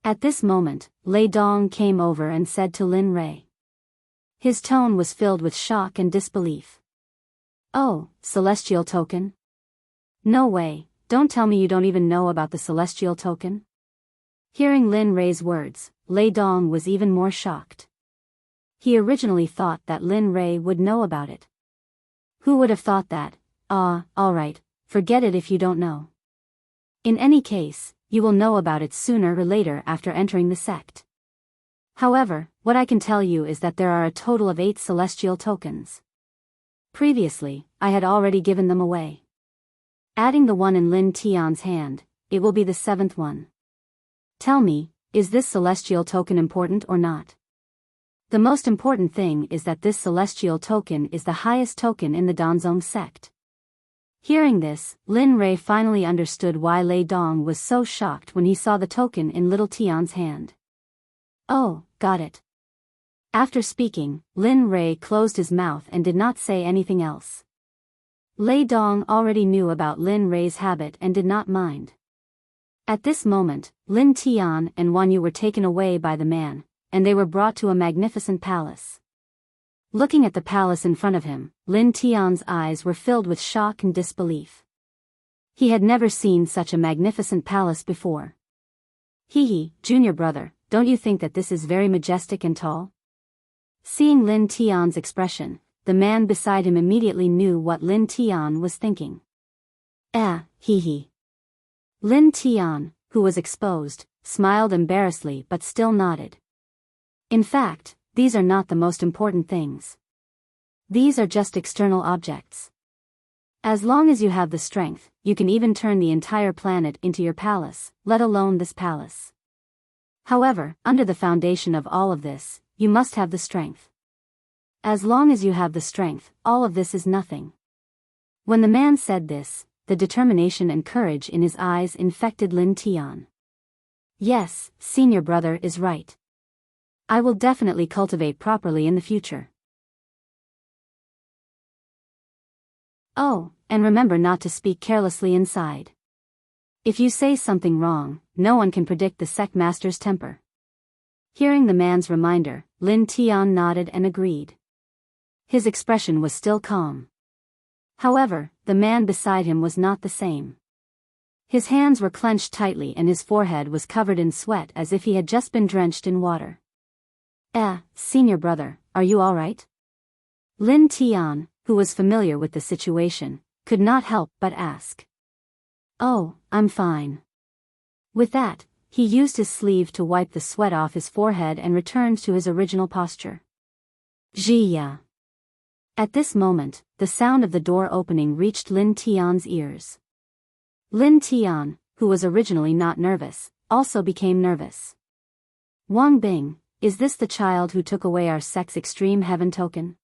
At this moment, Lei Dong came over and said to Lin Rei. His tone was filled with shock and disbelief. Oh, celestial token? No way, don't tell me you don't even know about the celestial token? Hearing Lin Rei's words, Lei Dong was even more shocked. He originally thought that Lin Rei would know about it. Who would have thought that? Alright, forget it if you don't know. In any case, you will know about it sooner or later after entering the sect. However, what I can tell you is that there are a total of 8 celestial tokens. Previously, I had already given them away. Adding the one in Lin Tian's hand, it will be the 7th one. Tell me, is this celestial token important or not? The most important thing is that this celestial token is the highest token in the Danzong sect. Hearing this, Lin Rei finally understood why Lei Dong was so shocked when he saw the token in little Tian's hand. Oh, got it. After speaking, Lin Rei closed his mouth and did not say anything else. Lei Dong already knew about Lin Rei's habit and did not mind. At this moment, Lin Tian and Wan Yu were taken away by the man, and they were brought to a magnificent palace. Looking at the palace in front of him, Lin Tian's eyes were filled with shock and disbelief. He had never seen such a magnificent palace before. Hee, junior brother, don't you think that this is very majestic and tall? Seeing Lin Tian's expression, the man beside him immediately knew what Lin Tian was thinking. Hee. Lin Tian, who was exposed, smiled embarrassedly but still nodded. In fact, these are not the most important things. These are just external objects. As long as you have the strength, you can even turn the entire planet into your palace, let alone this palace. However, under the foundation of all of this, you must have the strength. As long as you have the strength, all of this is nothing. When the man said this, the determination and courage in his eyes infected Lin Tian. Yes, senior brother is right. I will definitely cultivate properly in the future. Oh, and remember not to speak carelessly inside. If you say something wrong, no one can predict the sect master's temper. Hearing the man's reminder, Lin Tian nodded and agreed. His expression was still calm. However, the man beside him was not the same. His hands were clenched tightly and his forehead was covered in sweat as if he had just been drenched in water. Senior brother, are you all right? Lin Tian, who was familiar with the situation, could not help but ask. Oh, I'm fine. With that, he used his sleeve to wipe the sweat off his forehead and returned to his original posture. Jia. At this moment, the sound of the door opening reached Lin Tian's ears. Lin Tian, who was originally not nervous, also became nervous. Wang Bing, is this the child who took away our sect's extreme heaven token?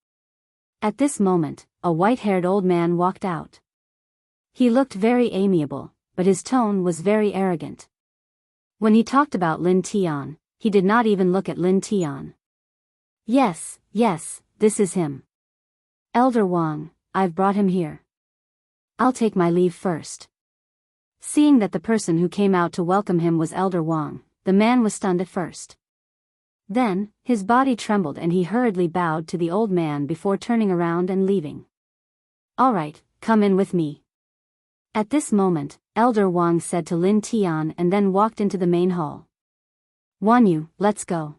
At this moment, a white-haired old man walked out. He looked very amiable, but his tone was very arrogant. When he talked about Lin Tian, he did not even look at Lin Tian. Yes, this is him. Elder Wang, I've brought him here. I'll take my leave first. Seeing that the person who came out to welcome him was Elder Wang, the man was stunned at first. Then, his body trembled and he hurriedly bowed to the old man before turning around and leaving. All right, come in with me. At this moment, Elder Wang said to Lin Tian and then walked into the main hall. Wan Yu, let's go.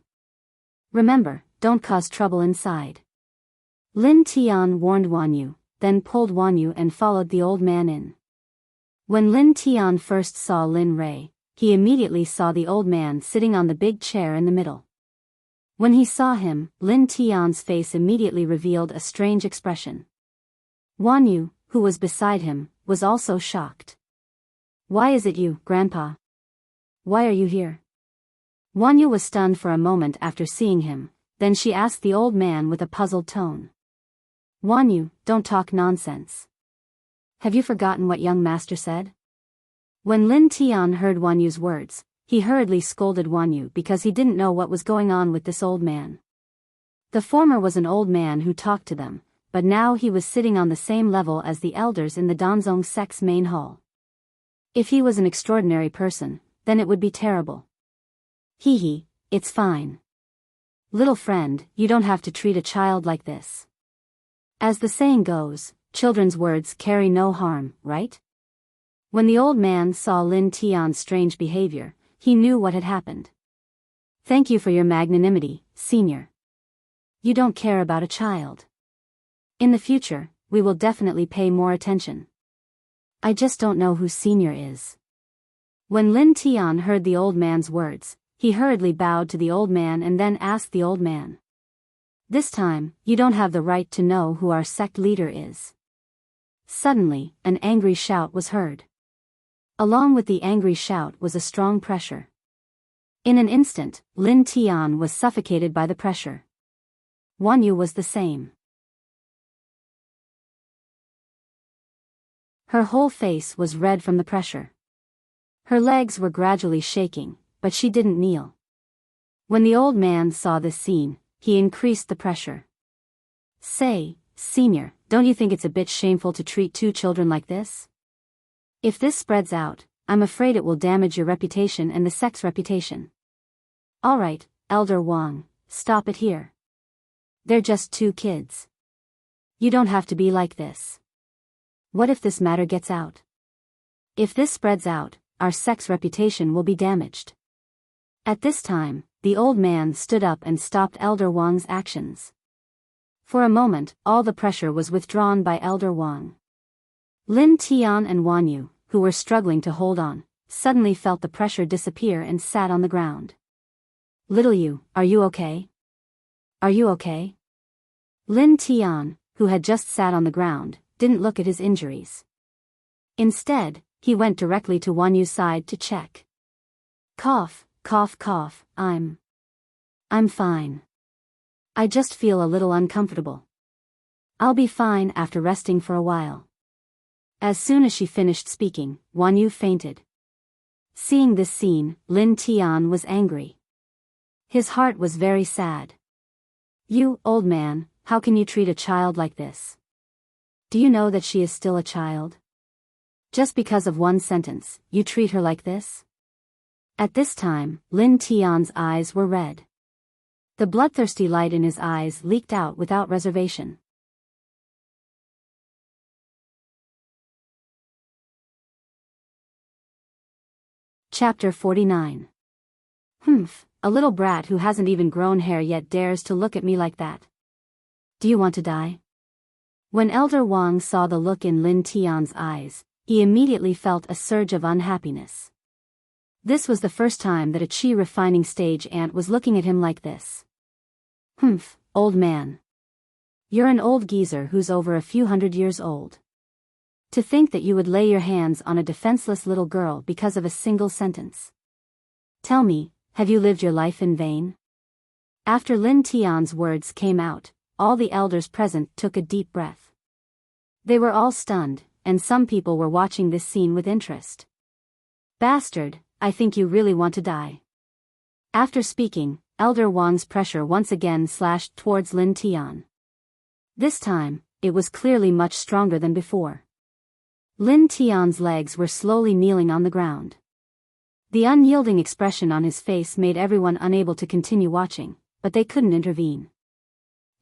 Remember, don't cause trouble inside. Lin Tian warned Wan Yu, then pulled Wan Yu and followed the old man in. When Lin Tian first saw Lin Rui, he immediately saw the old man sitting on the big chair in the middle. When he saw him, Lin Tian's face immediately revealed a strange expression. Wan Yu, who was beside him, was also shocked. Why is it you, Grandpa? Why are you here? Wan Yu was stunned for a moment after seeing him, then she asked the old man with a puzzled tone. Wan Yu, don't talk nonsense. Have you forgotten what young master said? When Lin Tian heard Wan Yu's words, he hurriedly scolded Wan Yu because he didn't know what was going on with this old man. The former was an old man who talked to them, but now he was sitting on the same level as the elders in the Danzong sect's main hall. If he was an extraordinary person, then it would be terrible. Hee, it's fine. Little friend, you don't have to treat a child like this. As the saying goes, children's words carry no harm, right? When the old man saw Lin Tian's strange behavior, he knew what had happened. Thank you for your magnanimity, senior. You don't care about a child. In the future, we will definitely pay more attention. I just don't know who senior is. When Lin Tian heard the old man's words, he hurriedly bowed to the old man and then asked the old man. This time, you don't have the right to know who our sect leader is. Suddenly, an angry shout was heard. Along with the angry shout was a strong pressure. In an instant, Lin Tian was suffocated by the pressure. Wan Yu was the same. Her whole face was red from the pressure. Her legs were gradually shaking, but she didn't kneel. When the old man saw this scene, he increased the pressure. Say, senior, don't you think it's a bit shameful to treat two children like this? If this spreads out, I'm afraid it will damage your reputation and the sect's reputation. Alright, Elder Wang, stop it here. They're just 2 kids. You don't have to be like this. What if this matter gets out? If this spreads out, our sect's reputation will be damaged. At this time, the old man stood up and stopped Elder Wang's actions. For a moment, all the pressure was withdrawn by Elder Wang. Lin Tian and Wan Yu, who were struggling to hold on, suddenly felt the pressure disappear and sat on the ground. Little Yu, are you okay? Are you okay? Lin Tian, who had just sat on the ground, didn't look at his injuries. Instead, he went directly to Wan Yu's side to check. Cough, cough, cough, I'm fine. I just feel a little uncomfortable. I'll be fine after resting for a while. As soon as she finished speaking, Wan Yu fainted. Seeing this scene, Lin Tian was angry. His heart was very sad. You, old man, how can you treat a child like this? Do you know that she is still a child? Just because of one sentence, you treat her like this? At this time, Lin Tian's eyes were red. The bloodthirsty light in his eyes leaked out without reservation. Chapter 49. A little brat who hasn't even grown hair yet dares to look at me like that. Do you want to die? When Elder Wang saw the look in Lin Tian's eyes, he immediately felt a surge of unhappiness. This was the first time that a chi refining stage ant was looking at him like this. Old man. You're an old geezer who's over a few hundred years old. To think that you would lay your hands on a defenseless little girl because of a single sentence. Tell me, have you lived your life in vain? After Lin Tian's words came out, all the elders present took a deep breath. They were all stunned, and some people were watching this scene with interest. Bastard, I think you really want to die. After speaking, Elder Wang's pressure once again slashed towards Lin Tian. This time, it was clearly much stronger than before. Lin Tian's legs were slowly kneeling on the ground. The unyielding expression on his face made everyone unable to continue watching, but they couldn't intervene.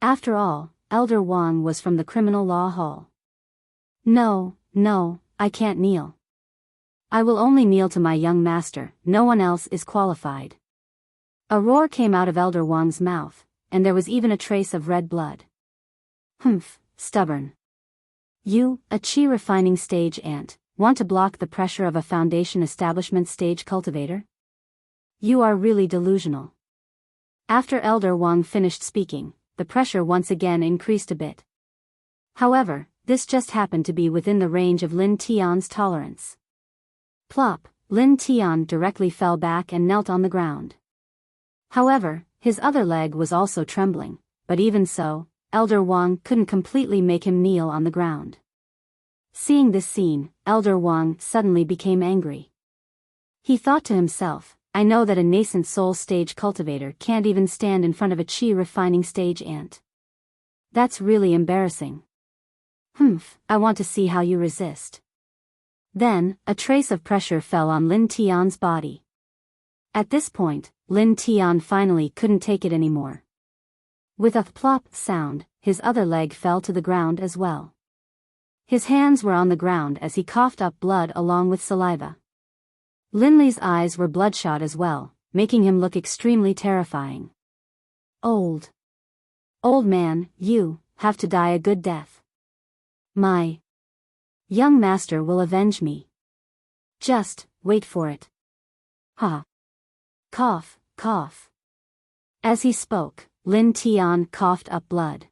After all, Elder Wang was from the criminal law hall. No, I can't kneel. I will only kneel to my young master, no one else is qualified. A roar came out of Elder Wang's mouth, and there was even a trace of red blood. Stubborn. You, a chi refining stage ant, want to block the pressure of a foundation establishment stage cultivator? You are really delusional. After Elder Wang finished speaking, the pressure once again increased a bit. However, this just happened to be within the range of Lin Tian's tolerance. Plop, Lin Tian directly fell back and knelt on the ground. However, his other leg was also trembling, but even so, Elder Wang couldn't completely make him kneel on the ground. Seeing this scene, Elder Wang suddenly became angry. He thought to himself, I know that a nascent soul stage cultivator can't even stand in front of a chi refining stage ant. That's really embarrassing. I want to see how you resist. Then, a trace of pressure fell on Lin Tian's body. At this point, Lin Tian finally couldn't take it anymore. With a plop sound, his other leg fell to the ground as well. His hands were on the ground as he coughed up blood along with saliva. Linley's eyes were bloodshot as well, making him look extremely terrifying. Old man, you have to die a good death. My young master will avenge me. Just wait for it. Ha. Cough, cough. As he spoke, Lin Tian coughed up blood.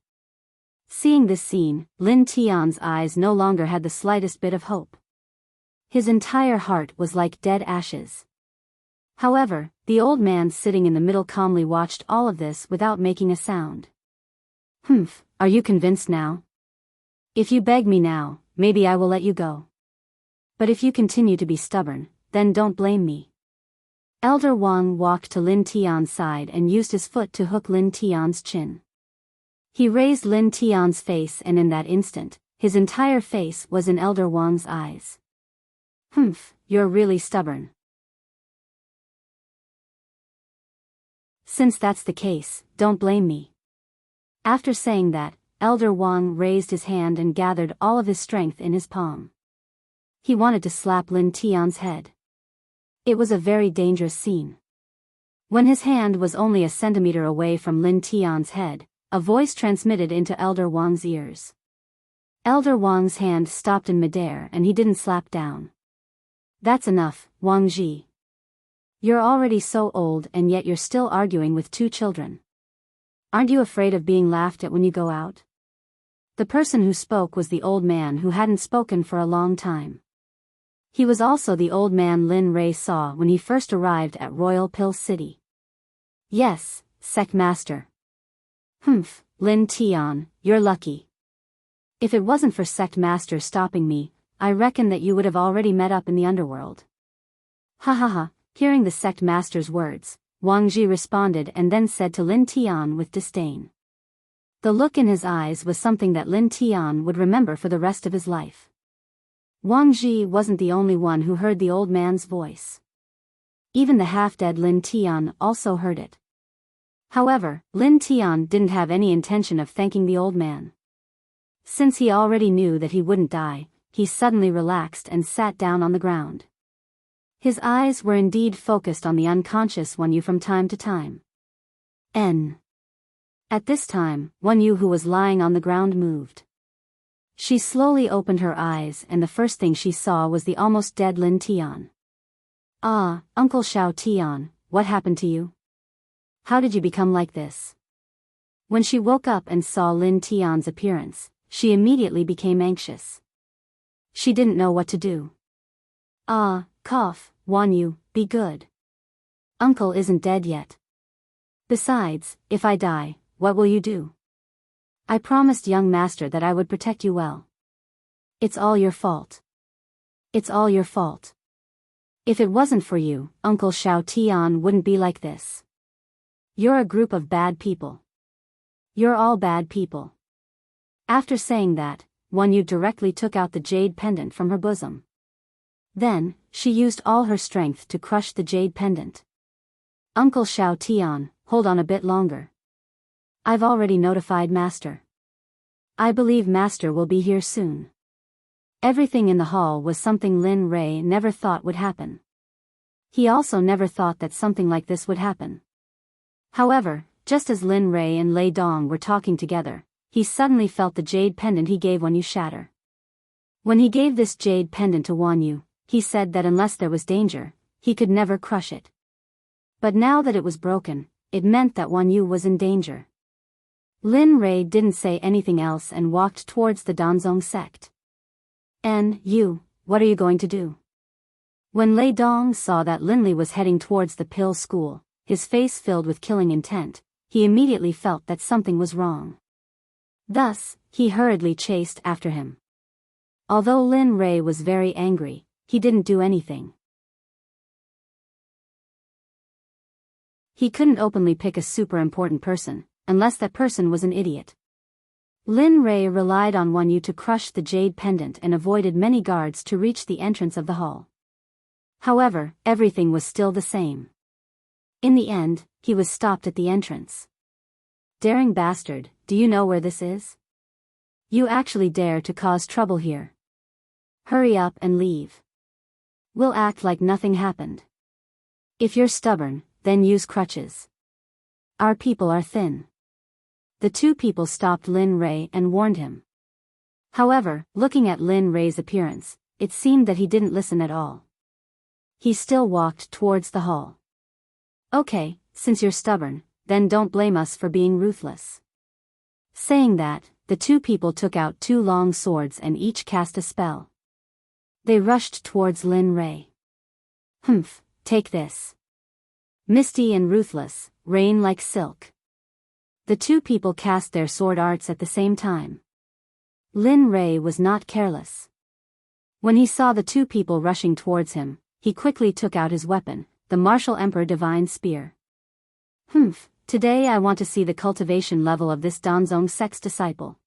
Seeing this scene, Lin Tian's eyes no longer had the slightest bit of hope. His entire heart was like dead ashes. However, the old man sitting in the middle calmly watched all of this without making a sound. Are you convinced now? If you beg me now, maybe I will let you go. But if you continue to be stubborn, then don't blame me. Elder Wang walked to Lin Tian's side and used his foot to hook Lin Tian's chin. He raised Lin Tian's face and in that instant, his entire face was in Elder Wang's eyes. you're really stubborn. Since that's the case, don't blame me. After saying that, Elder Wang raised his hand and gathered all of his strength in his palm. He wanted to slap Lin Tian's head. It was a very dangerous scene. When his hand was only a centimeter away from Lin Tian's head, a voice transmitted into Elder Wang's ears. Elder Wang's hand stopped in midair and he didn't slap down. That's enough, Wang Ji. You're already so old and yet you're still arguing with 2 children. Aren't you afraid of being laughed at when you go out? The person who spoke was the old man who hadn't spoken for a long time. He was also the old man Lin Rei saw when he first arrived at Royal Pill City. Yes, Sect Master. Humph, Lin Tian, you're lucky. If it wasn't for Sect Master stopping me, I reckon that you would have already met up in the underworld. Ha ha ha, hearing the Sect Master's words, Wang Ji responded and then said to Lin Tian with disdain. The look in his eyes was something that Lin Tian would remember for the rest of his life. Wang Ji wasn't the only one who heard the old man's voice. Even the half-dead Lin Tian also heard it. However, Lin Tian didn't have any intention of thanking the old man. Since he already knew that he wouldn't die, he suddenly relaxed and sat down on the ground. His eyes were indeed focused on the unconscious Wan Yu from time to time. At this time, Wan Yu who was lying on the ground moved. She slowly opened her eyes and the first thing she saw was the almost dead Lin Tian. Ah, Uncle Xiao Tian, what happened to you? How did you become like this? When she woke up and saw Lin Tian's appearance, she immediately became anxious. She didn't know what to do. Ah, cough, Wan Yu, be good. Uncle isn't dead yet. Besides, if I die, what will you do? I promised young master that I would protect you well. It's all your fault. It's all your fault. If it wasn't for you, Uncle Xiao Tian wouldn't be like this. You're a group of bad people. You're all bad people. After saying that, Wan Yu directly took out the jade pendant from her bosom. Then, she used all her strength to crush the jade pendant. Uncle Xiao Tian, hold on a bit longer. I've already notified Master. I believe Master will be here soon. Everything in the hall was something Lin Rei never thought would happen. He also never thought that something like this would happen. However, just as Lin Rei and Lei Dong were talking together, he suddenly felt the jade pendant he gave Wan Yu shatter. When he gave this jade pendant to Wan Yu, he said that unless there was danger, he could never crush it. But now that it was broken, it meant that Wan Yu was in danger. Lin Rei didn't say anything else and walked towards the Danzong sect. And you, what are you going to do? When Lei Dong saw that Lin Li was heading towards the pill school, his face filled with killing intent, he immediately felt that something was wrong. Thus, he hurriedly chased after him. Although Lin Rei was very angry, he didn't do anything. He couldn't openly pick a super important person, unless that person was an idiot. Lin Rei relied on Wan Yu to crush the jade pendant and avoided many guards to reach the entrance of the hall. However, everything was still the same. In the end, he was stopped at the entrance. Daring bastard, do you know where this is? You actually dare to cause trouble here. Hurry up and leave. We'll act like nothing happened. If you're stubborn, then use crutches. Our people are thin. The 2 people stopped Lin Rei and warned him. However, looking at Lin Rei's appearance, it seemed that he didn't listen at all. He still walked towards the hall. Okay, since you're stubborn, then don't blame us for being ruthless. Saying that, the 2 people took out 2 long swords and each cast a spell. They rushed towards Lin Rei. Humph, take this. Misty and ruthless, rain like silk. The 2 people cast their sword arts at the same time. Lin Rei was not careless. When he saw the 2 people rushing towards him, he quickly took out his weapon, the Martial Emperor Divine Spear. Humph, today I want to see the cultivation level of this Danzong Sect's disciple.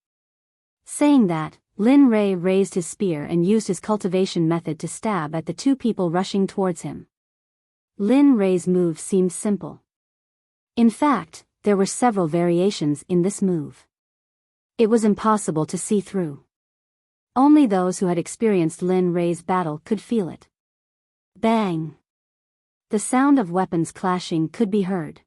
Saying that, Lin Rei raised his spear and used his cultivation method to stab at the two people rushing towards him. Lin Rei's move seemed simple. In fact, there were several variations in this move. It was impossible to see through. Only those who had experienced Lin Rei's battle could feel it. Bang! The sound of weapons clashing could be heard.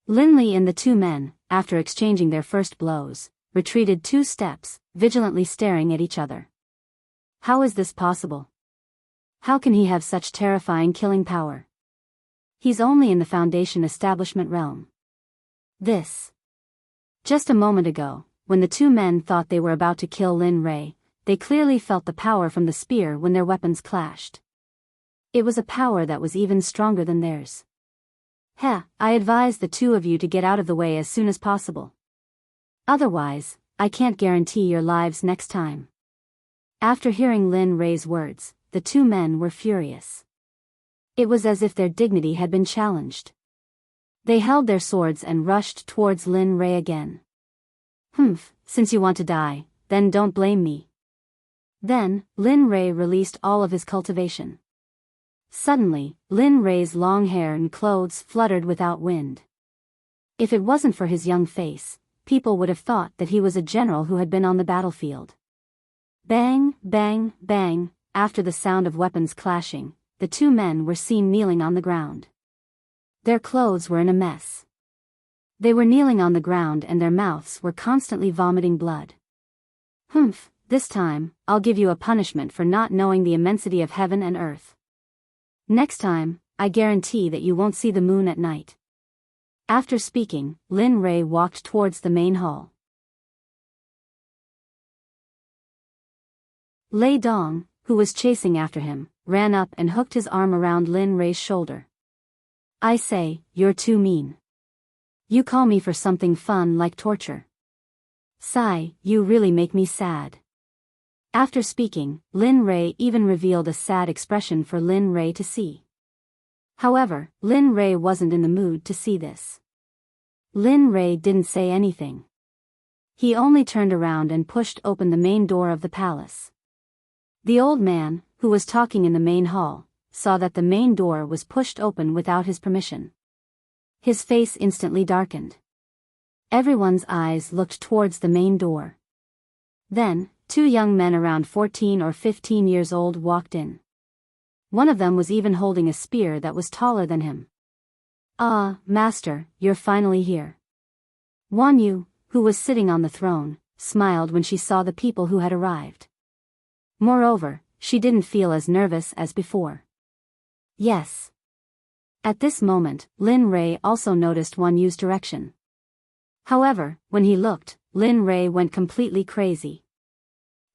Lin Li and the two men, after exchanging their first blows, retreated 2 steps, vigilantly staring at each other. How is this possible? How can he have such terrifying killing power? He's only in the Foundation establishment realm. Just a moment ago, when the two men thought they were about to kill Lin Rei, they clearly felt the power from the spear when their weapons clashed. It was a power that was even stronger than theirs. I advise the two of you to get out of the way as soon as possible. Otherwise, I can't guarantee your lives next time. After hearing Lin Rei's words, the two men were furious. It was as if their dignity had been challenged. They held their swords and rushed towards Lin Rei again. Since you want to die, then don't blame me. Then, Lin Rei released all of his cultivation. Suddenly, Lin Rei's long hair and clothes fluttered without wind. If it wasn't for his young face, people would have thought that he was a general who had been on the battlefield. Bang, bang, bang, after the sound of weapons clashing, the two men were seen kneeling on the ground. Their clothes were in a mess. They were kneeling on the ground and their mouths were constantly vomiting blood. This time, I'll give you a punishment for not knowing the immensity of heaven and earth. Next time, I guarantee that you won't see the moon at night. After speaking, Lin Rei walked towards the main hall. Lei Dong, who was chasing after him, ran up and hooked his arm around Lin Rei's shoulder. I say, you're too mean. You call me for something fun like torture. Sigh, you really make me sad. After speaking, Lin Rei even revealed a sad expression for Lin Rei to see. However, Lin Rei wasn't in the mood to see this. Lin Rei didn't say anything. He only turned around and pushed open the main door of the palace. The old man, who was talking in the main hall, saw that the main door was pushed open without his permission. His face instantly darkened. Everyone's eyes looked towards the main door. Then, 2 young men around 14 or 15 years old walked in. One of them was even holding a spear that was taller than him. Ah, master, you're finally here. Wan Yu, who was sitting on the throne, smiled when she saw the people who had arrived. Moreover, she didn't feel as nervous as before. Yes. At this moment, Lin Rei also noticed Wan Yu's direction. However, when he looked, Lin Rei went completely crazy.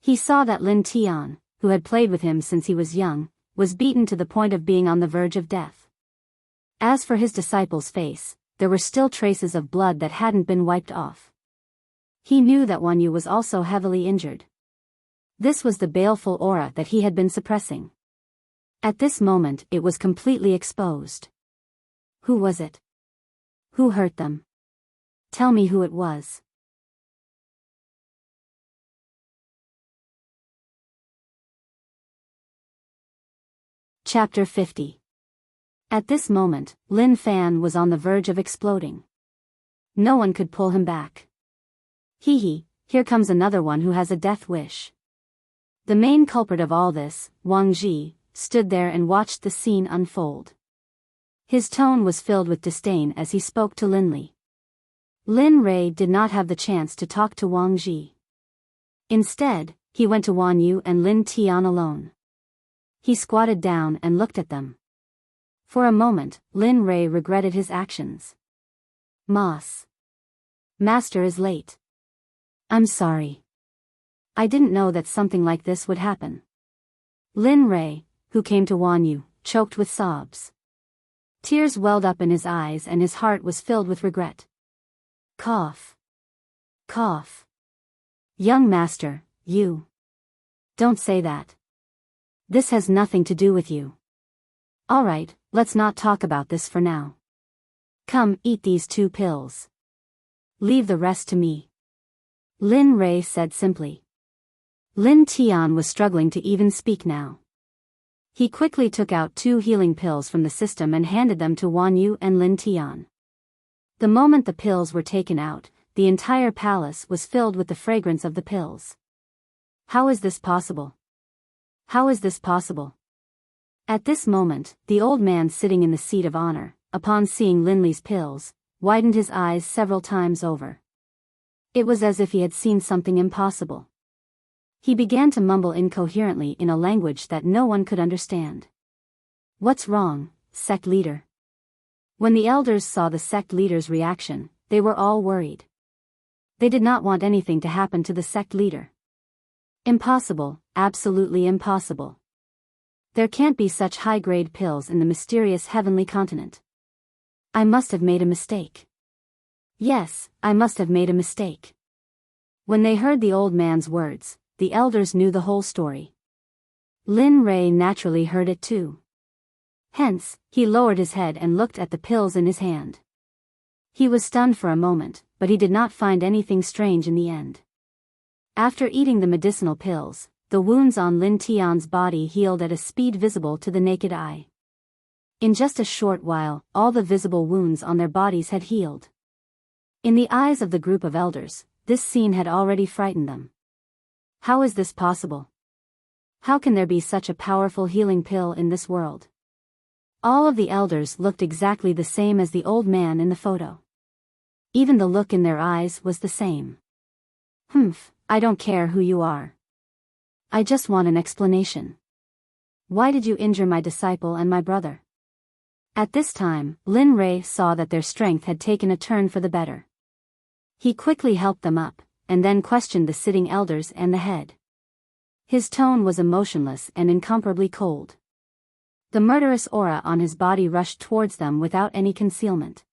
He saw that Lin Tian, who had played with him since he was young, was beaten to the point of being on the verge of death. As for his disciple's face, there were still traces of blood that hadn't been wiped off. He knew that Wan Yu was also heavily injured. This was the baleful aura that he had been suppressing. At this moment it was completely exposed. Who was it? Who hurt them? Tell me who it was. Chapter 50. At this moment, Lin Fan was on the verge of exploding. No one could pull him back. Here comes another one who has a death wish. The main culprit of all this, Wang Ji, stood there and watched the scene unfold. His tone was filled with disdain as he spoke to Lin Li. Lin Rei did not have the chance to talk to Wang Ji. Instead, he went to Wan Yu and Lin Tian alone. He squatted down and looked at them. For a moment, Lin Rei regretted his actions. Master is late. I'm sorry. I didn't know that something like this would happen. Lin Rei, who came to Wan Yu, choked with sobs. Tears welled up in his eyes and his heart was filled with regret. Cough. Cough. Young master, you. Don't say that. This has nothing to do with you. Alright, let's not talk about this for now. Come, eat these 2 pills. Leave the rest to me. Lin Rei said simply. Lin Tian was struggling to even speak now. He quickly took out 2 healing pills from the system and handed them to Wan Yu and Lin Tian. The moment the pills were taken out, the entire palace was filled with the fragrance of the pills. How is this possible? How is this possible? At this moment, the old man sitting in the seat of honor, upon seeing Lin Li's pills, widened his eyes several times over. It was as if he had seen something impossible. He began to mumble incoherently in a language that no one could understand. What's wrong, sect leader? When the elders saw the sect leader's reaction, they were all worried. They did not want anything to happen to the sect leader. Impossible, absolutely impossible. There can't be such high-grade pills in the mysterious heavenly continent. I must have made a mistake. Yes, I must have made a mistake. When they heard the old man's words, the elders knew the whole story. Lin Rei naturally heard it too. Hence, he lowered his head and looked at the pills in his hand. He was stunned for a moment, but he did not find anything strange in the end. After eating the medicinal pills, the wounds on Lin Tian's body healed at a speed visible to the naked eye. In just a short while, all the visible wounds on their bodies had healed. In the eyes of the group of elders, this scene had already frightened them. How is this possible? How can there be such a powerful healing pill in this world? All of the elders looked exactly the same as the old man in the photo. Even the look in their eyes was the same. I don't care who you are. I just want an explanation. Why did you injure my disciple and my brother? At this time, Lin Rei saw that their strength had taken a turn for the better. He quickly helped them up, and then questioned the sitting elders and the head. His tone was emotionless and incomparably cold. The murderous aura on his body rushed towards them without any concealment.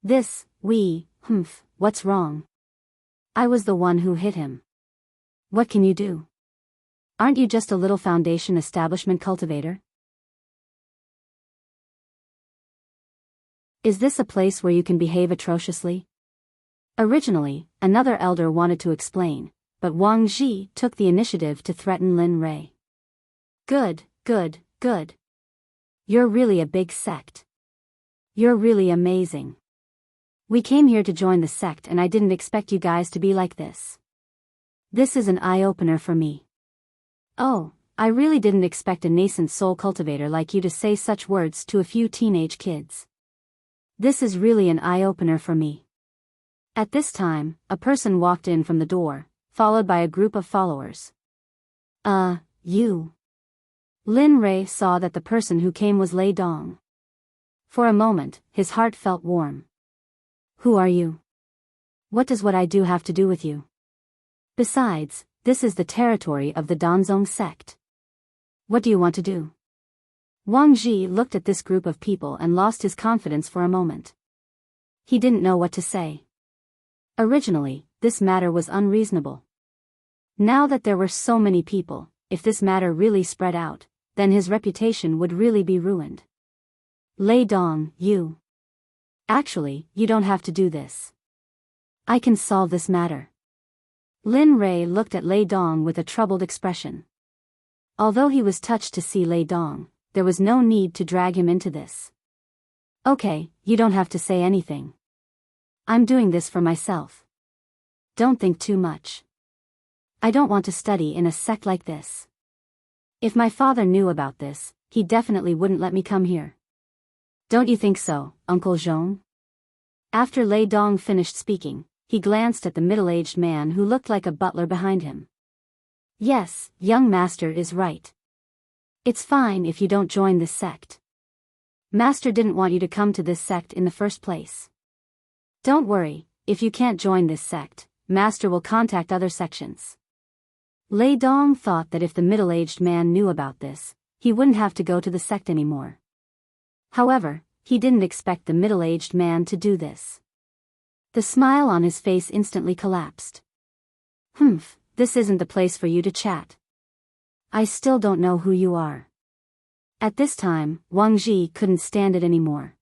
What's wrong? I was the one who hit him. What can you do? Aren't you just a little foundation establishment cultivator? Is this a place where you can behave atrociously? Originally, another elder wanted to explain, but Wang Ji took the initiative to threaten Lin Rei. Good. You're really a big sect. You're really amazing. We came here to join the sect and I didn't expect you guys to be like this. This is an eye-opener for me. Oh, I really didn't expect a nascent soul cultivator like you to say such words to a few teenage kids. This is really an eye-opener for me. At this time, a person walked in from the door, followed by a group of followers. You. Lin Rei saw that the person who came was Lei Dong. For a moment, his heart felt warm. Who are you? What does what I do have to do with you? Besides, this is the territory of the Danzong sect. What do you want to do? Wang Ji looked at this group of people and lost his confidence for a moment. He didn't know what to say. Originally, this matter was unreasonable. Now that there were so many people, if this matter really spread out, then his reputation would really be ruined. Lei Dong, you. Actually, you don't have to do this. I can solve this matter. Lin Rei looked at Lei Dong with a troubled expression. Although he was touched to see Lei Dong, there was no need to drag him into this. Okay, you don't have to say anything. I'm doing this for myself. Don't think too much. I don't want to study in a sect like this. If my father knew about this, he definitely wouldn't let me come here. Don't you think so, Uncle Zhong? After Lei Dong finished speaking, he glanced at the middle-aged man who looked like a butler behind him. Yes, young master is right. It's fine if you don't join this sect. Master didn't want you to come to this sect in the first place. Don't worry, if you can't join this sect, Master will contact other sections. Lei Dong thought that if the middle-aged man knew about this, he wouldn't have to go to the sect anymore. However, he didn't expect the middle-aged man to do this. The smile on his face instantly collapsed. This isn't the place for you to chat. I still don't know who you are. At this time, Wang Ji couldn't stand it anymore.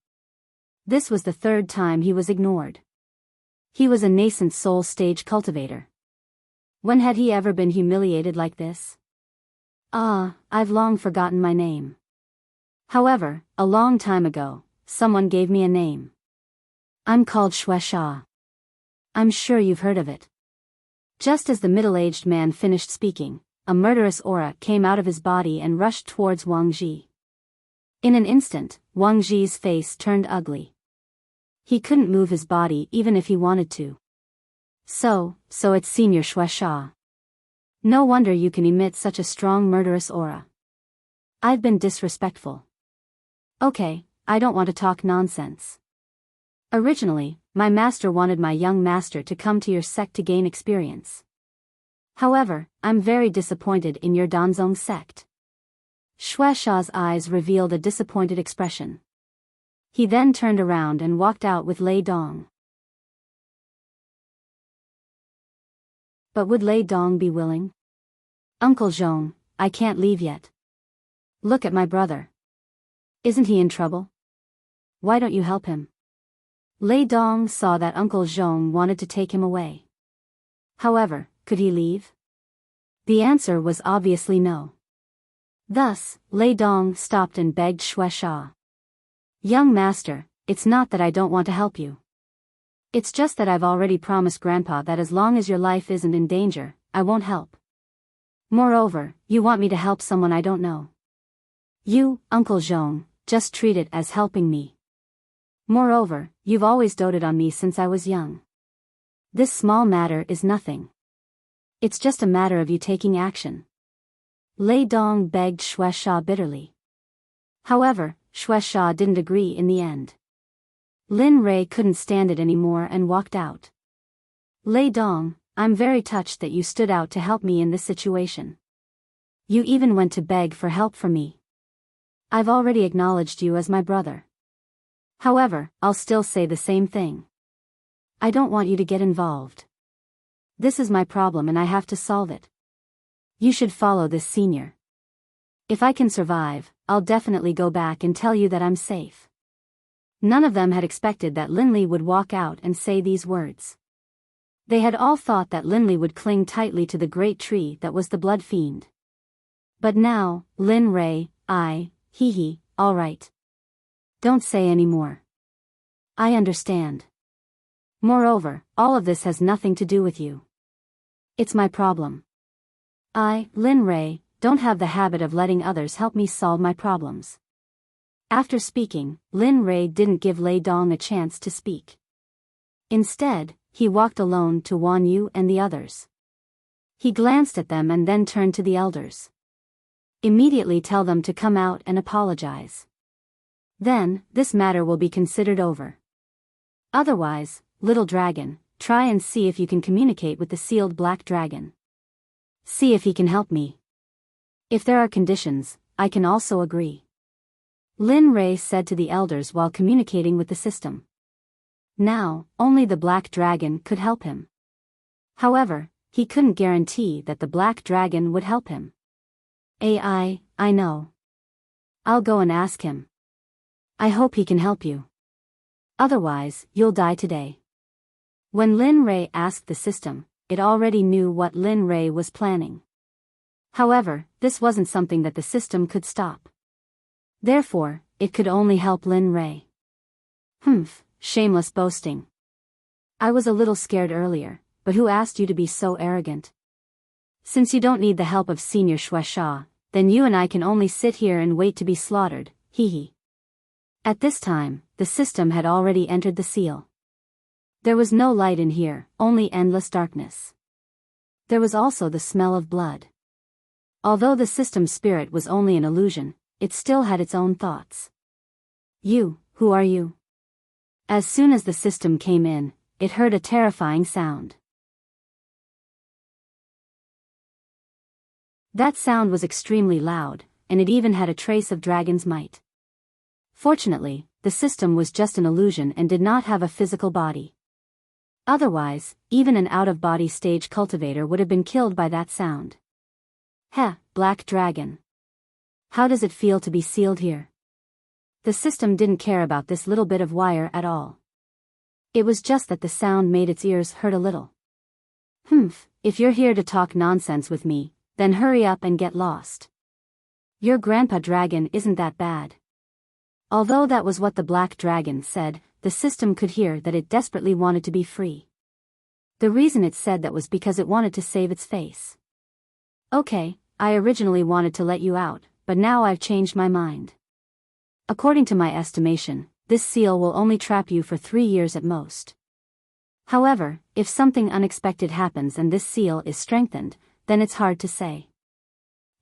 This was the third time he was ignored. He was a nascent soul stage cultivator. When had he ever been humiliated like this? Ah, I've long forgotten my name. However, a long time ago, someone gave me a name. I'm called Shueisha. I'm sure you've heard of it. Just as the middle-aged man finished speaking, a murderous aura came out of his body and rushed towards Wang Ji. In an instant, Wang Ji's face turned ugly. He couldn't move his body even if he wanted to. So it's Senior Shueisha. No wonder you can emit such a strong murderous aura. I've been disrespectful. Okay, I don't want to talk nonsense. Originally, my master wanted my young master to come to your sect to gain experience. However, I'm very disappointed in your Danzong sect. Shueisha's eyes revealed a disappointed expression. He then turned around and walked out with Lei Dong. But would Lei Dong be willing? Uncle Zhong, I can't leave yet. Look at my brother. Isn't he in trouble? Why don't you help him? Lei Dong saw that Uncle Zhong wanted to take him away. However, could he leave? The answer was obviously no. Thus, Lei Dong stopped and begged Shueisha. Young master, it's not that I don't want to help you. It's just that I've already promised Grandpa that as long as your life isn't in danger, I won't help. Moreover, you want me to help someone I don't know. You, Uncle Zhong, just treat it as helping me. Moreover, you've always doted on me since I was young. This small matter is nothing. It's just a matter of you taking action. Lei Dong begged Shueisha bitterly. However, Shueisha didn't agree in the end. Lin Rei couldn't stand it anymore and walked out. Lei Dong, I'm very touched that you stood out to help me in this situation. You even went to beg for help from me. I've already acknowledged you as my brother. However, I'll still say the same thing. I don't want you to get involved. This is my problem and I have to solve it. You should follow this senior. If I can survive, I'll definitely go back and tell you that I'm safe. None of them had expected that Linley would walk out and say these words. They had all thought that Linley would cling tightly to the great tree that was the blood fiend. But now, Lin Rei, all right. Don't say any more. I understand. Moreover, all of this has nothing to do with you. It's my problem. I, Lin Rei, don't have the habit of letting others help me solve my problems. After speaking, Lin Rei didn't give Lei Dong a chance to speak. Instead, he walked alone to Wan Yu and the others. He glanced at them and then turned to the elders. Immediately tell them to come out and apologize. Then, this matter will be considered over. Otherwise, little dragon, try and see if you can communicate with the sealed black dragon. See if he can help me. If there are conditions, I can also agree. Lin Rei said to the elders while communicating with the system. Now, only the black dragon could help him. However, he couldn't guarantee that the black dragon would help him. I know. I'll go and ask him. I hope he can help you. Otherwise, you'll die today. When Lin Rei asked the system, it already knew what Lin Rei was planning. However, this wasn't something that the system could stop. Therefore, it could only help Lin Rei. Shameless boasting. I was a little scared earlier, but who asked you to be so arrogant? Since you don't need the help of Senior Shueisha, then you and I can only sit here and wait to be slaughtered, At this time, the system had already entered the seal. There was no light in here, only endless darkness. There was also the smell of blood. Although the system's spirit was only an illusion, it still had its own thoughts. You, who are you? As soon as the system came in, it heard a terrifying sound. That sound was extremely loud, and it even had a trace of dragon's might. Fortunately, the system was just an illusion and did not have a physical body. Otherwise, even an out-of-body stage cultivator would have been killed by that sound. Black dragon. How does it feel to be sealed here? The system didn't care about this little bit of wire at all. It was just that the sound made its ears hurt a little. if you're here to talk nonsense with me, then hurry up and get lost. Your grandpa dragon isn't that bad. Although that was what the black dragon said, the system could hear that it desperately wanted to be free. The reason it said that was because it wanted to save its face. Okay, I originally wanted to let you out, but now I've changed my mind. According to my estimation, this seal will only trap you for 3 years at most. However, if something unexpected happens and this seal is strengthened, then it's hard to say.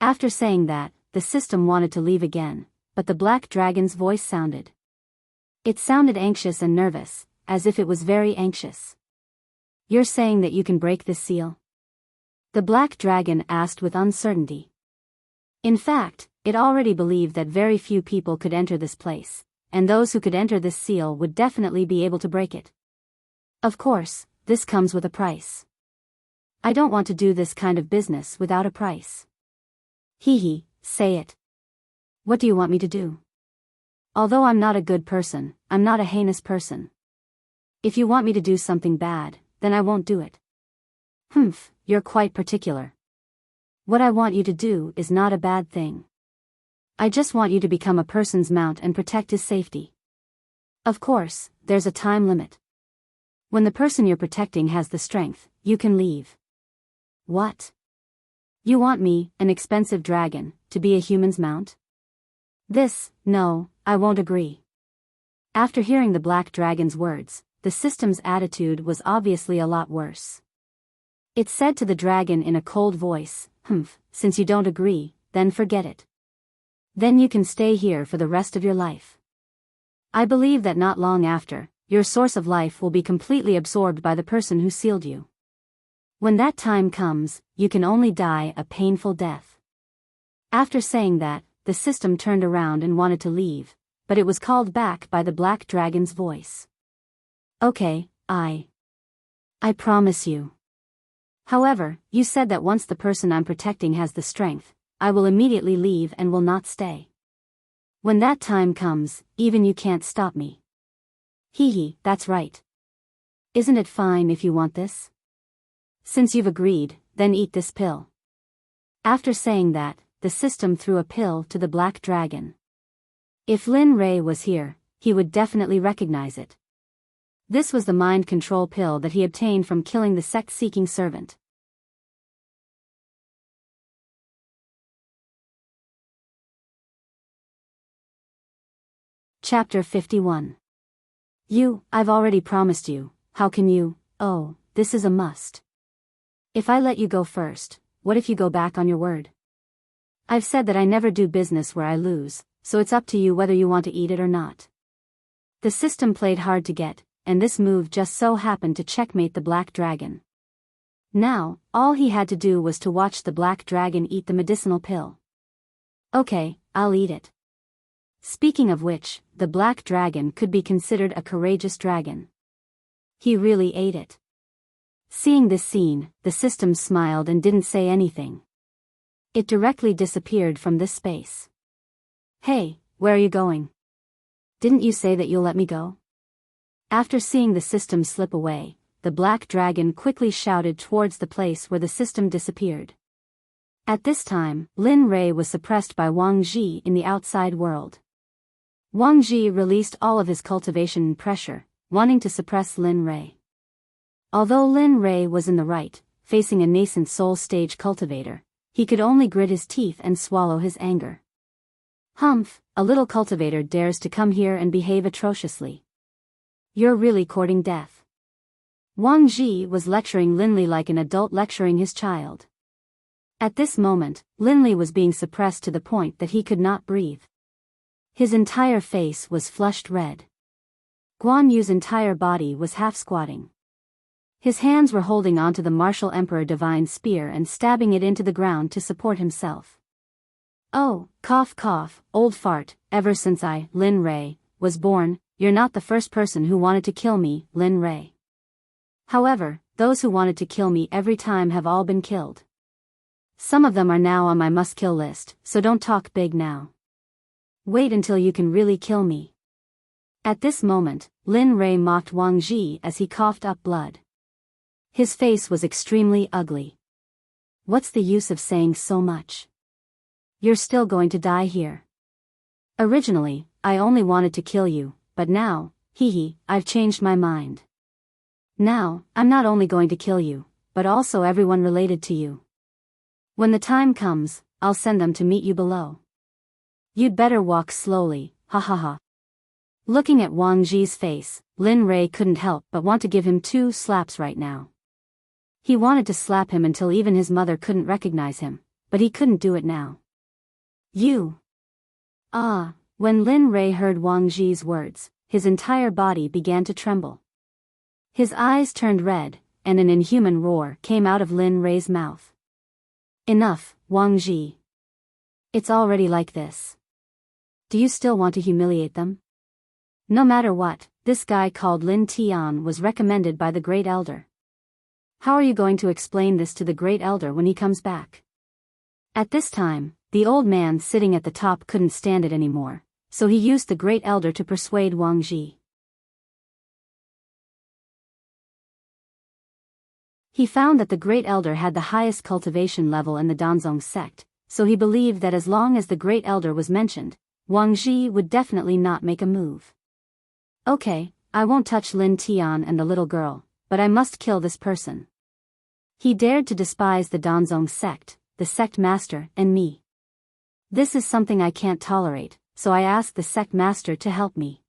After saying that, the system wanted to leave again, but the black dragon's voice sounded. It sounded anxious and nervous, as if it was very anxious. You're saying that you can break this seal? The black dragon asked with uncertainty. In fact, it already believed that very few people could enter this place, and those who could enter this seal would definitely be able to break it. Of course, this comes with a price. I don't want to do this kind of business without a price. Hee, say it. What do you want me to do? Although I'm not a good person, I'm not a heinous person. If you want me to do something bad, then I won't do it. Humph, you're quite particular. What I want you to do is not a bad thing. I just want you to become a person's mount and protect his safety. Of course, there's a time limit. When the person you're protecting has the strength, you can leave. What? You want me, an expensive dragon, to be a human's mount? No, I won't agree. After hearing the black dragon's words, the system's attitude was obviously a lot worse. It said to the dragon in a cold voice, since you don't agree, then forget it. Then you can stay here for the rest of your life. I believe that not long after, your source of life will be completely absorbed by the person who sealed you. When that time comes, you can only die a painful death. After saying that, the system turned around and wanted to leave, but it was called back by the black dragon's voice. Okay, I promise you. However, you said that once the person I'm protecting has the strength, I will immediately leave and will not stay. When that time comes, even you can't stop me. That's right. Isn't it fine if you want this? Since you've agreed, then eat this pill. After saying that, the system threw a pill to the black dragon. If Lin Rei was here, he would definitely recognize it. This was the mind control pill that he obtained from killing the sect-seeking servant. Chapter 51. I've already promised you, how can you? Oh, this is a must. If I let you go first, what if you go back on your word? I've said that I never do business where I lose, so it's up to you whether you want to eat it or not. The system played hard to get, and this move just so happened to checkmate the black dragon. Now, all he had to do was to watch the black dragon eat the medicinal pill. Okay, I'll eat it. Speaking of which, the black dragon could be considered a courageous dragon. He really ate it. Seeing this scene, the system smiled and didn't say anything. It directly disappeared from this space. Hey, where are you going? Didn't you say that you'll let me go? After seeing the system slip away, the black dragon quickly shouted towards the place where the system disappeared. At this time, Lin Rei was suppressed by Wang Ji in the outside world. Wang Ji released all of his cultivation and pressure, wanting to suppress Lin Rei. Although Lin Rei was in the right, facing a nascent soul stage cultivator, he could only grit his teeth and swallow his anger. Humph, a little cultivator dares to come here and behave atrociously. You're really courting death. Wang Ji was lecturing Linli like an adult lecturing his child. At this moment, Linli was being suppressed to the point that he could not breathe. His entire face was flushed red. Guan Yu's entire body was half squatting. His hands were holding onto the martial emperor divine spear and stabbing it into the ground to support himself. Oh, cough cough, old fart, ever since I, Lin Rei, was born, you're not the first person who wanted to kill me, Lin Rei. However, those who wanted to kill me every time have all been killed. Some of them are now on my must-kill list, so don't talk big now. Wait until you can really kill me. At this moment, Lin Rei mocked Wang Ji as he coughed up blood. His face was extremely ugly. What's the use of saying so much? You're still going to die here. Originally, I only wanted to kill you, but now, I've changed my mind. Now, I'm not only going to kill you, but also everyone related to you. When the time comes, I'll send them to meet you below. You'd better walk slowly, ha ha ha. Looking at Wang Ji's face, Lin Rei couldn't help but want to give him 2 slaps right now. He wanted to slap him until even his mother couldn't recognize him, but he couldn't do it now. You. When Lin Rei heard Wang Ji's words, his entire body began to tremble. His eyes turned red, and an inhuman roar came out of Lin Rei's mouth. Enough, Wang Ji. It's already like this. Do you still want to humiliate them? No matter what, this guy called Lin Tian was recommended by the Great Elder. How are you going to explain this to the Great Elder when he comes back? At this time, the old man sitting at the top couldn't stand it anymore, so he used the Great Elder to persuade Wang Ji. He found that the Great Elder had the highest cultivation level in the Danzong sect, so he believed that as long as the Great Elder was mentioned, Wang Ji would definitely not make a move. Okay, I won't touch Lin Tian and the little girl, but I must kill this person. He dared to despise the Danzong sect, the sect master, and me. This is something I can't tolerate, so I asked the sect master to help me.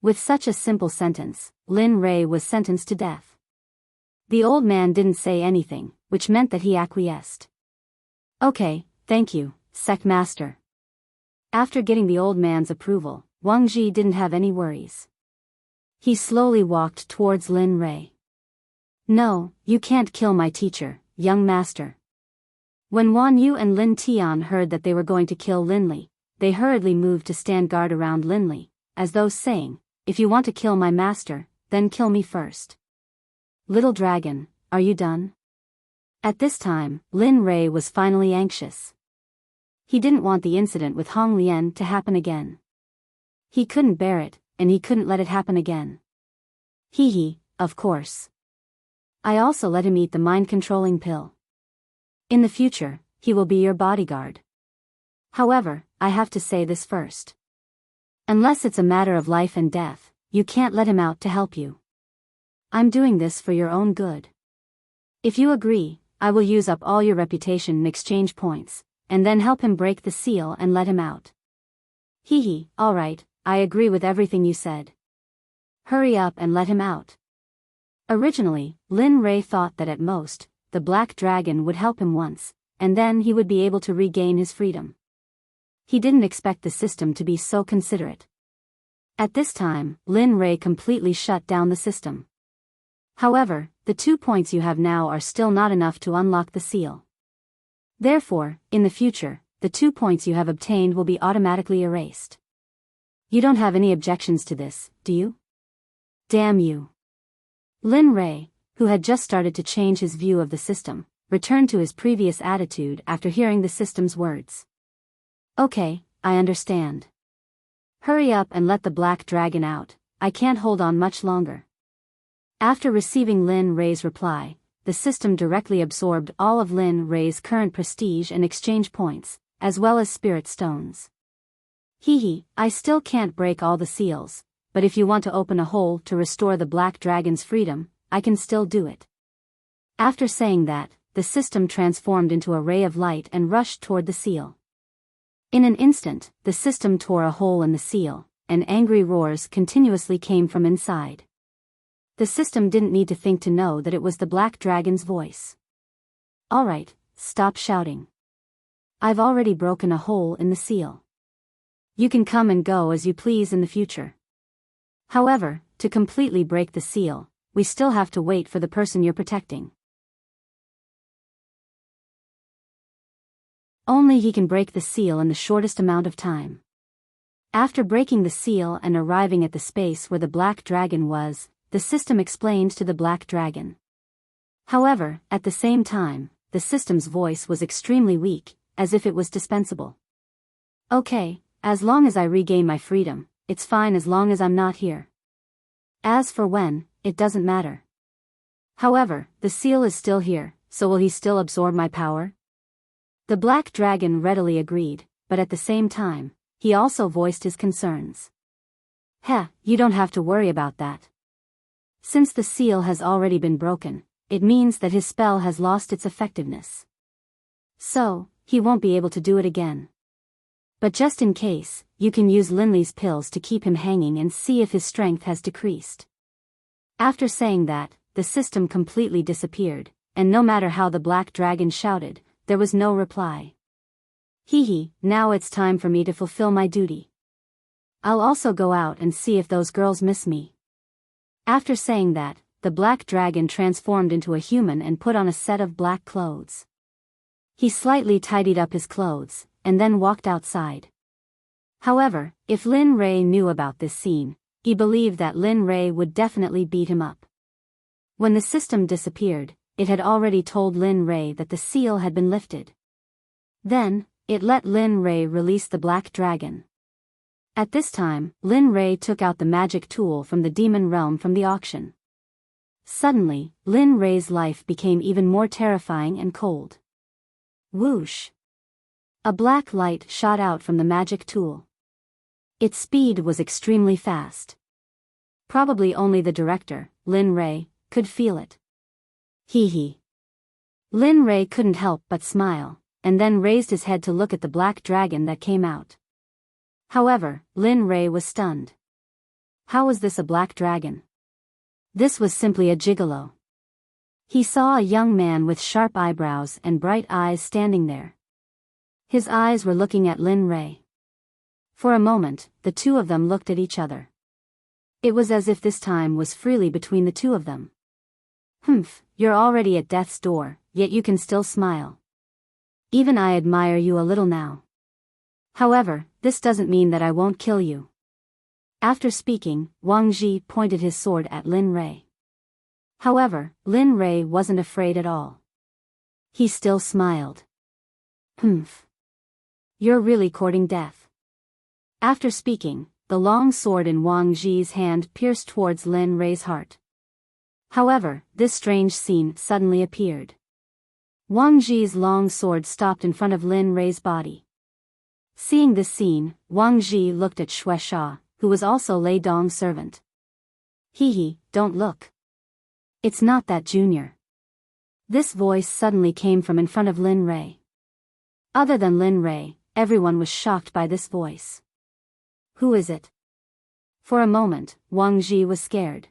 With such a simple sentence, Lin Rei was sentenced to death. The old man didn't say anything, which meant that he acquiesced. Okay, thank you, sect master. After getting the old man's approval, Wang Ji didn't have any worries. He slowly walked towards Lin Rei. No, you can't kill my teacher, young master. When Wan Yu and Lin Tian heard that they were going to kill Lin Li, they hurriedly moved to stand guard around Lin Li, as though saying, if you want to kill my master, then kill me first. Little dragon, are you done? At this time, Lin Rei was finally anxious. He didn't want the incident with Hong Lian to happen again. He couldn't bear it, and he couldn't let it happen again. Of course. I also let him eat the mind-controlling pill. In the future, he will be your bodyguard. However, I have to say this first. Unless it's a matter of life and death, you can't let him out to help you. I'm doing this for your own good. If you agree, I will use up all your reputation in exchange points, and then help him break the seal and let him out. Alright, I agree with everything you said. Hurry up and let him out. Originally, Lin Rei thought that at most, the Black Dragon would help him once, and then he would be able to regain his freedom. He didn't expect the system to be so considerate. At this time, Lin Rei completely shut down the system. However, the 2 points you have now are still not enough to unlock the seal. Therefore, in the future, the 2 points you have obtained will be automatically erased. You don't have any objections to this, do you? Damn you. Lin Rei, who had just started to change his view of the system, returned to his previous attitude after hearing the system's words. Okay, I understand. Hurry up and let the Black Dragon out, I can't hold on much longer. After receiving Lin Rei's reply, the system directly absorbed all of Lin Rei's current prestige and exchange points, as well as spirit stones. I still can't break all the seals, but if you want to open a hole to restore the Black Dragon's freedom, I can still do it. After saying that, the system transformed into a ray of light and rushed toward the seal. In an instant, the system tore a hole in the seal, and angry roars continuously came from inside. The system didn't need to think to know that it was the Black Dragon's voice. Alright, stop shouting. I've already broken a hole in the seal. You can come and go as you please in the future. However, to completely break the seal, we still have to wait for the person you're protecting. Only he can break the seal in the shortest amount of time. After breaking the seal and arriving at the space where the Black Dragon was, the system explained to the Black Dragon. However, at the same time, the system's voice was extremely weak, as if it was dispensable. Okay, as long as I regain my freedom, it's fine as long as I'm not here. As for when, it doesn't matter. However, the seal is still here, so will he still absorb my power? The black dragon readily agreed, but at the same time, he also voiced his concerns. Heh, you don't have to worry about that. Since the seal has already been broken, it means that his spell has lost its effectiveness. So, he won't be able to do it again. But just in case, you can use Linley's pills to keep him hanging and see if his strength has decreased. After saying that, the system completely disappeared, and no matter how the black dragon shouted, there was no reply. Hee, now it's time for me to fulfill my duty. I'll also go out and see if those girls miss me. After saying that, the black dragon transformed into a human and put on a set of black clothes. He slightly tidied up his clothes, and then walked outside. However, if Lin Ray knew about this scene, he believed that Lin Ray would definitely beat him up. When the system disappeared, it had already told Lin Ray that the seal had been lifted. Then, it let Lin Ray release the black dragon. At this time, Lin Ray took out the magic tool from the demon realm from the auction. Suddenly, Lin Ray's life became even more terrifying and cold. Whoosh! A black light shot out from the magic tool. Its speed was extremely fast. Probably only the director, Lin Ray, could feel it. Hee. Lin Ray couldn't help but smile, and then raised his head to look at the black dragon that came out. However, Lin Ray was stunned. How was this a black dragon? This was simply a gigolo. He saw a young man with sharp eyebrows and bright eyes standing there. His eyes were looking at Lin Ray. For a moment, the two of them looked at each other. It was as if this time was freely between the two of them. Humph, you're already at death's door, yet you can still smile. Even I admire you a little now. However, this doesn't mean that I won't kill you. After speaking, Wang Ji pointed his sword at Lin Ray. However, Lin Ray wasn't afraid at all. He still smiled. Humph. You're really courting death. After speaking, the long sword in Wang Ji's hand pierced towards Lin Ray's heart. However, this strange scene suddenly appeared. Wang Ji's long sword stopped in front of Lin Ray's body. Seeing this scene, Wang Ji looked at Shui Sha, who was also Lei Dong's servant. Hee, don't look. It's not that Junior. This voice suddenly came from in front of Lin Ray. Other than Lin Ray, everyone was shocked by this voice. Who is it? For a moment, Wang Ji was scared.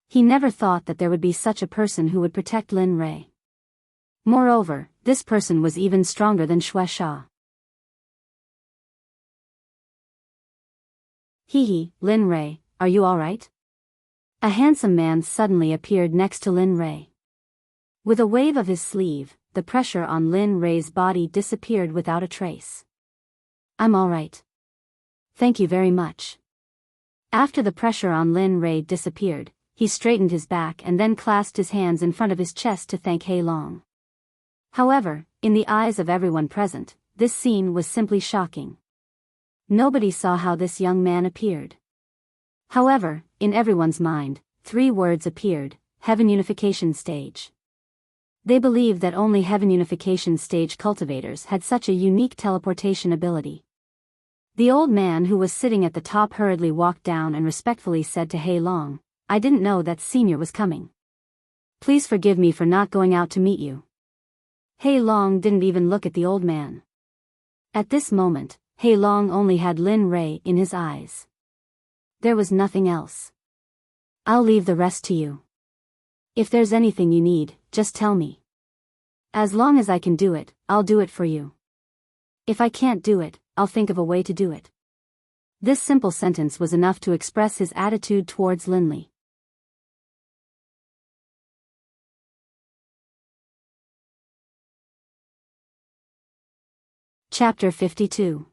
He never thought that there would be such a person who would protect Lin Ray. Moreover, this person was even stronger than Shui Sha. Hee, Lin Ray, are you alright? A handsome man suddenly appeared next to Lin Ray. With a wave of his sleeve, the pressure on Lin Ray's body disappeared without a trace. I'm alright. Thank you very much. After the pressure on Lin Ray disappeared, he straightened his back and then clasped his hands in front of his chest to thank Hei Long. However, in the eyes of everyone present, this scene was simply shocking. Nobody saw how this young man appeared. However, in everyone's mind, 3 words appeared: Heaven Unification Stage. They believed that only Heaven Unification Stage cultivators had such a unique teleportation ability. The old man who was sitting at the top hurriedly walked down and respectfully said to Hei Long, I didn't know that Senior was coming. Please forgive me for not going out to meet you. Hei Long didn't even look at the old man. At this moment, Hei Long only had Lin Ray in his eyes. There was nothing else. I'll leave the rest to you. If there's anything you need, just tell me. As long as I can do it, I'll do it for you. If I can't do it, I'll think of a way to do it. This simple sentence was enough to express his attitude towards Linley. Chapter 52.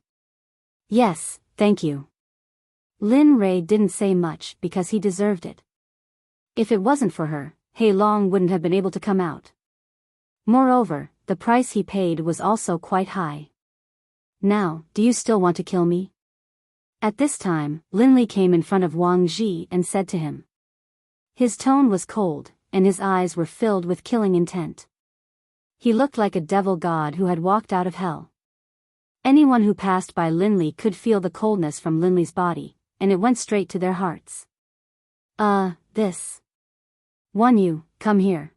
Yes, thank you. Lin Ray didn't say much because he deserved it. If it wasn't for her, Hei Long wouldn't have been able to come out. Moreover, the price he paid was also quite high. Now, do you still want to kill me? At this time, Linley came in front of Wang Ji and said to him. His tone was cold, and his eyes were filled with killing intent. He looked like a devil god who had walked out of hell. Anyone who passed by Linley could feel the coldness from Linley's body, and it went straight to their hearts. This. Wan Yu, come here.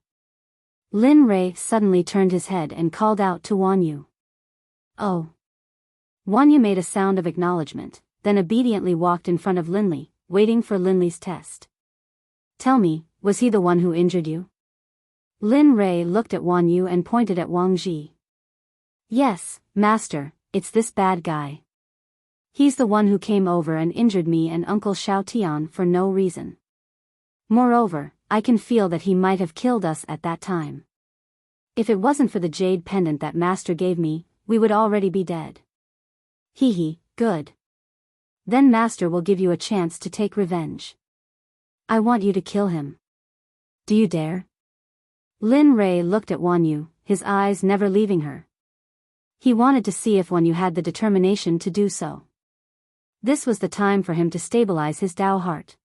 Lin Rei suddenly turned his head and called out to Wan Yu. Oh. Wan Yu made a sound of acknowledgement, then obediently walked in front of Linley, waiting for Linley's test. Tell me, was he the one who injured you? Lin Rei looked at Wan Yu and pointed at Wang Ji. Yes, master, it's this bad guy. He's the one who came over and injured me and Uncle Xiao Tian for no reason. Moreover, I can feel that he might have killed us at that time. If it wasn't for the jade pendant that master gave me, we would already be dead. Hee, good. Then master will give you a chance to take revenge. I want you to kill him. Do you dare? Lin Rei looked at Wan Yu, his eyes never leaving her. He wanted to see if Wan Yu had the determination to do so. This was the time for him to stabilize his Dao heart.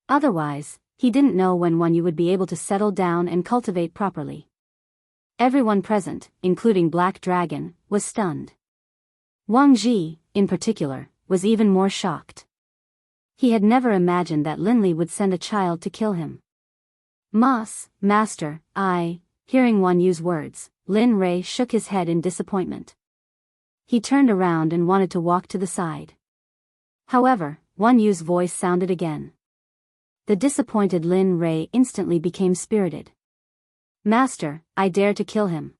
Otherwise, he didn't know when Wan Yu would be able to settle down and cultivate properly. Everyone present, including Black Dragon, was stunned. Wang Ji, in particular, was even more shocked. He had never imagined that Linley would send a child to kill him. Master, hearing Wan Yu's words, Lin Rei shook his head in disappointment. He turned around and wanted to walk to the side. However, Wan Yu's voice sounded again. The disappointed Lin Rei instantly became spirited. Master, I dare to kill him.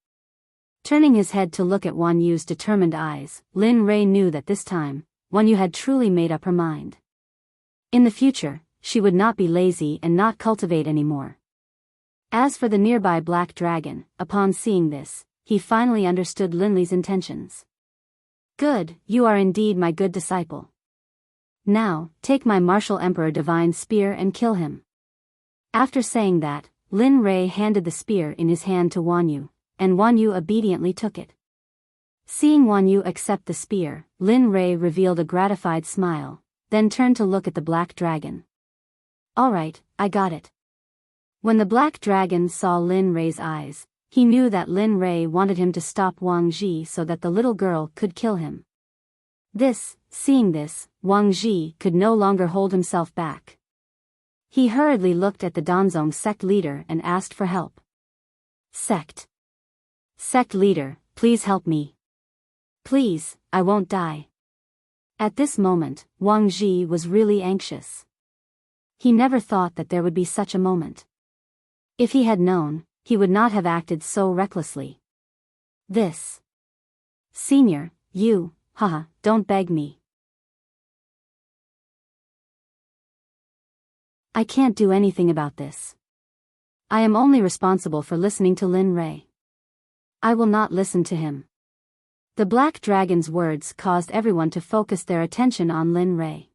Turning his head to look at Wan Yu's determined eyes, Lin Rei knew that this time, Wan Yu had truly made up her mind. In the future, she would not be lazy and not cultivate anymore. As for the nearby Black Dragon, upon seeing this, he finally understood Linley's intentions. Good, you are indeed my good disciple. Now, take my Martial Emperor Divine Spear and kill him. After saying that, Lin Rei handed the spear in his hand to Wan Yu, and Wan Yu obediently took it. Seeing Wan Yu accept the spear, Lin Rei revealed a gratified smile, then turned to look at the Black Dragon. Alright, I got it. When the Black Dragon saw Lin Rei's eyes, he knew that Lin Rei wanted him to stop Wang Ji so that the little girl could kill him. Seeing this, Wang Ji could no longer hold himself back. He hurriedly looked at the Danzong sect leader and asked for help. Sect leader, please help me. Please, I won't die. At this moment, Wang Ji was really anxious. He never thought that there would be such a moment. If he had known, he would not have acted so recklessly. Senior, you, don't beg me. I can't do anything about this. I am only responsible for listening to Lin Rei. I will not listen to him. The Black Dragon's words caused everyone to focus their attention on Lin Rei.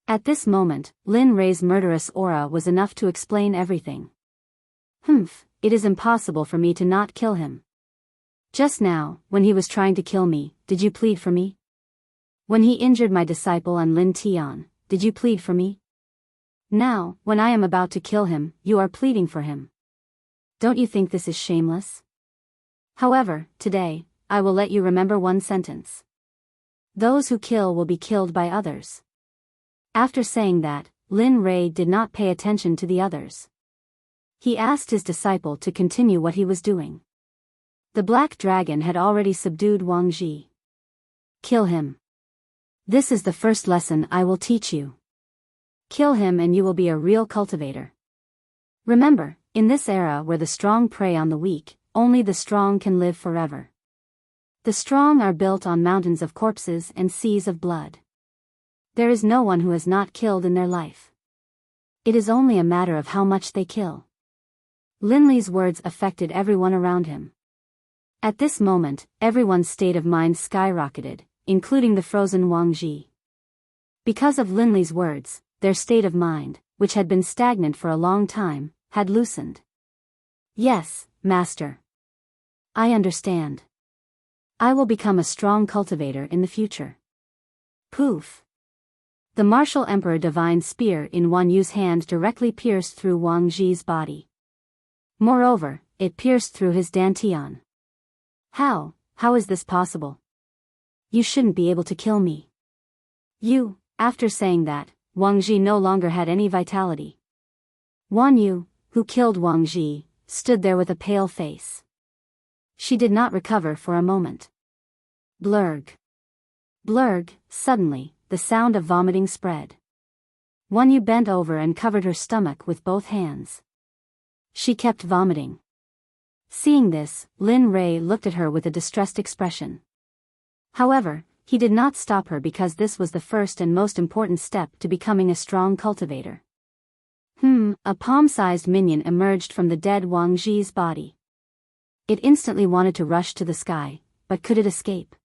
At this moment, Lin Rei's murderous aura was enough to explain everything. It is impossible for me to not kill him. Just now, when he was trying to kill me, did you plead for me? When he injured my disciple and Lin Tian, did you plead for me? Now, when I am about to kill him, you are pleading for him. Don't you think this is shameless? However, today, I will let you remember one sentence. Those who kill will be killed by others. After saying that, Lin Rei did not pay attention to the others. He asked his disciple to continue what he was doing. The Black Dragon had already subdued Wang Ji. Kill him. This is the first lesson I will teach you. Kill him and you will be a real cultivator. Remember, in this era where the strong prey on the weak, only the strong can live forever. The strong are built on mountains of corpses and seas of blood. There is no one who has not killed in their life. It is only a matter of how much they kill. Linley's words affected everyone around him. At this moment, everyone's state of mind skyrocketed, including the frozen Wang Ji. Because of Linley's words, their state of mind, which had been stagnant for a long time, had loosened. Yes, master. I understand. I will become a strong cultivator in the future. Poof. The Martial Emperor Divine Spear in Wan Yu's hand directly pierced through Wang Ji's body. Moreover, it pierced through his dantian. How is this possible? You shouldn't be able to kill me. After saying that, Wang Ji no longer had any vitality. Wan Yu, who killed Wang Ji, stood there with a pale face. She did not recover for a moment. Blurg. Blurg, suddenly, the sound of vomiting spread. Wan Yu bent over and covered her stomach with both hands. She kept vomiting. Seeing this, Lin Rei looked at her with a distressed expression. However, he did not stop her because this was the first and most important step to becoming a strong cultivator. A palm-sized minion emerged from the dead Wang Ji's body. It instantly wanted to rush to the sky, but could it escape?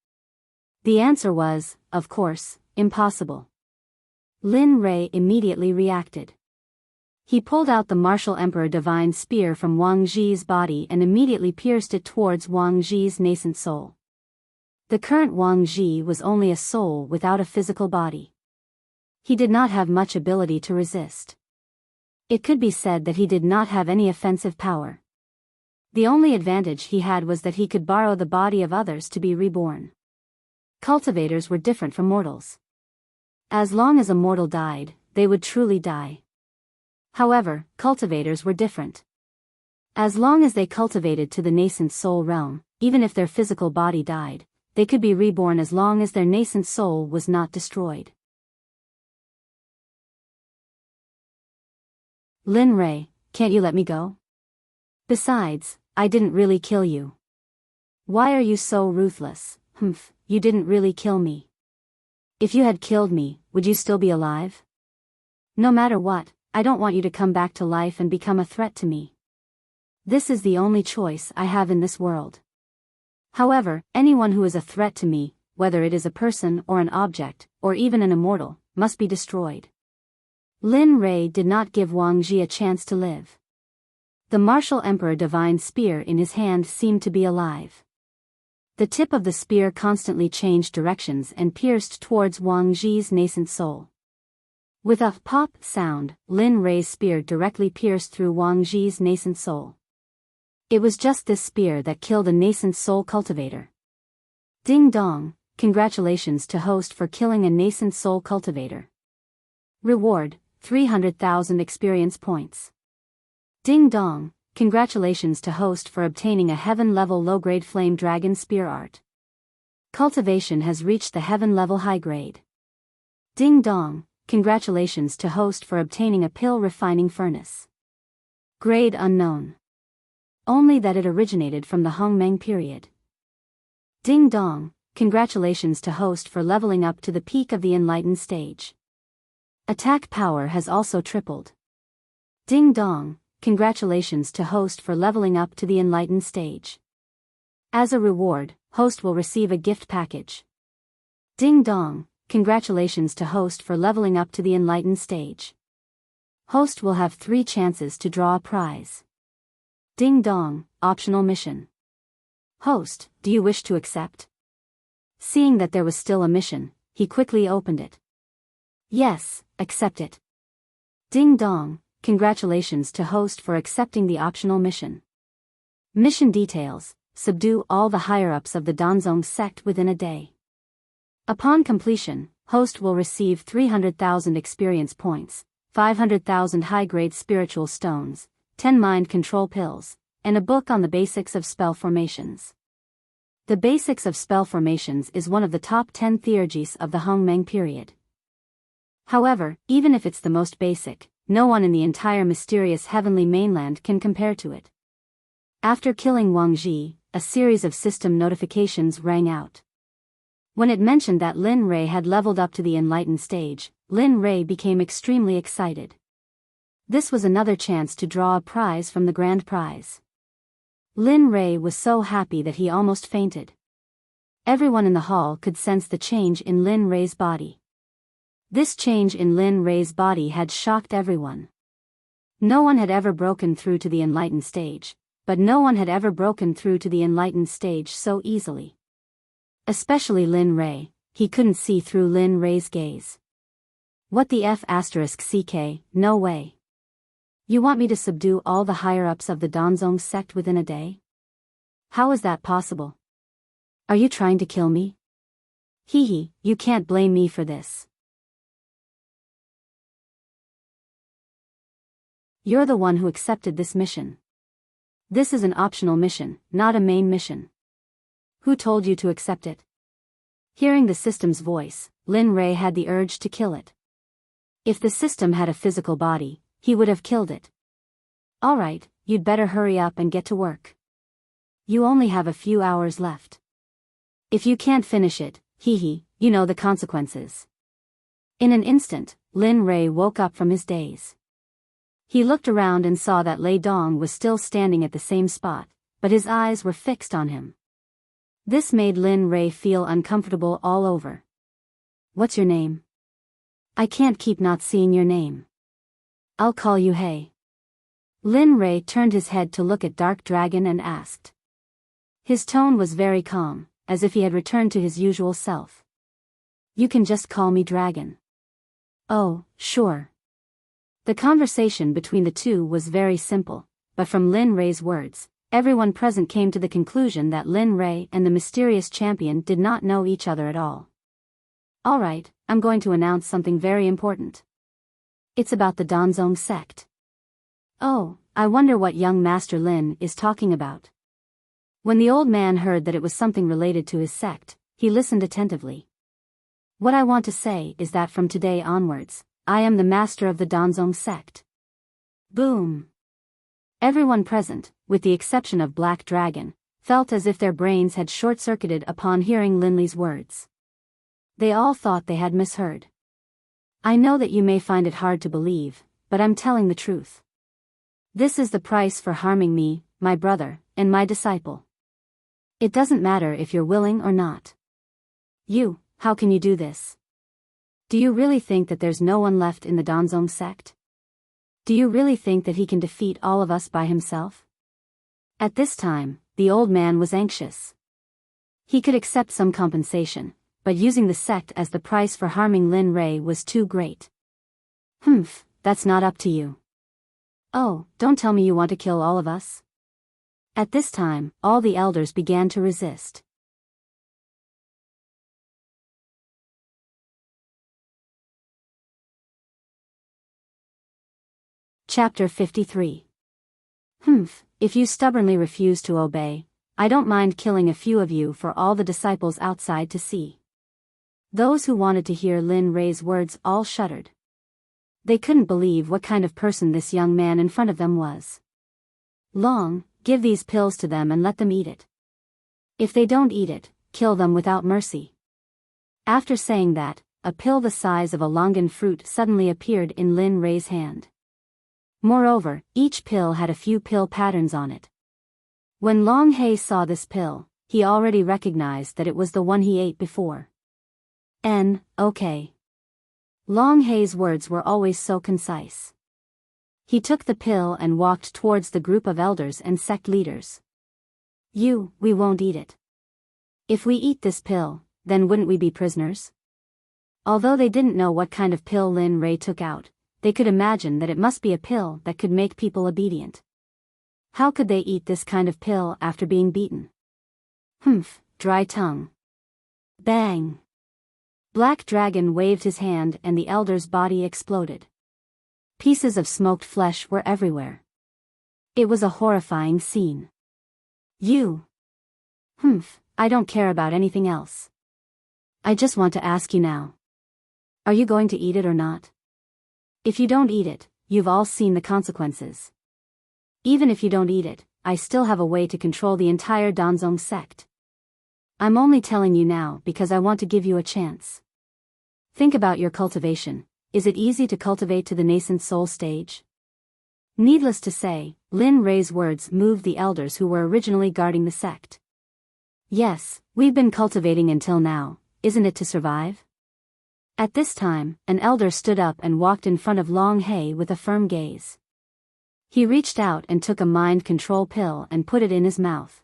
The answer was, of course, impossible. Lin Rei immediately reacted. He pulled out the Martial Emperor Divine Spear from Wang Ji's body and immediately pierced it towards Wang Ji's nascent soul. The current Wang Ji was only a soul without a physical body. He did not have much ability to resist. It could be said that he did not have any offensive power. The only advantage he had was that he could borrow the body of others to be reborn. Cultivators were different from mortals. As long as a mortal died, they would truly die. However, cultivators were different. As long as they cultivated to the nascent soul realm, even if their physical body died, they could be reborn as long as their nascent soul was not destroyed. Lin Rei, can't you let me go? Besides, I didn't really kill you. Why are you so ruthless? You didn't really kill me. If you had killed me, would you still be alive? No matter what, I don't want you to come back to life and become a threat to me. This is the only choice I have in this world. However, anyone who is a threat to me, whether it is a person or an object, or even an immortal, must be destroyed. Lin Rei did not give Wang Ji a chance to live. The Martial Emperor Divine Spear in his hand seemed to be alive. The tip of the spear constantly changed directions and pierced towards Wang Ji's nascent soul. With a pop sound, Lin Rei's spear directly pierced through Wang Ji's nascent soul. It was just this spear that killed a nascent soul cultivator. Ding dong, congratulations to host for killing a nascent soul cultivator. Reward, 300,000 experience points. Ding dong, congratulations to host for obtaining a heaven-level low-grade flame dragon spear art. Cultivation has reached the heaven-level high-grade. Ding dong, congratulations to host for obtaining a pill refining furnace. Grade unknown. Only that it originated from the Hongmeng period. Ding dong, congratulations to host for leveling up to the peak of the enlightened stage. Attack power has also tripled. Ding dong, congratulations to host for leveling up to the enlightened stage. As a reward, host will receive a gift package. Ding dong, congratulations to host for leveling up to the enlightened stage. Host will have 3 chances to draw a prize. Ding dong, optional mission. Host, do you wish to accept? Seeing that there was still a mission, he quickly opened it. Yes, accept it. Ding dong, congratulations to host for accepting the optional mission. Mission details, subdue all the higher-ups of the Danzong sect within a day. Upon completion, host will receive 300,000 experience points, 500,000 high-grade spiritual stones, 10 mind control pills, and a book on the basics of spell formations. The basics of spell formations is one of the top 10 theurgies of the Hongmeng period. However, even if it's the most basic, no one in the entire mysterious heavenly mainland can compare to it. After killing Wang Ji, a series of system notifications rang out. When it mentioned that Lin Rei had leveled up to the enlightened stage, Lin Rei became extremely excited. This was another chance to draw a prize from the grand prize. Lin Rei was so happy that he almost fainted. Everyone in the hall could sense the change in Lin Rei's body. This change in Lin Rei's body had shocked everyone. No one had ever broken through to the enlightened stage, but no one had ever broken through to the enlightened stage so easily. Especially Lin Rei, he couldn't see through Lin Rei's gaze. What the F***ck, no way. You want me to subdue all the higher-ups of the Danzong sect within a day? How is that possible? Are you trying to kill me? Hee, you can't blame me for this. You're the one who accepted this mission. This is an optional mission, not a main mission. Who told you to accept it? Hearing the system's voice, Lin Rei had the urge to kill it. If the system had a physical body, he would have killed it. Alright, you'd better hurry up and get to work. You only have a few hours left. If you can't finish it, you know the consequences. In an instant, Lin Rei woke up from his daze. He looked around and saw that Lei Dong was still standing at the same spot, but his eyes were fixed on him. This made Lin Rei feel uncomfortable all over. What's your name? I can't keep not seeing your name. I'll call you Hei. Lin Rei turned his head to look at Dark Dragon and asked. His tone was very calm, as if he had returned to his usual self. You can just call me Dragon. Oh, sure. The conversation between the two was very simple, but from Lin Rei's words, everyone present came to the conclusion that Lin Rei and the mysterious champion did not know each other at all. Alright, I'm going to announce something very important. It's about the Danzong sect. Oh, I wonder what young Master Lin is talking about. When the old man heard that it was something related to his sect, he listened attentively. What I want to say is that from today onwards, I am the master of the Danzong sect. Boom. Everyone present, with the exception of Black Dragon, felt as if their brains had short-circuited upon hearing Lin Li's words. They all thought they had misheard. I know that you may find it hard to believe, but I'm telling the truth. This is the price for harming me, my brother, and my disciple. It doesn't matter if you're willing or not. How can you do this? Do you really think that there's no one left in the Danzong sect? Do you really think that he can defeat all of us by himself? At this time, the old man was anxious. He could accept some compensation, but using the sect as the price for harming Lin Rei was too great. That's not up to you. Oh, don't tell me you want to kill all of us. At this time, all the elders began to resist. Chapter 53. If you stubbornly refuse to obey, I don't mind killing a few of you for all the disciples outside to see. Those who wanted to hear Lin Rei's words all shuddered. They couldn't believe what kind of person this young man in front of them was. Give these pills to them and let them eat it. If they don't eat it, kill them without mercy. After saying that, a pill the size of a longan fruit suddenly appeared in Lin Rei's hand. Moreover, each pill had a few pill patterns on it. When Long Hei saw this pill, he already recognized that it was the one he ate before. Okay. Long Hei's words were always so concise. He took the pill and walked towards the group of elders and sect leaders. We won't eat it. If we eat this pill, then wouldn't we be prisoners? Although they didn't know what kind of pill Lin Rei took out, they could imagine that it must be a pill that could make people obedient. How could they eat this kind of pill after being beaten? Dry tongue. Bang! Black Dragon waved his hand and the elder's body exploded. Pieces of smoked flesh were everywhere. It was a horrifying scene. I don't care about anything else. I just want to ask you now. Are you going to eat it or not? If you don't eat it, you've all seen the consequences. Even if you don't eat it, I still have a way to control the entire Danzong sect. I'm only telling you now because I want to give you a chance. Think about your cultivation. Is it easy to cultivate to the nascent soul stage? Needless to say, Lin Rei's words moved the elders who were originally guarding the sect. Yes, we've been cultivating until now, isn't it to survive? At this time, an elder stood up and walked in front of Long Hei with a firm gaze. He reached out and took a mind control pill and put it in his mouth.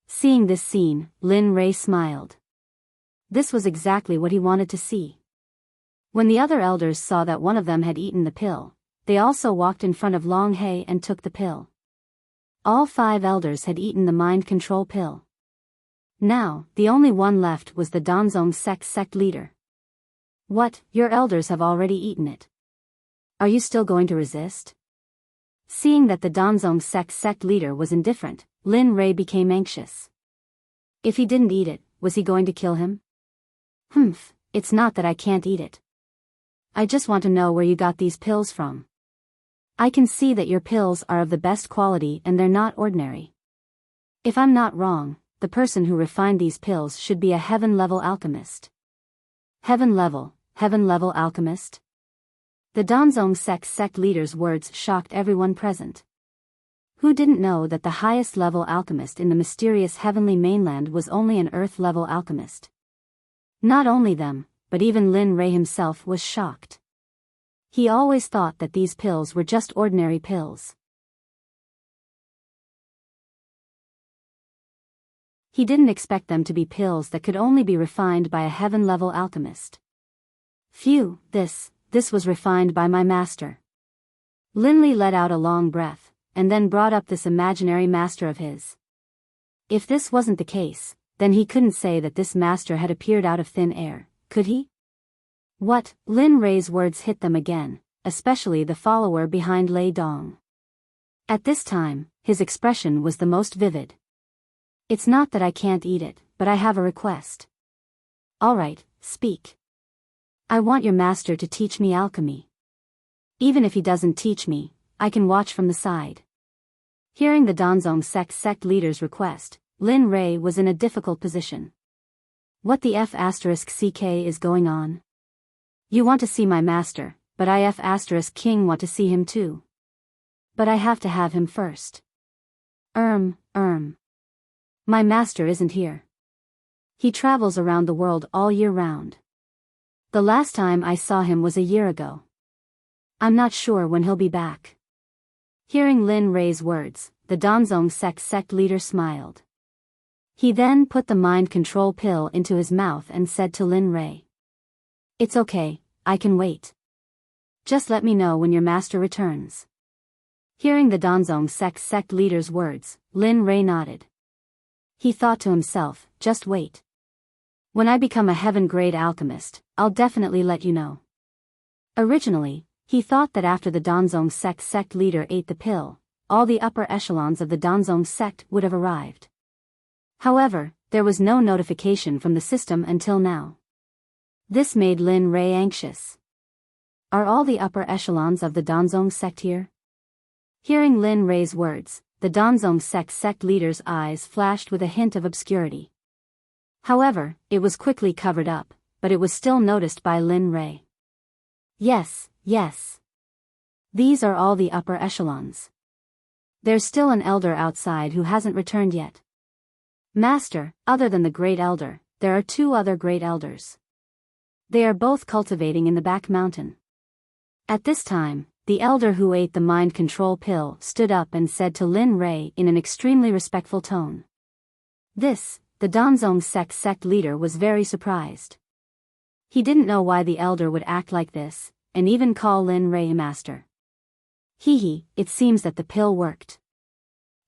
Seeing this scene, Lin Rei smiled. This was exactly what he wanted to see. When the other elders saw that one of them had eaten the pill, they also walked in front of Long He and took the pill. All 5 elders had eaten the mind control pill. Now, the only one left was the Danzong sect leader. What, your elders have already eaten it? Are you still going to resist? Seeing that the Danzong sect leader was indifferent, Lin Rei became anxious. If he didn't eat it, was he going to kill him? It's not that I can't eat it. I just want to know where you got these pills from. I can see that your pills are of the best quality and they're not ordinary. If I'm not wrong, the person who refined these pills should be a heaven-level alchemist. Heaven-level alchemist? The Danzong sect leader's words shocked everyone present. Who didn't know that the highest-level alchemist in the mysterious heavenly mainland was only an earth-level alchemist? Not only them, but even Lin Rei himself was shocked. He always thought that these pills were just ordinary pills. He didn't expect them to be pills that could only be refined by a heaven-level alchemist. Phew, this was refined by my master. Lin Li let out a long breath, and then brought up this imaginary master of his. If this wasn't the case, then he couldn't say that this master had appeared out of thin air, could he? What? Lin Rei's words hit them again, especially the follower behind Lei Dong. At this time, his expression was the most vivid. It's not that I can't eat it, but I have a request. All right, speak. I want your master to teach me alchemy. Even if he doesn't teach me, I can watch from the side. Hearing the Danzong sect leader's request, Lin Rei was in a difficult position. What the F***ck is going on? You want to see my master, but I F***king want to see him too. But I have to have him first. My master isn't here. He travels around the world all year round. The last time I saw him was a year ago. I'm not sure when he'll be back. Hearing Lin Rei's words, the Danzong sect leader smiled. He then put the mind control pill into his mouth and said to Lin Rei. It's okay, I can wait. Just let me know when your master returns. Hearing the Danzong sect leader's words, Lin Rei nodded. He thought to himself, just wait. When I become a heaven-grade alchemist, I'll definitely let you know. Originally, he thought that after the Danzong sect leader ate the pill, all the upper echelons of the Danzong sect would have arrived. However, there was no notification from the system until now. This made Lin Rei anxious. Are all the upper echelons of the Danzong sect here? Hearing Lin Rei's words, the Danzong sect leader's eyes flashed with a hint of obscurity. However, it was quickly covered up, but it was still noticed by Lin Rei. Yes. These are all the upper echelons. There's still an elder outside who hasn't returned yet. Master, other than the Great Elder, there are 2 other Great Elders. They are both cultivating in the back mountain. At this time, the elder who ate the mind control pill stood up and said to Lin Rei in an extremely respectful tone. The Danzong sect leader was very surprised. He didn't know why the elder would act like this, and even call Lin Rei a master. It seems that the pill worked.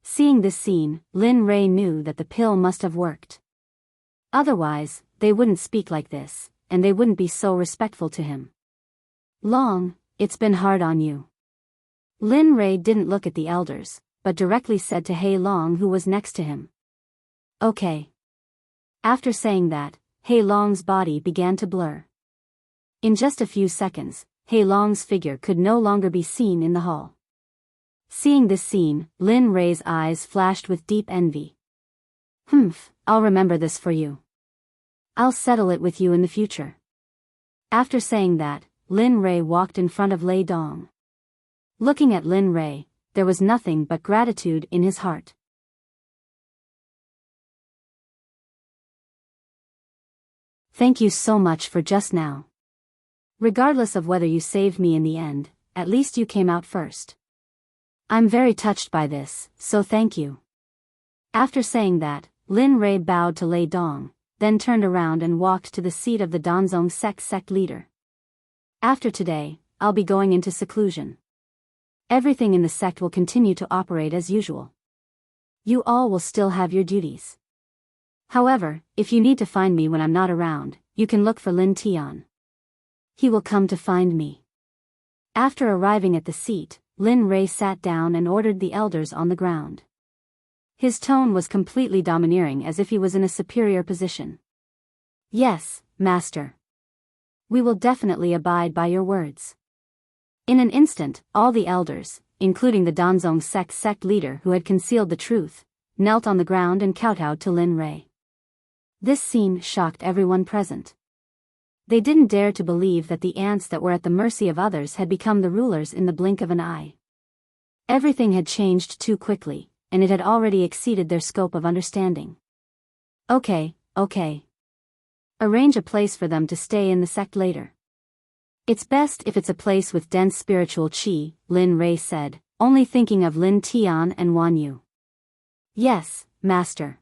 Seeing this scene, Lin Rei knew that the pill must have worked. Otherwise, they wouldn't speak like this, and they wouldn't be so respectful to him. Long, it's been hard on you. Lin Rei didn't look at the elders, but directly said to Hei Long who was next to him. Okay. After saying that, Hei Long's body began to blur. In just a few seconds, Hei Long's figure could no longer be seen in the hall. Seeing this scene, Lin Rei's eyes flashed with deep envy. I'll remember this for you. I'll settle it with you in the future. After saying that, Lin Rei walked in front of Lei Dong. Looking at Lin Rei, there was nothing but gratitude in his heart. Thank you so much for just now. Regardless of whether you saved me in the end, at least you came out first. I'm very touched by this, so thank you. After saying that, Lin Rei bowed to Lei Dong, then turned around and walked to the seat of the Danzong sect leader. After today, I'll be going into seclusion. Everything in the sect will continue to operate as usual. You all will still have your duties. However, if you need to find me when I'm not around, you can look for Lin Tian. He will come to find me. After arriving at the seat, Lin Rei sat down and ordered the elders on the ground. His tone was completely domineering, as if he was in a superior position. Yes, master. We will definitely abide by your words. In an instant, all the elders, including the Danzong sect leader who had concealed the truth, knelt on the ground and kowtowed to Lin Rei. This scene shocked everyone present. They didn't dare to believe that the ants that were at the mercy of others had become the rulers in the blink of an eye. Everything had changed too quickly, and it had already exceeded their scope of understanding. Okay. Arrange a place for them to stay in the sect later. It's best if it's a place with dense spiritual qi, Lin Rei said, only thinking of Lin Tian and Wan Yu. Yes, master.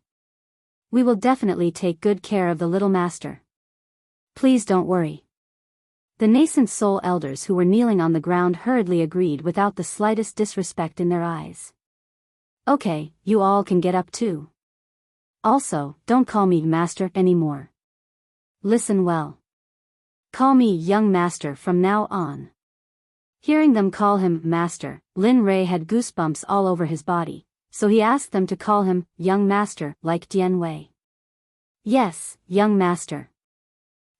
We will definitely take good care of the little master. Please don't worry. The nascent soul elders who were kneeling on the ground hurriedly agreed without the slightest disrespect in their eyes. Okay, you all can get up too. Also, don't call me master anymore. Listen well. Call me young master from now on. Hearing them call him master, Lin Rei had goosebumps all over his body, so he asked them to call him young master like Dian Wei. Yes, young master.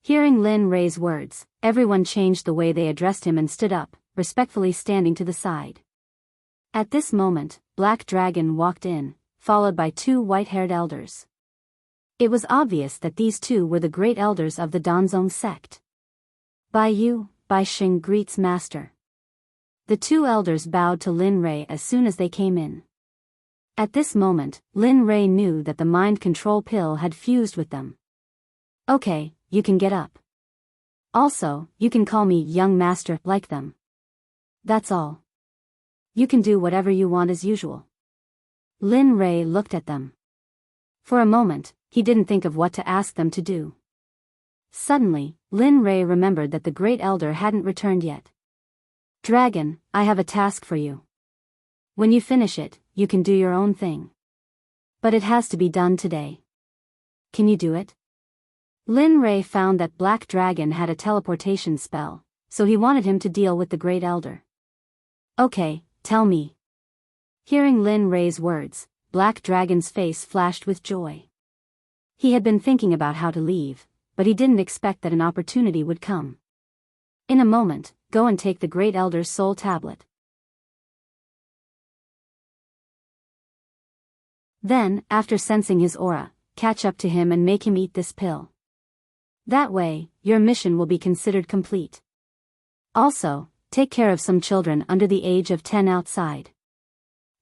Hearing Lin Rei's words, everyone changed the way they addressed him and stood up, respectfully standing to the side. At this moment, Black Dragon walked in, followed by two white-haired elders. It was obvious that these two were the great elders of the Danzong sect. Biyao, Xing greets master. The two elders bowed to Lin Rei as soon as they came in. At this moment, Lin Rei knew that the mind control pill had fused with them. Okay, you can get up. Also, you can call me young master like them. That's all. You can do whatever you want as usual. Lin Rei looked at them. For a moment, he didn't think of what to ask them to do. Suddenly, Lin Rei remembered that the great elder hadn't returned yet. Dragon, I have a task for you. When you finish it, you can do your own thing. But it has to be done today. Can you do it? Lin Rei found that Black Dragon had a teleportation spell, so he wanted him to deal with the great elder. Okay, tell me. Hearing Lin Rei's words, Black Dragon's face flashed with joy. He had been thinking about how to leave, but he didn't expect that an opportunity would come. In a moment, go and take the great elder's soul tablet. Then, after sensing his aura, catch up to him and make him eat this pill. That way, your mission will be considered complete. Also, take care of some children under the age of 10 outside.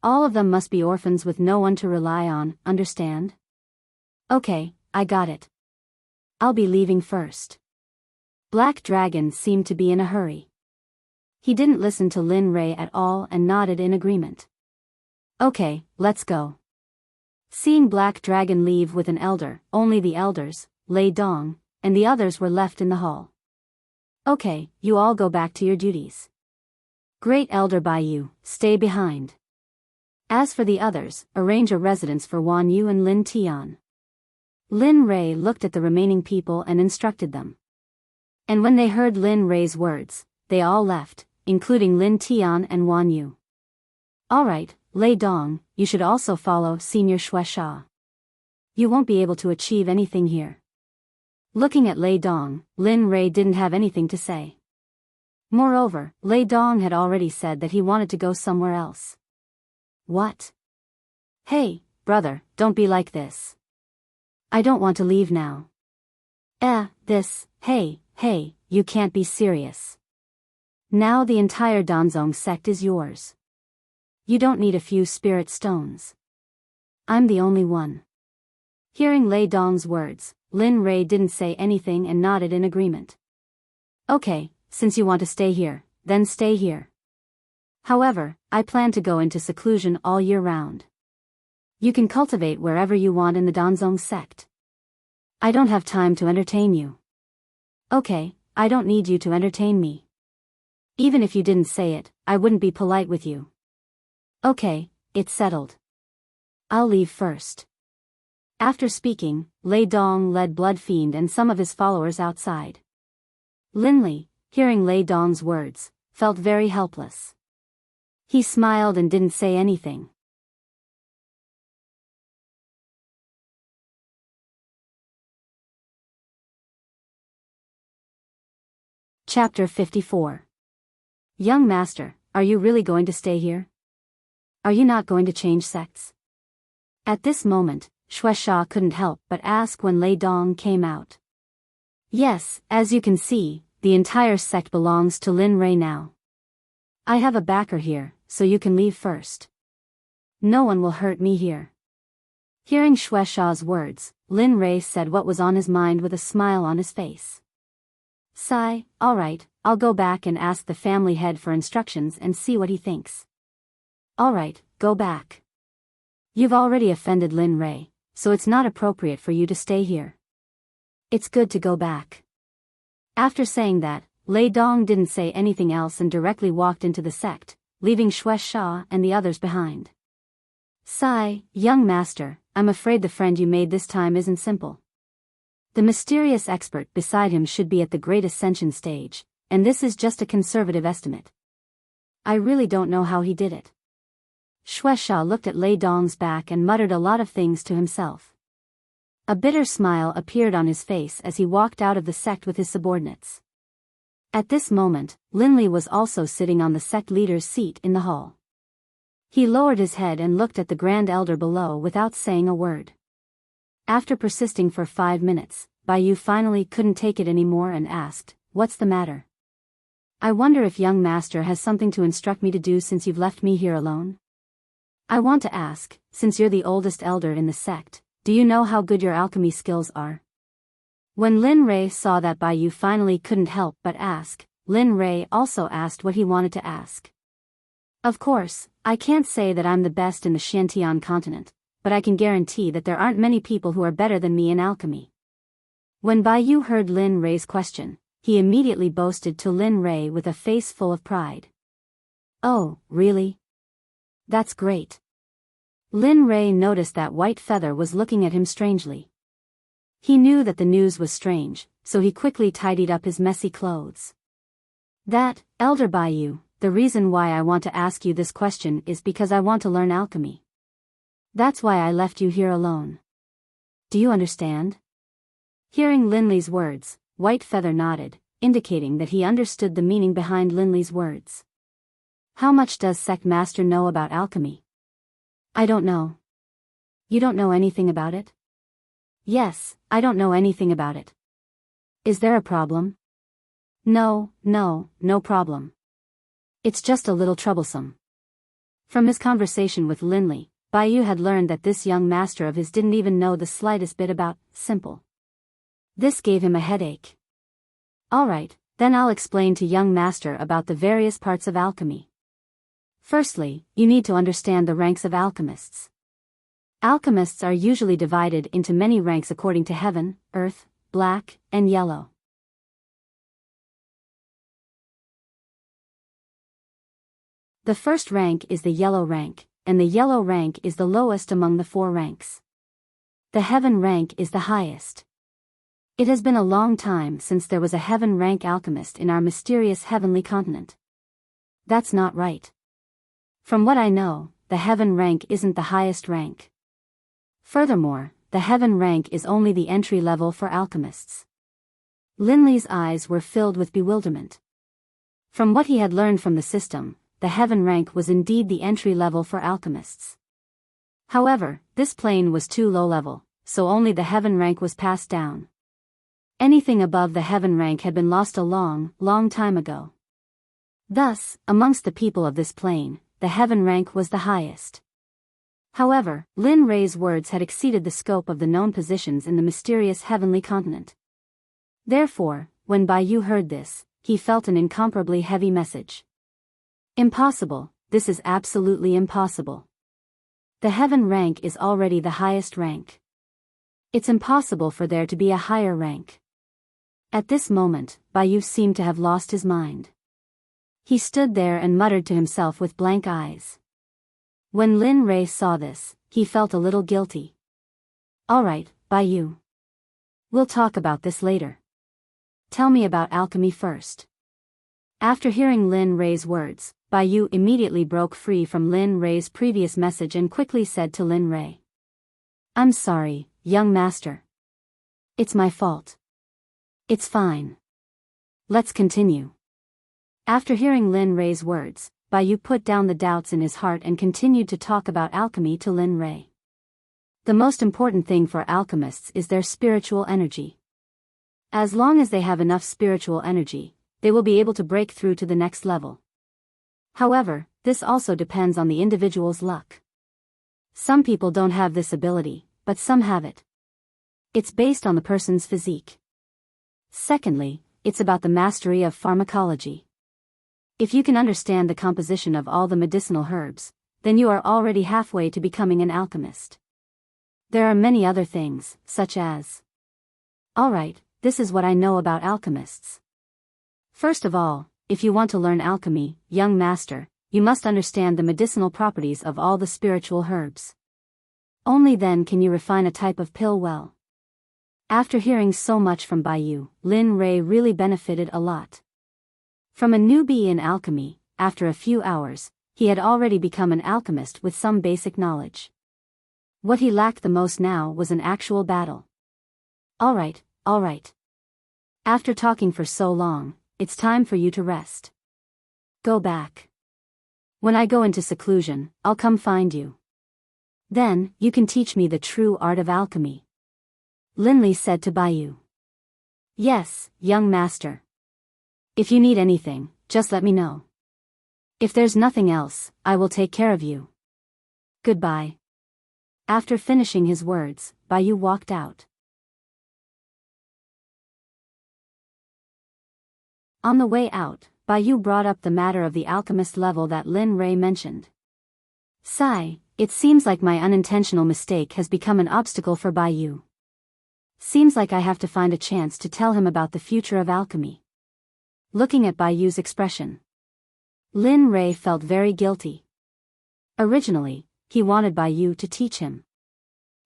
All of them must be orphans with no one to rely on, understand? Okay, I got it. I'll be leaving first. Black Dragon seemed to be in a hurry. He didn't listen to Lin Rei at all and nodded in agreement. Okay, let's go. Seeing Black Dragon leave with an elder, only the elders, Lei Dong, and the others were left in the hall. Okay, you all go back to your duties. Great Elder Biyao, stay behind. As for the others, arrange a residence for Wan Yu and Lin Tian. Lin Rei looked at the remaining people and instructed them. And when they heard Lin Rei's words, they all left, including Lin Tian and Wan Yu. Alright, Lei Dong, you should also follow Senior Shueisha. You won't be able to achieve anything here. Looking at Lei Dong, Lin Rei didn't have anything to say. Moreover, Lei Dong had already said that he wanted to go somewhere else. What? Hey, brother, don't be like this. I don't want to leave now. Hey, you can't be serious. Now the entire Danzong sect is yours. You don't need a few spirit stones. I'm the only one. Hearing Lei Dong's words, Lin Rei didn't say anything and nodded in agreement. Okay, since you want to stay here, then stay here. However, I plan to go into seclusion all year round. You can cultivate wherever you want in the Danzong sect. I don't have time to entertain you. Okay, I don't need you to entertain me. Even if you didn't say it, I wouldn't be polite with you. Okay, it's settled. I'll leave first. After speaking, Lei Dong led Blood Fiend and some of his followers outside. Linley, hearing Lei Dong's words, felt very helpless. He smiled and didn't say anything. Chapter 54. Young Master, are you really going to stay here? Are you not going to change sects? At this moment, Shueisha couldn't help but ask when Lei Dong came out. Yes, as you can see, the entire sect belongs to Lin Rei now. I have a backer here, so you can leave first. No one will hurt me here. Hearing Shueisha's words, Lin Rei said what was on his mind with a smile on his face. Sigh, alright, I'll go back and ask the family head for instructions and see what he thinks. Alright, go back. You've already offended Lin Rei, so it's not appropriate for you to stay here. It's good to go back. After saying that, Lei Dong didn't say anything else and directly walked into the sect, leaving Shueisha and the others behind. Sigh, young master, I'm afraid the friend you made this time isn't simple. The mysterious expert beside him should be at the Great Ascension stage, and this is just a conservative estimate. I really don't know how he did it. Shueisha looked at Lei Dong's back and muttered a lot of things to himself. A bitter smile appeared on his face as he walked out of the sect with his subordinates. At this moment, Linley was also sitting on the sect leader's seat in the hall. He lowered his head and looked at the Grand Elder below without saying a word. After persisting for 5 minutes, Biyao finally couldn't take it anymore and asked, "What's the matter? I wonder if young master has something to instruct me to do since you've left me here alone? I want to ask, since you're the oldest elder in the sect, do you know how good your alchemy skills are?" When Lin Rei saw that Biyao finally couldn't help but ask, Lin Rei also asked what he wanted to ask. Of course, I can't say that I'm the best in the Xiantian continent, but I can guarantee that there aren't many people who are better than me in alchemy. When Biyao heard Lin Rei's question, he immediately boasted to Lin Rei with a face full of pride. Oh, really? That's great. Lin Rei noticed that White Feather was looking at him strangely. He knew that the news was strange, so he quickly tidied up his messy clothes. That, Elder Biyao, the reason why I want to ask you this question is because I want to learn alchemy. That's why I left you here alone. Do you understand? Hearing Linley's words, White Feather nodded, indicating that he understood the meaning behind Linley's words. How much does Sect Master know about alchemy? I don't know. You don't know anything about it? Yes, I don't know anything about it. Is there a problem? No problem. It's just a little troublesome. From his conversation with Linley, Biyao had learned that this young master of his didn't even know the slightest bit about simple. This gave him a headache. Alright, then I'll explain to young master about the various parts of alchemy. Firstly, you need to understand the ranks of alchemists. Alchemists are usually divided into many ranks according to heaven, earth, black, and yellow. The first rank is the yellow rank, and the yellow rank is the lowest among the 4 ranks. The heaven rank is the highest. It has been a long time since there was a heaven rank alchemist in our mysterious heavenly continent. That's not right. From what I know, the heaven rank isn't the highest rank. Furthermore, the heaven rank is only the entry level for alchemists. Linley's eyes were filled with bewilderment. From what he had learned from the system, the heaven rank was indeed the entry level for alchemists. However, this plane was too low level, so only the heaven rank was passed down. Anything above the heaven rank had been lost a long time ago. Thus, amongst the people of this plane, the heaven rank was the highest. However, Lin Rei's words had exceeded the scope of the known positions in the mysterious heavenly continent. Therefore, when Biyao heard this, he felt an incomparably heavy message. Impossible, this is absolutely impossible. The heaven rank is already the highest rank. It's impossible for there to be a higher rank. At this moment, Biyao seemed to have lost his mind. He stood there and muttered to himself with blank eyes. When Lin Rei saw this, he felt a little guilty. Alright, Biyao. We'll talk about this later. Tell me about alchemy first. After hearing Lin Rei's words, Biyao immediately broke free from Lin Rei's previous message and quickly said to Lin Rei. I'm sorry, young master. It's my fault. It's fine. Let's continue. After hearing Lin Rei's words, Biyao put down the doubts in his heart and continued to talk about alchemy to Lin Rei. The most important thing for alchemists is their spiritual energy. As long as they have enough spiritual energy, they will be able to break through to the next level. However, this also depends on the individual's luck. Some people don't have this ability, but some have it. It's based on the person's physique. Secondly, it's about the mastery of pharmacology. If you can understand the composition of all the medicinal herbs, then you are already halfway to becoming an alchemist. There are many other things, such as... Alright, this is what I know about alchemists. First of all, if you want to learn alchemy, young master, you must understand the medicinal properties of all the spiritual herbs. Only then can you refine a type of pill well. After hearing so much from Biyao, Lin Rei really benefited a lot. From a newbie in alchemy, after a few hours, he had already become an alchemist with some basic knowledge. What he lacked the most now was an actual battle. Alright. After talking for so long, it's time for you to rest. Go back. When I go into seclusion, I'll come find you. Then, you can teach me the true art of alchemy. Lin Li said to Biyao. Yes, young master. If you need anything, just let me know. If there's nothing else, I will take care of you. Goodbye. After finishing his words, Biyao walked out. On the way out, Biyao brought up the matter of the alchemist level that Lin Rei mentioned. Sigh, it seems like my unintentional mistake has become an obstacle for Biyao. Seems like I have to find a chance to tell him about the future of alchemy. Looking at Biyao's expression, Lin Rei felt very guilty. Originally, he wanted Biyao to teach him.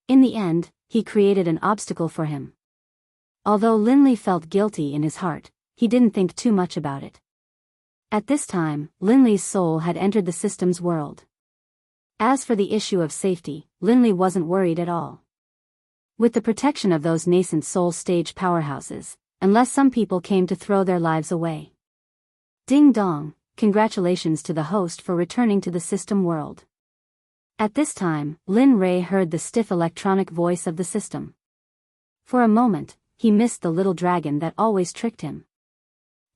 In the end, he created an obstacle for him. Although Lin Li felt guilty in his heart, he didn't think too much about it. At this time, Lin Li's soul had entered the system's world. As for the issue of safety, Lin Li wasn't worried at all. With the protection of those nascent soul stage powerhouses, unless some people came to throw their lives away. Ding dong, congratulations to the host for returning to the system world. At this time, Lin Rei heard the stiff electronic voice of the system. For a moment, he missed the little dragon that always tricked him.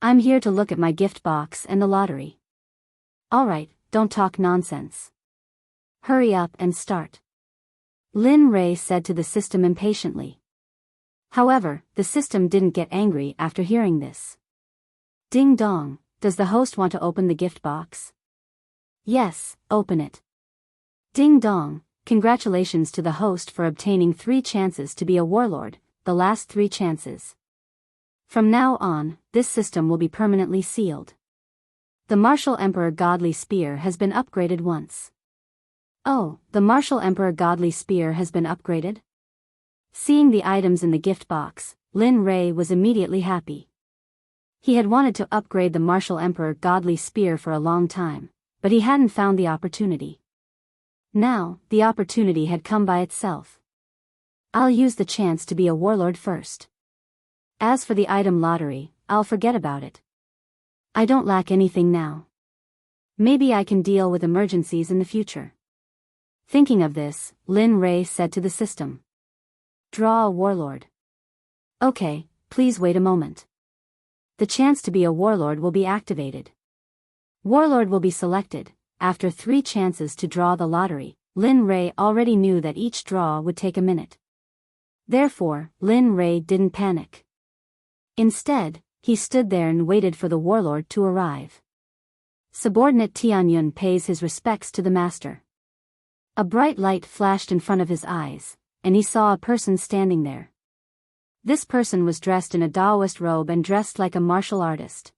I'm here to look at my gift box and the lottery. Alright, don't talk nonsense. Hurry up and start. Lin Rei said to the system impatiently. However, the system didn't get angry after hearing this. Ding dong, does the host want to open the gift box? Yes, open it. Ding dong, congratulations to the host for obtaining 3 chances to be a warlord, the last 3 chances. From now on, this system will be permanently sealed. The Martial Emperor Godly Spear has been upgraded once. Oh, the Martial Emperor Godly Spear has been upgraded? Seeing the items in the gift box, Lin Rei was immediately happy. He had wanted to upgrade the Martial Emperor Godly Spear for a long time, but he hadn't found the opportunity. Now, the opportunity had come by itself. I'll use the chance to be a warlord first. As for the item lottery, I'll forget about it. I don't lack anything now. Maybe I can deal with emergencies in the future. Thinking of this, Lin Rei said to the system. Draw a warlord. Okay, please wait a moment. The chance to be a warlord will be activated. Warlord will be selected. After 3 chances to draw the lottery, Lin Rei already knew that each draw would take a minute. Therefore, Lin Rei didn't panic. Instead, he stood there and waited for the warlord to arrive. Subordinate Tianyun pays his respects to the master. A bright light flashed in front of his eyes, and he saw a person standing there. This person was dressed in a Taoist robe and dressed like a martial artist.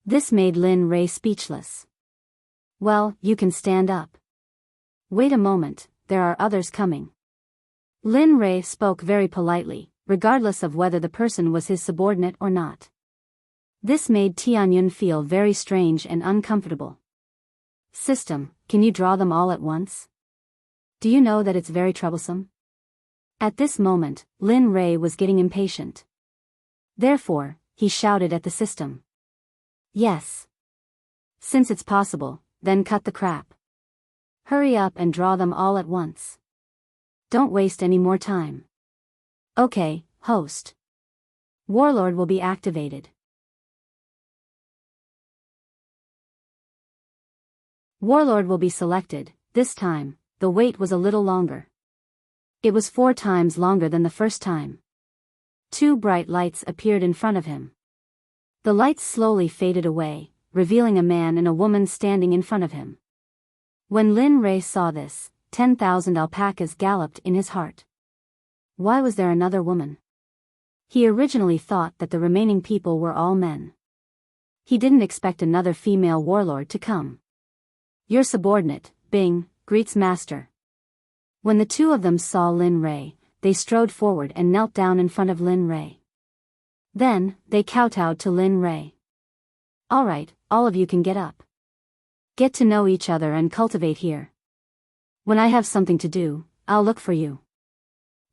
This made Lin Rei speechless. Well, you can stand up. Wait a moment, there are others coming. Lin Rei spoke very politely, regardless of whether the person was his subordinate or not. This made Tianyun feel very strange and uncomfortable. System, can you draw them all at once? Do you know that it's very troublesome? At this moment, Lin Rei was getting impatient. Therefore, he shouted at the system. Yes. Since it's possible, then cut the crap. Hurry up and draw them all at once. Don't waste any more time. Okay, host. Warlord will be activated. Warlord will be selected. This time, the wait was a little longer. It was 4 times longer than the first time. 2 bright lights appeared in front of him. The lights slowly faded away, revealing a man and a woman standing in front of him. When Lin Rei saw this, 10,000 alpacas galloped in his heart. Why was there another woman? He originally thought that the remaining people were all men. He didn't expect another female warlord to come. Your subordinate, Bing, greets master. When the 2 of them saw Lin Rei, they strode forward and knelt down in front of Lin Rei. Then, they kowtowed to Lin Rei. All right, all of you can get up. Get to know each other and cultivate here. When I have something to do, I'll look for you.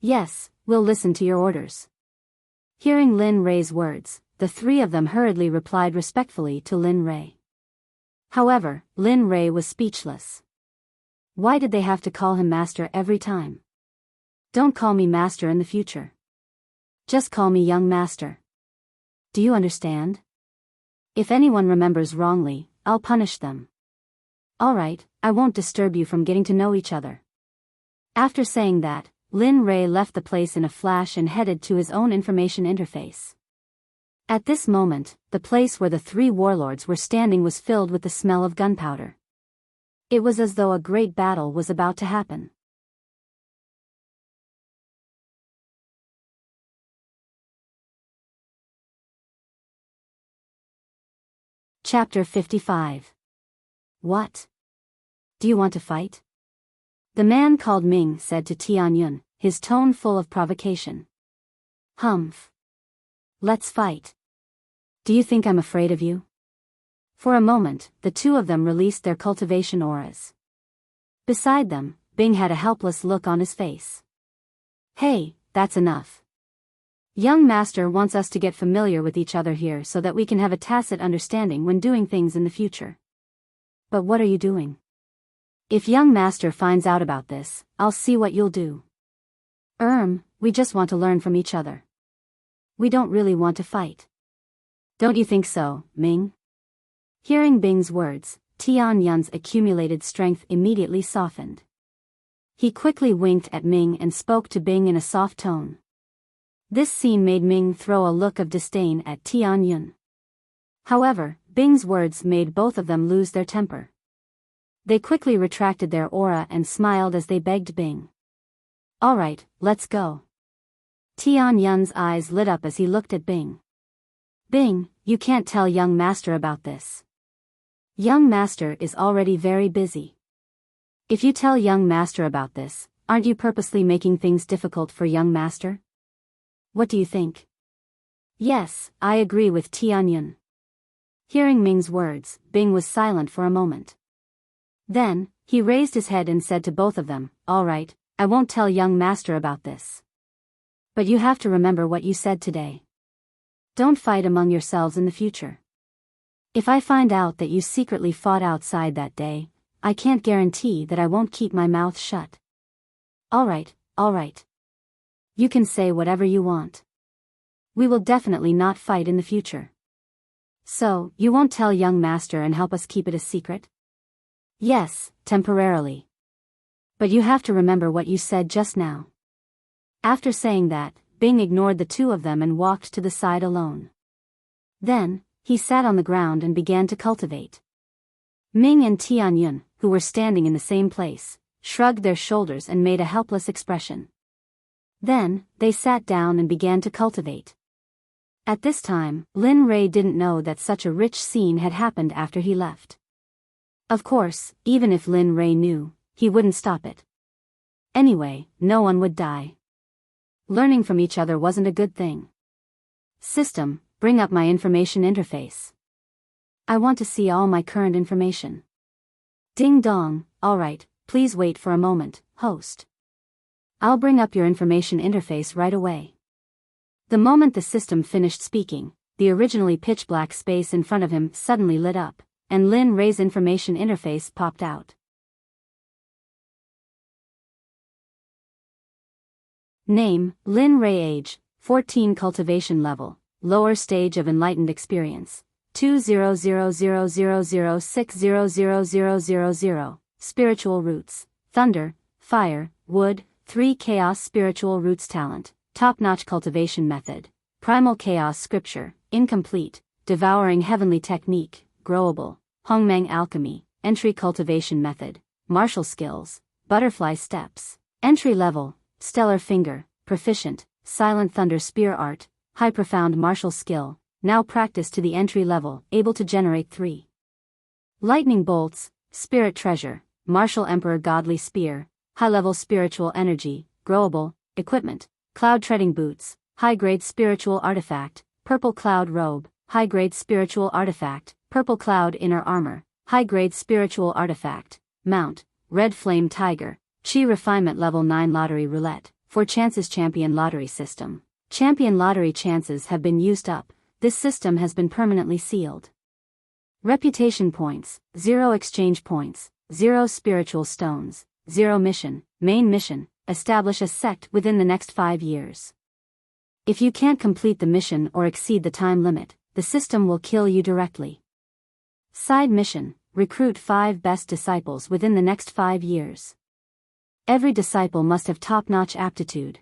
Yes, we'll listen to your orders. Hearing Lin Rei's words, the 3 of them hurriedly replied respectfully to Lin Rei. However, Lin Rei was speechless. Why did they have to call him master every time? Don't call me master in the future. Just call me young master. Do you understand? If anyone remembers wrongly, I'll punish them. All right, I won't disturb you from getting to know each other. After saying that, Lin Rei left the place in a flash and headed to his own information interface. At this moment, the place where the 3 warlords were standing was filled with the smell of gunpowder. It was as though a great battle was about to happen. Chapter 55. What? Do you want to fight? The man called Ming said to Tianyun, his tone full of provocation. Humph. Let's fight. Do you think I'm afraid of you? For a moment, the 2 of them released their cultivation auras. Beside them, Bing had a helpless look on his face. Hey, that's enough. Young master wants us to get familiar with each other here so that we can have a tacit understanding when doing things in the future. But what are you doing? If young master finds out about this, I'll see what you'll do. We just want to learn from each other. We don't really want to fight. Don't you think so, Ming? Hearing Bing's words, Tianyun's accumulated strength immediately softened. He quickly winked at Ming and spoke to Bing in a soft tone. This scene made Ming throw a look of disdain at Tianyun. However, Bing's words made both of them lose their temper. They quickly retracted their aura and smiled as they begged Bing. All right, let's go. Tianyun's eyes lit up as he looked at Bing. Bing, you can't tell young master about this. Young master is already very busy. If you tell young master about this, aren't you purposely making things difficult for young master? What do you think? Yes, I agree with Tianyun. Hearing Ming's words, Bing was silent for a moment. Then, he raised his head and said to both of them, all right, I won't tell young master about this. But you have to remember what you said today. Don't fight among yourselves in the future. If I find out that you secretly fought outside that day, I can't guarantee that I won't keep my mouth shut. All right. You can say whatever you want. We will definitely not fight in the future. So, you won't tell young master and help us keep it a secret? Yes, temporarily. But you have to remember what you said just now. After saying that, Bing ignored the 2 of them and walked to the side alone. Then, he sat on the ground and began to cultivate. Ming and Tianyun, who were standing in the same place, shrugged their shoulders and made a helpless expression. Then, they sat down and began to cultivate. At this time, Lin Ray didn't know that such a rich scene had happened after he left. Of course, even if Lin Ray knew, he wouldn't stop it. Anyway, no one would die. Learning from each other wasn't a good thing. System, bring up my information interface. I want to see all my current information. Ding dong, alright, please wait for a moment, host. I'll bring up your information interface right away. The moment the system finished speaking, the originally pitch-black space in front of him suddenly lit up, and Lin Ray's information interface popped out. Name, Lin Ray. Age, 14. Cultivation level, lower stage of enlightened experience, 20000600000. Spiritual roots, thunder, fire, wood, 3 chaos spiritual roots talent, top-notch cultivation method, primal chaos scripture, incomplete, devouring heavenly technique, growable, Hongmeng alchemy, entry cultivation method, martial skills, butterfly steps, entry level, stellar finger, proficient, silent thunder spear art, high profound martial skill, now practice to the entry level, able to generate 3 lightning bolts, spirit treasure, martial emperor godly spear, high-level spiritual energy, growable, equipment, cloud treading boots, high-grade spiritual artifact, purple cloud robe, high-grade spiritual artifact, purple cloud inner armor, high-grade spiritual artifact, mount, red flame tiger, chi refinement level 9 lottery roulette, 4 chances champion lottery system. Champion lottery chances have been used up, this system has been permanently sealed. Reputation points, 0 exchange points, 0 spiritual stones, 0 mission, main mission, establish a sect within the next 5 years. If you can't complete the mission or exceed the time limit, the system will kill you directly. Side mission, recruit 5 best disciples within the next 5 years. Every disciple must have top-notch aptitude.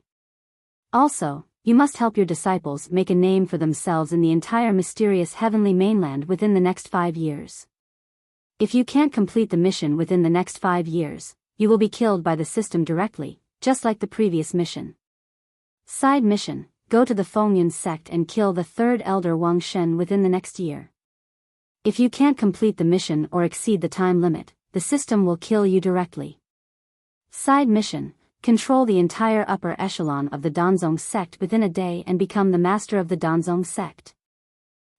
Also, you must help your disciples make a name for themselves in the entire mysterious heavenly mainland within the next 5 years. If you can't complete the mission within the next 5 years, you will be killed by the system directly, just like the previous mission. Side mission, go to the Fengyan sect and kill the 3rd elder Wang Shen within the next year. If you can't complete the mission or exceed the time limit, the system will kill you directly. Side mission, control the entire upper echelon of the Danzong sect within a day and become the master of the Danzong sect.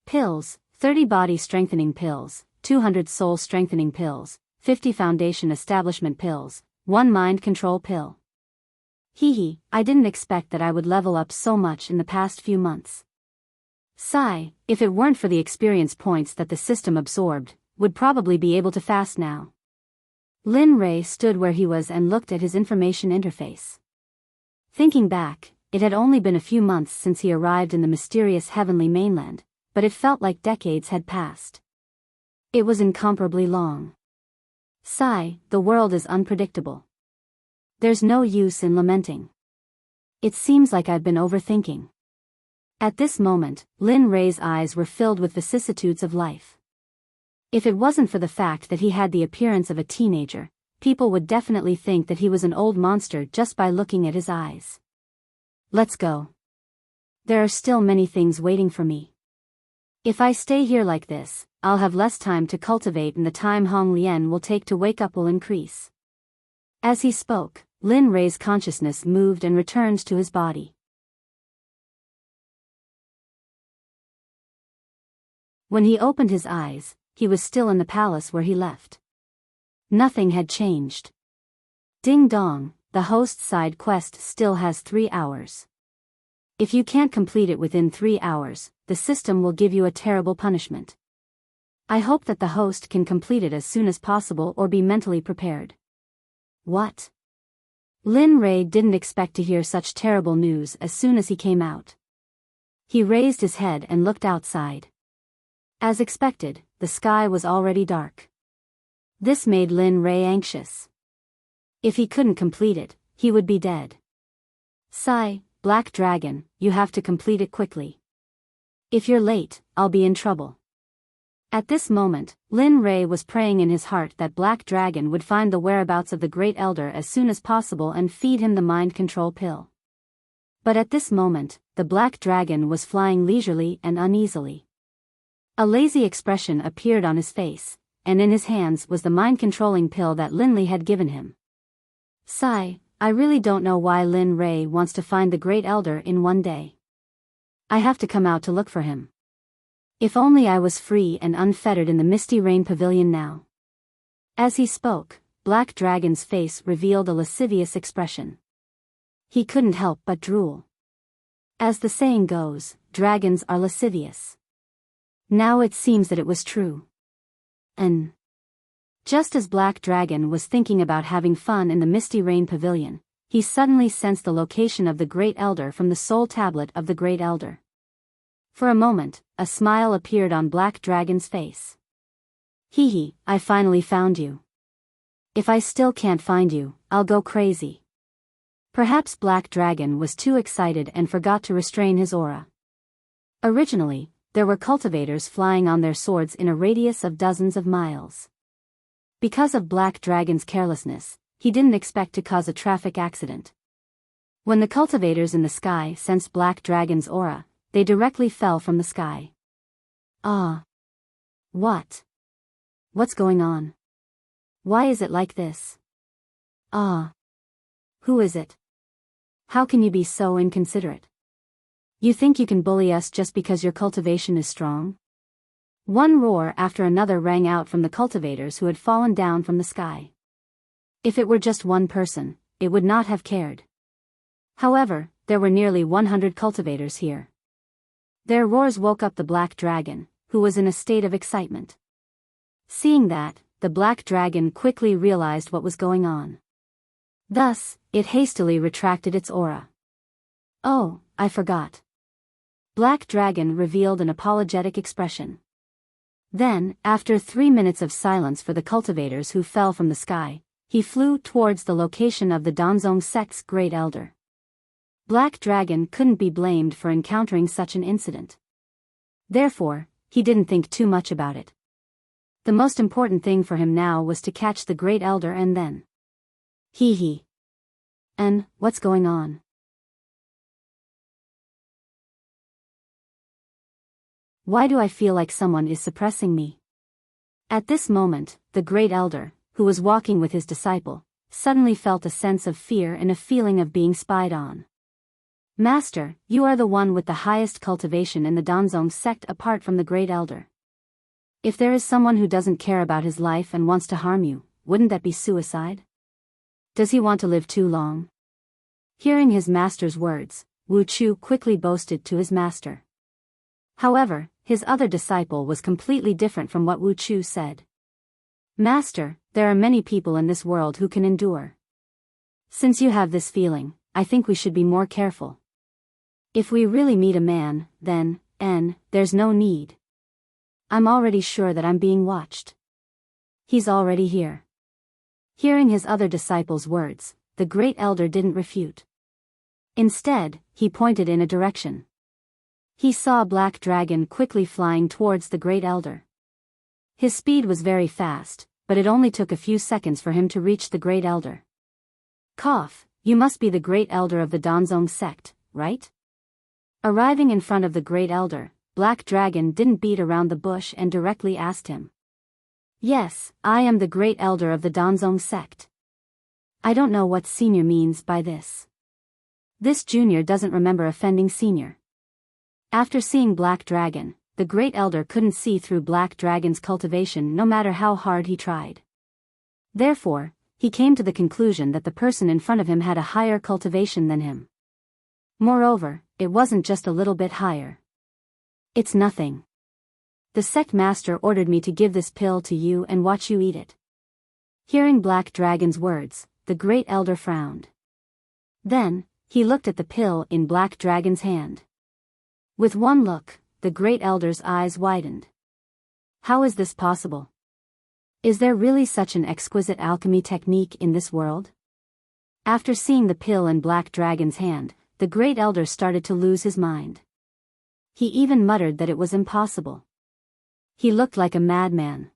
Pills, 30 body strengthening pills, 200 soul strengthening pills, 50 foundation establishment pills, 1 mind control pill. Hee, I didn't expect that I would level up so much in the past few months. Sigh, if it weren't for the experience points that the system absorbed, would probably be able to fast now. Lin Ray stood where he was and looked at his information interface. Thinking back, it had only been a few months since he arrived in the mysterious heavenly mainland, but it felt like decades had passed. It was incomparably long. Sigh, the world is unpredictable. There's no use in lamenting. It seems like I've been overthinking. At this moment, Lin Ray's eyes were filled with vicissitudes of life. If it wasn't for the fact that he had the appearance of a teenager, people would definitely think that he was an old monster just by looking at his eyes. Let's go. There are still many things waiting for me. If I stay here like this, I'll have less time to cultivate and the time Hong Lian will take to wake up will increase. As he spoke, Lin Ray's consciousness moved and returned to his body. When he opened his eyes, he was still in the palace where he left. Nothing had changed. Ding dong, the host's side quest still has 3 hours. If you can't complete it within 3 hours, the system will give you a terrible punishment. I hope that the host can complete it as soon as possible or be mentally prepared. What? Lin Ray didn't expect to hear such terrible news as soon as he came out. He raised his head and looked outside. As expected, the sky was already dark. This made Lin Ray anxious. If he couldn't complete it, he would be dead. Sigh, Black Dragon, you have to complete it quickly. If you're late, I'll be in trouble. At this moment, Lin Ray was praying in his heart that Black Dragon would find the whereabouts of the Great Elder as soon as possible and feed him the mind control pill. But at this moment, the black dragon was flying leisurely and uneasily. A lazy expression appeared on his face, and in his hands was the mind-controlling pill that Lin Li had given him. Sigh, I really don't know why Lin Ray wants to find the Great Elder in one day. I have to come out to look for him. If only I was free and unfettered in the Misty Rain Pavilion now. As he spoke, Black Dragon's face revealed a lascivious expression. He couldn't help but drool. As the saying goes, dragons are lascivious. Now it seems that it was true. And just as Black Dragon was thinking about having fun in the Misty Rain Pavilion, he suddenly sensed the location of the Great Elder from the soul tablet of the Great Elder. For a moment, a smile appeared on Black Dragon's face. Hee hee, I finally found you. If I still can't find you, I'll go crazy. Perhaps Black Dragon was too excited and forgot to restrain his aura. Originally, there were cultivators flying on their swords in a radius of dozens of miles. Because of Black Dragon's carelessness, he didn't expect to cause a traffic accident. When the cultivators in the sky sensed Black Dragon's aura, they directly fell from the sky. Ah. What? What's going on? Why is it like this? Ah. Who is it? How can you be so inconsiderate? You think you can bully us just because your cultivation is strong? One roar after another rang out from the cultivators who had fallen down from the sky. If it were just one person, it would not have cared. However, there were nearly 100 cultivators here. Their roars woke up the Black Dragon, who was in a state of excitement. Seeing that, the Black Dragon quickly realized what was going on. Thus, it hastily retracted its aura. Oh, I forgot. Black Dragon revealed an apologetic expression. Then, after 3 minutes of silence for the cultivators who fell from the sky, he flew towards the location of the Danzong Sect's Great Elder. Black Dragon couldn't be blamed for encountering such an incident. Therefore, he didn't think too much about it. The most important thing for him now was to catch the Great Elder and then. Hee hee. And, what's going on? Why do I feel like someone is suppressing me? At this moment, the Great Elder, who was walking with his disciple, suddenly felt a sense of fear and a feeling of being spied on. Master, you are the one with the highest cultivation in the Danzong sect apart from the Great Elder. If there is someone who doesn't care about his life and wants to harm you, wouldn't that be suicide? Does he want to live too long? Hearing his master's words, Wu Chu quickly boasted to his master. However, his other disciple was completely different from what Wu Chu said. Master, there are many people in this world who can endure. Since you have this feeling, I think we should be more careful. If we really meet a man, then, there's no need. I'm already sure that I'm being watched. He's already here. Hearing his other disciple's words, the Great Elder didn't refute. Instead, he pointed in a direction. He saw Black Dragon quickly flying towards the Great Elder. His speed was very fast, but it only took a few seconds for him to reach the Great Elder. Cough, you must be the Great Elder of the Danzong sect, right? Arriving in front of the Great Elder, Black Dragon didn't beat around the bush and directly asked him. Yes, I am the Great Elder of the Danzong sect. I don't know what senior means by this. This junior doesn't remember offending senior. After seeing Black Dragon, the Great Elder couldn't see through Black Dragon's cultivation no matter how hard he tried. Therefore, he came to the conclusion that the person in front of him had a higher cultivation than him. Moreover, it wasn't just a little bit higher. It's nothing. The sect master ordered me to give this pill to you and watch you eat it. Hearing Black Dragon's words, the Great Elder frowned. Then, he looked at the pill in Black Dragon's hand. With one look, the Great Elder's eyes widened. How is this possible? Is there really such an exquisite alchemy technique in this world? After seeing the pill in Black Dragon's hand, the Great Elder started to lose his mind. He even muttered that it was impossible. He looked like a madman.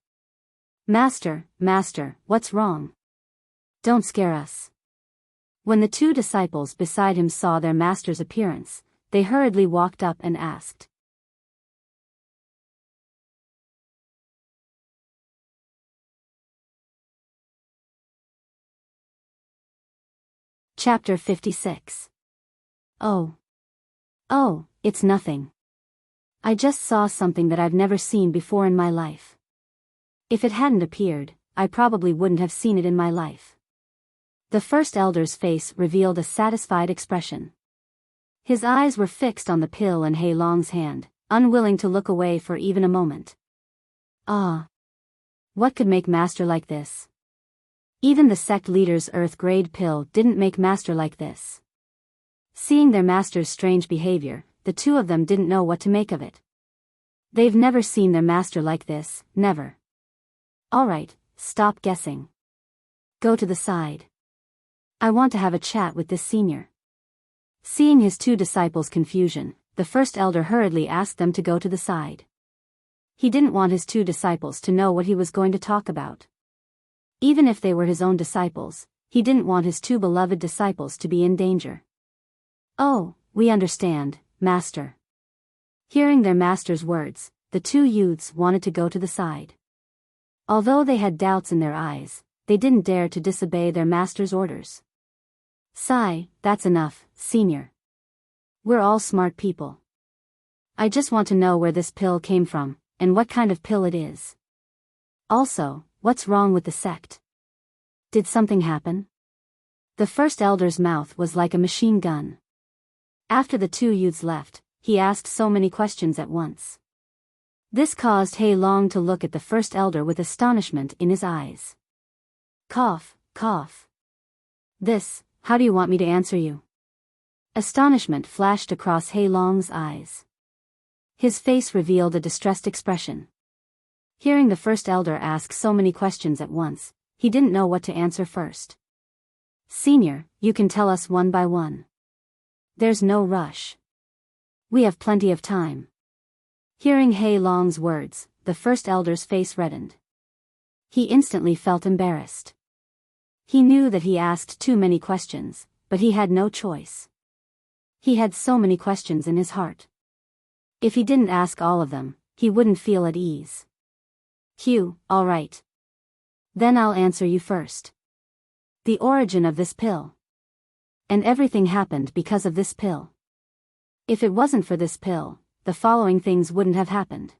Master, what's wrong? Don't scare us. When the two disciples beside him saw their master's appearance, they hurriedly walked up and asked. Chapter 56. Oh. Oh, it's nothing. I just saw something that I've never seen before in my life. If it hadn't appeared, I probably wouldn't have seen it in my life. The first elder's face revealed a satisfied expression. His eyes were fixed on the pill in Hei Long's hand, unwilling to look away for even a moment. Ah! What could make master like this? Even the sect leader's earth-grade pill didn't make master like this. Seeing their master's strange behavior, the two of them didn't know what to make of it. They've never seen their master like this, never. Alright, stop guessing. Go to the side. I want to have a chat with this senior. Seeing his two disciples' confusion, the first elder hurriedly asked them to go to the side. He didn't want his two disciples to know what he was going to talk about. Even if they were his own disciples, he didn't want his two beloved disciples to be in danger. Oh, we understand, master. Hearing their master's words, the two youths wanted to go to the side. Although they had doubts in their eyes, they didn't dare to disobey their master's orders. Sigh, that's enough, senior. We're all smart people. I just want to know where this pill came from, and what kind of pill it is. Also, what's wrong with the sect? Did something happen? The first elder's mouth was like a machine gun. After the two youths left, he asked so many questions at once. This caused Hei Long to look at the first elder with astonishment in his eyes. Cough, cough. How do you want me to answer you? Astonishment flashed across Hei Long's eyes. His face revealed a distressed expression. Hearing the first elder ask so many questions at once, he didn't know what to answer first. Senior, you can tell us one by one. There's no rush. We have plenty of time. Hearing Hei Long's words, the first elder's face reddened. He instantly felt embarrassed. He knew that he asked too many questions, but he had no choice. He had so many questions in his heart. If he didn't ask all of them, he wouldn't feel at ease. All right. Then I'll answer you first. The origin of this pill. And everything happened because of this pill. If it wasn't for this pill, the following things wouldn't have happened.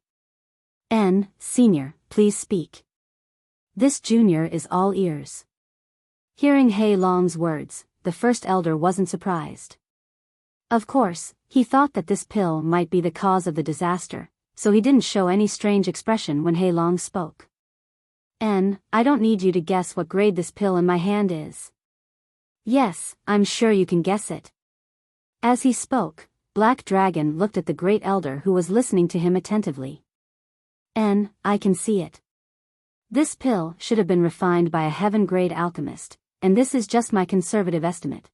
Senior, please speak. This junior is all ears. Hearing Hei Long's words, the first elder wasn't surprised. Of course, he thought that this pill might be the cause of the disaster, so he didn't show any strange expression when Hei Long spoke. I don't need you to guess what grade this pill in my hand is. Yes, I'm sure you can guess it. As he spoke, Black Dragon looked at the great elder who was listening to him attentively. I can see it. This pill should have been refined by a heaven-grade alchemist, and this is just my conservative estimate.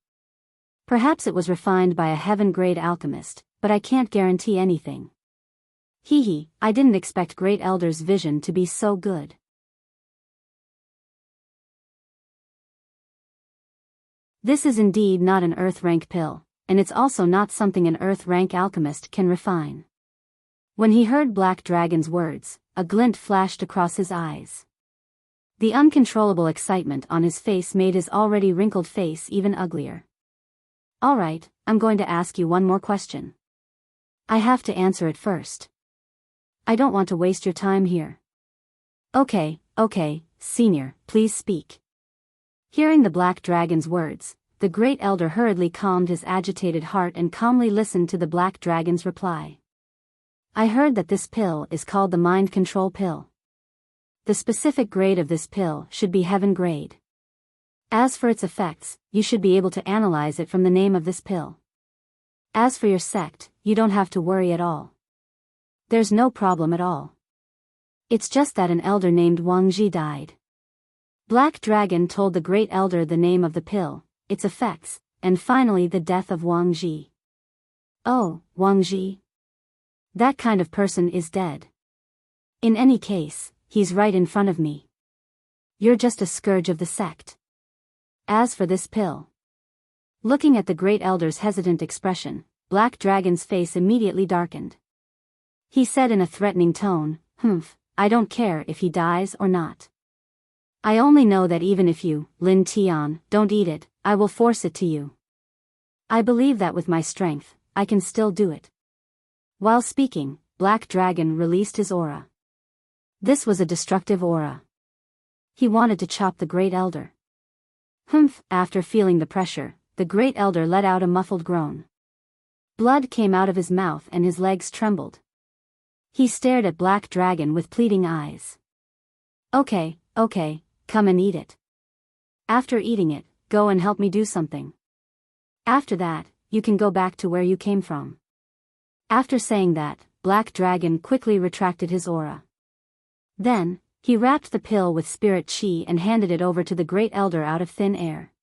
Perhaps it was refined by a heaven-grade alchemist, but I can't guarantee anything. I didn't expect Great Elder's vision to be so good. This is indeed not an Earth-rank pill, and it's also not something an Earth-rank alchemist can refine. When he heard Black Dragon's words, a glint flashed across his eyes. The uncontrollable excitement on his face made his already wrinkled face even uglier. Alright, I'm going to ask you one more question. I have to answer it first. I don't want to waste your time here. Okay, senior, please speak. Hearing the Black Dragon's words, the Great Elder hurriedly calmed his agitated heart and calmly listened to the Black Dragon's reply. I heard that this pill is called the Mind Control Pill. The specific grade of this pill should be Heaven grade. As for its effects, you should be able to analyze it from the name of this pill. As for your sect, you don't have to worry at all. There's no problem at all. It's just that an elder named Wang Ji died. Black Dragon told the Great Elder the name of the pill, its effects, and finally the death of Wang Ji. Oh, Wang Ji? That kind of person is dead. In any case, he's right in front of me. You're just a scourge of the sect. As for this pill. Looking at the Great Elder's hesitant expression, Black Dragon's face immediately darkened. He said in a threatening tone, "Humph, I don't care if he dies or not. I only know that even if you, Lin Tian, don't eat it, I will force it to you. I believe that with my strength, I can still do it." While speaking, Black Dragon released his aura. This was a destructive aura. He wanted to chop the Great Elder. Humph! After feeling the pressure, the Great Elder let out a muffled groan. Blood came out of his mouth and his legs trembled. He stared at Black Dragon with pleading eyes. Okay, come and eat it. After eating it, go and help me do something. After that, you can go back to where you came from." After saying that, Black Dragon quickly retracted his aura. Then, he wrapped the pill with spirit chi and handed it over to the Great Elder out of thin air.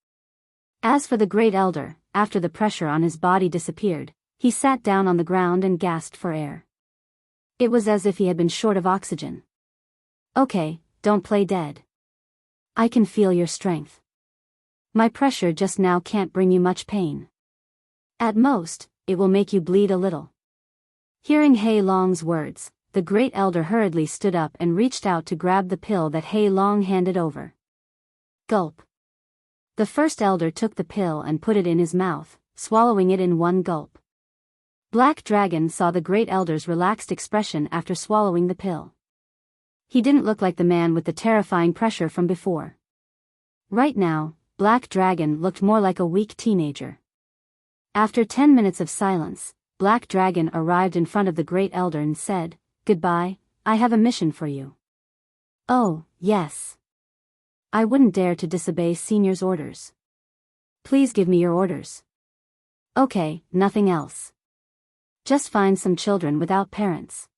As for the Great Elder, after the pressure on his body disappeared, he sat down on the ground and gasped for air. It was as if he had been short of oxygen. "Okay, don't play dead. I can feel your strength. My pressure just now can't bring you much pain. At most, it will make you bleed a little." Hearing Hei Long's words, the Great Elder hurriedly stood up and reached out to grab the pill that Hei Long handed over. Gulp. The first elder took the pill and put it in his mouth, swallowing it in one gulp. Black Dragon saw the Great Elder's relaxed expression after swallowing the pill. He didn't look like the man with the terrifying pressure from before. Right now, Black Dragon looked more like a weak teenager. After 10 minutes of silence, Black Dragon arrived in front of the Great Elder and said, "Goodbye, I have a mission for you." "Oh, yes. I wouldn't dare to disobey Senior's orders. Please give me your orders." "Okay, nothing else. Just find some children without parents.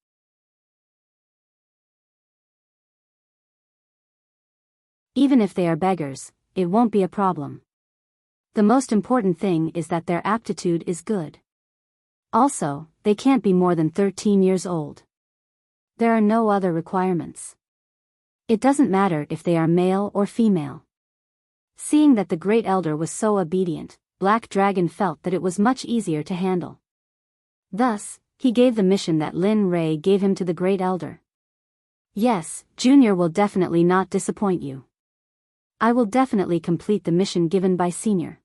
Even if they are beggars, it won't be a problem. The most important thing is that their aptitude is good. Also, they can't be more than 13 years old. There are no other requirements. It doesn't matter if they are male or female." Seeing that the Great Elder was so obedient, Black Dragon felt that it was much easier to handle. Thus, he gave the mission that Lin Ray gave him to the Great Elder. "Yes, Junior will definitely not disappoint you. I will definitely complete the mission given by Senior.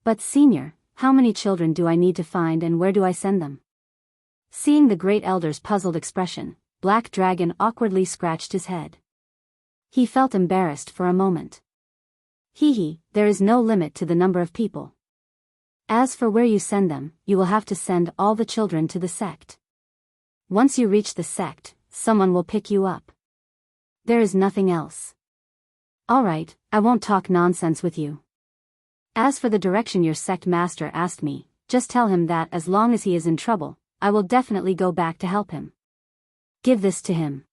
But Senior, how many children do I need to find and where do I send them?" Seeing the Great Elder's puzzled expression, Black Dragon awkwardly scratched his head. He felt embarrassed for a moment. There is no limit to the number of people. As for where you send them, you will have to send all the children to the Sect. Once you reach the Sect, someone will pick you up. There is nothing else. Alright, I won't talk nonsense with you. As for the direction your Sect master asked me, just tell him that as long as he is in trouble, I will definitely go back to help him. Give this to him.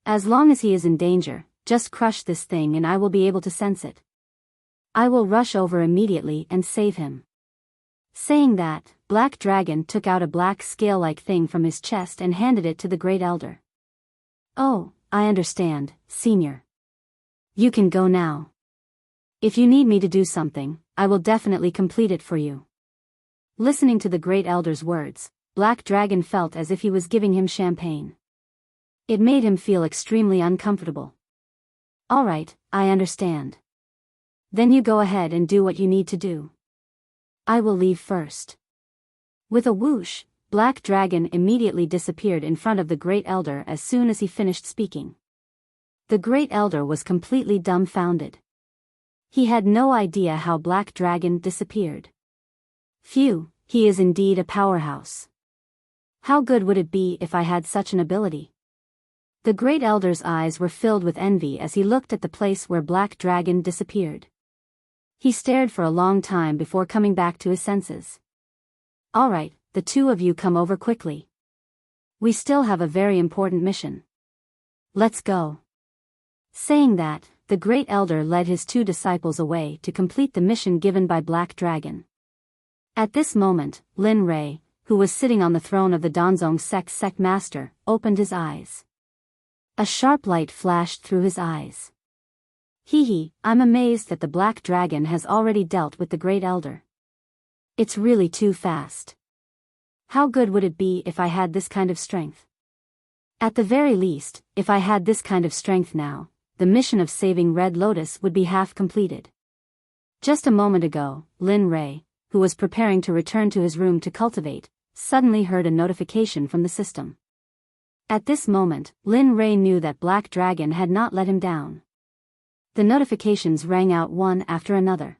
As long as he is in danger, just crush this thing and I will be able to sense it. I will rush over immediately and save him." Saying that, Black Dragon took out a black scale-like thing from his chest and handed it to the Great Elder. "Oh, I understand, Senior. You can go now. If you need me to do something, I will definitely complete it for you." Listening to the Great Elder's words, Black Dragon felt as if he was giving him champagne. It made him feel extremely uncomfortable. "Alright, I understand. Then you go ahead and do what you need to do. I will leave first." With a whoosh, Black Dragon immediately disappeared in front of the Great Elder as soon as he finished speaking. The Great Elder was completely dumbfounded. He had no idea how Black Dragon disappeared. Phew, he is indeed a powerhouse. How good would it be if I had such an ability? The Great Elder's eyes were filled with envy as he looked at the place where Black Dragon disappeared. He stared for a long time before coming back to his senses. "Alright, the two of you come over quickly. We still have a very important mission. Let's go." Saying that, the Great Elder led his two disciples away to complete the mission given by Black Dragon. At this moment, Lin Ray, who was sitting on the throne of the Danzong Sect master, opened his eyes. A sharp light flashed through his eyes. I'm amazed that the Black Dragon has already dealt with the Great Elder. It's really too fast. How good would it be if I had this kind of strength? At the very least, if I had this kind of strength now, the mission of saving Red Lotus would be half completed. Just a moment ago, Lin Ray, who was preparing to return to his room to cultivate, suddenly heard a notification from the system. At this moment, Lin Ray knew that Black Dragon had not let him down. The notifications rang out one after another.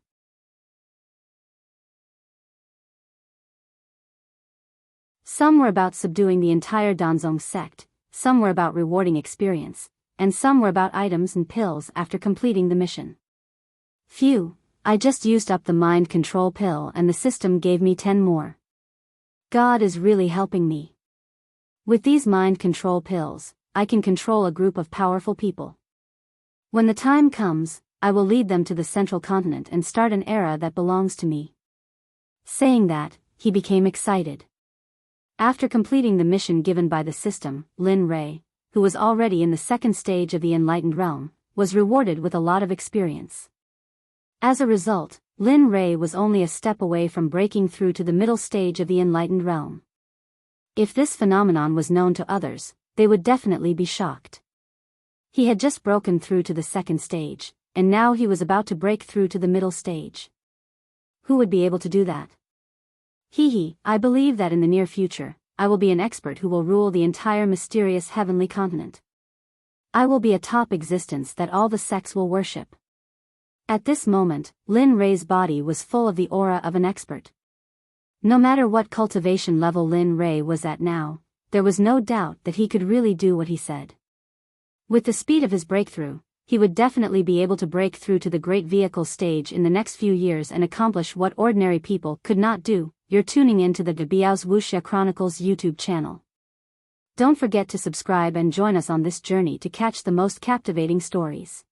Some were about subduing the entire Danzong sect, some were about rewarding experience, and some were about items and pills after completing the mission. Phew, I just used up the mind control pill and the system gave me 10 more. God is really helping me. With these mind control pills, I can control a group of powerful people. When the time comes, I will lead them to the central continent and start an era that belongs to me. Saying that, he became excited. After completing the mission given by the system, Lin Ray, who was already in the second stage of the enlightened realm, was rewarded with a lot of experience. As a result, Lin Ray was only a step away from breaking through to the middle stage of the enlightened realm. If this phenomenon was known to others, they would definitely be shocked. He had just broken through to the second stage, and now he was about to break through to the middle stage. Who would be able to do that? I believe that in the near future, I will be an expert who will rule the entire mysterious heavenly continent. I will be a top existence that all the sects will worship. At this moment, Lin Ray's body was full of the aura of an expert. No matter what cultivation level Lin Ray was at now, there was no doubt that he could really do what he said. With the speed of his breakthrough, he would definitely be able to break through to the great vehicle stage in the next few years and accomplish what ordinary people could not do. You're tuning in to the Biyao's Wuxia Chronicles YouTube channel. Don't forget to subscribe and join us on this journey to catch the most captivating stories.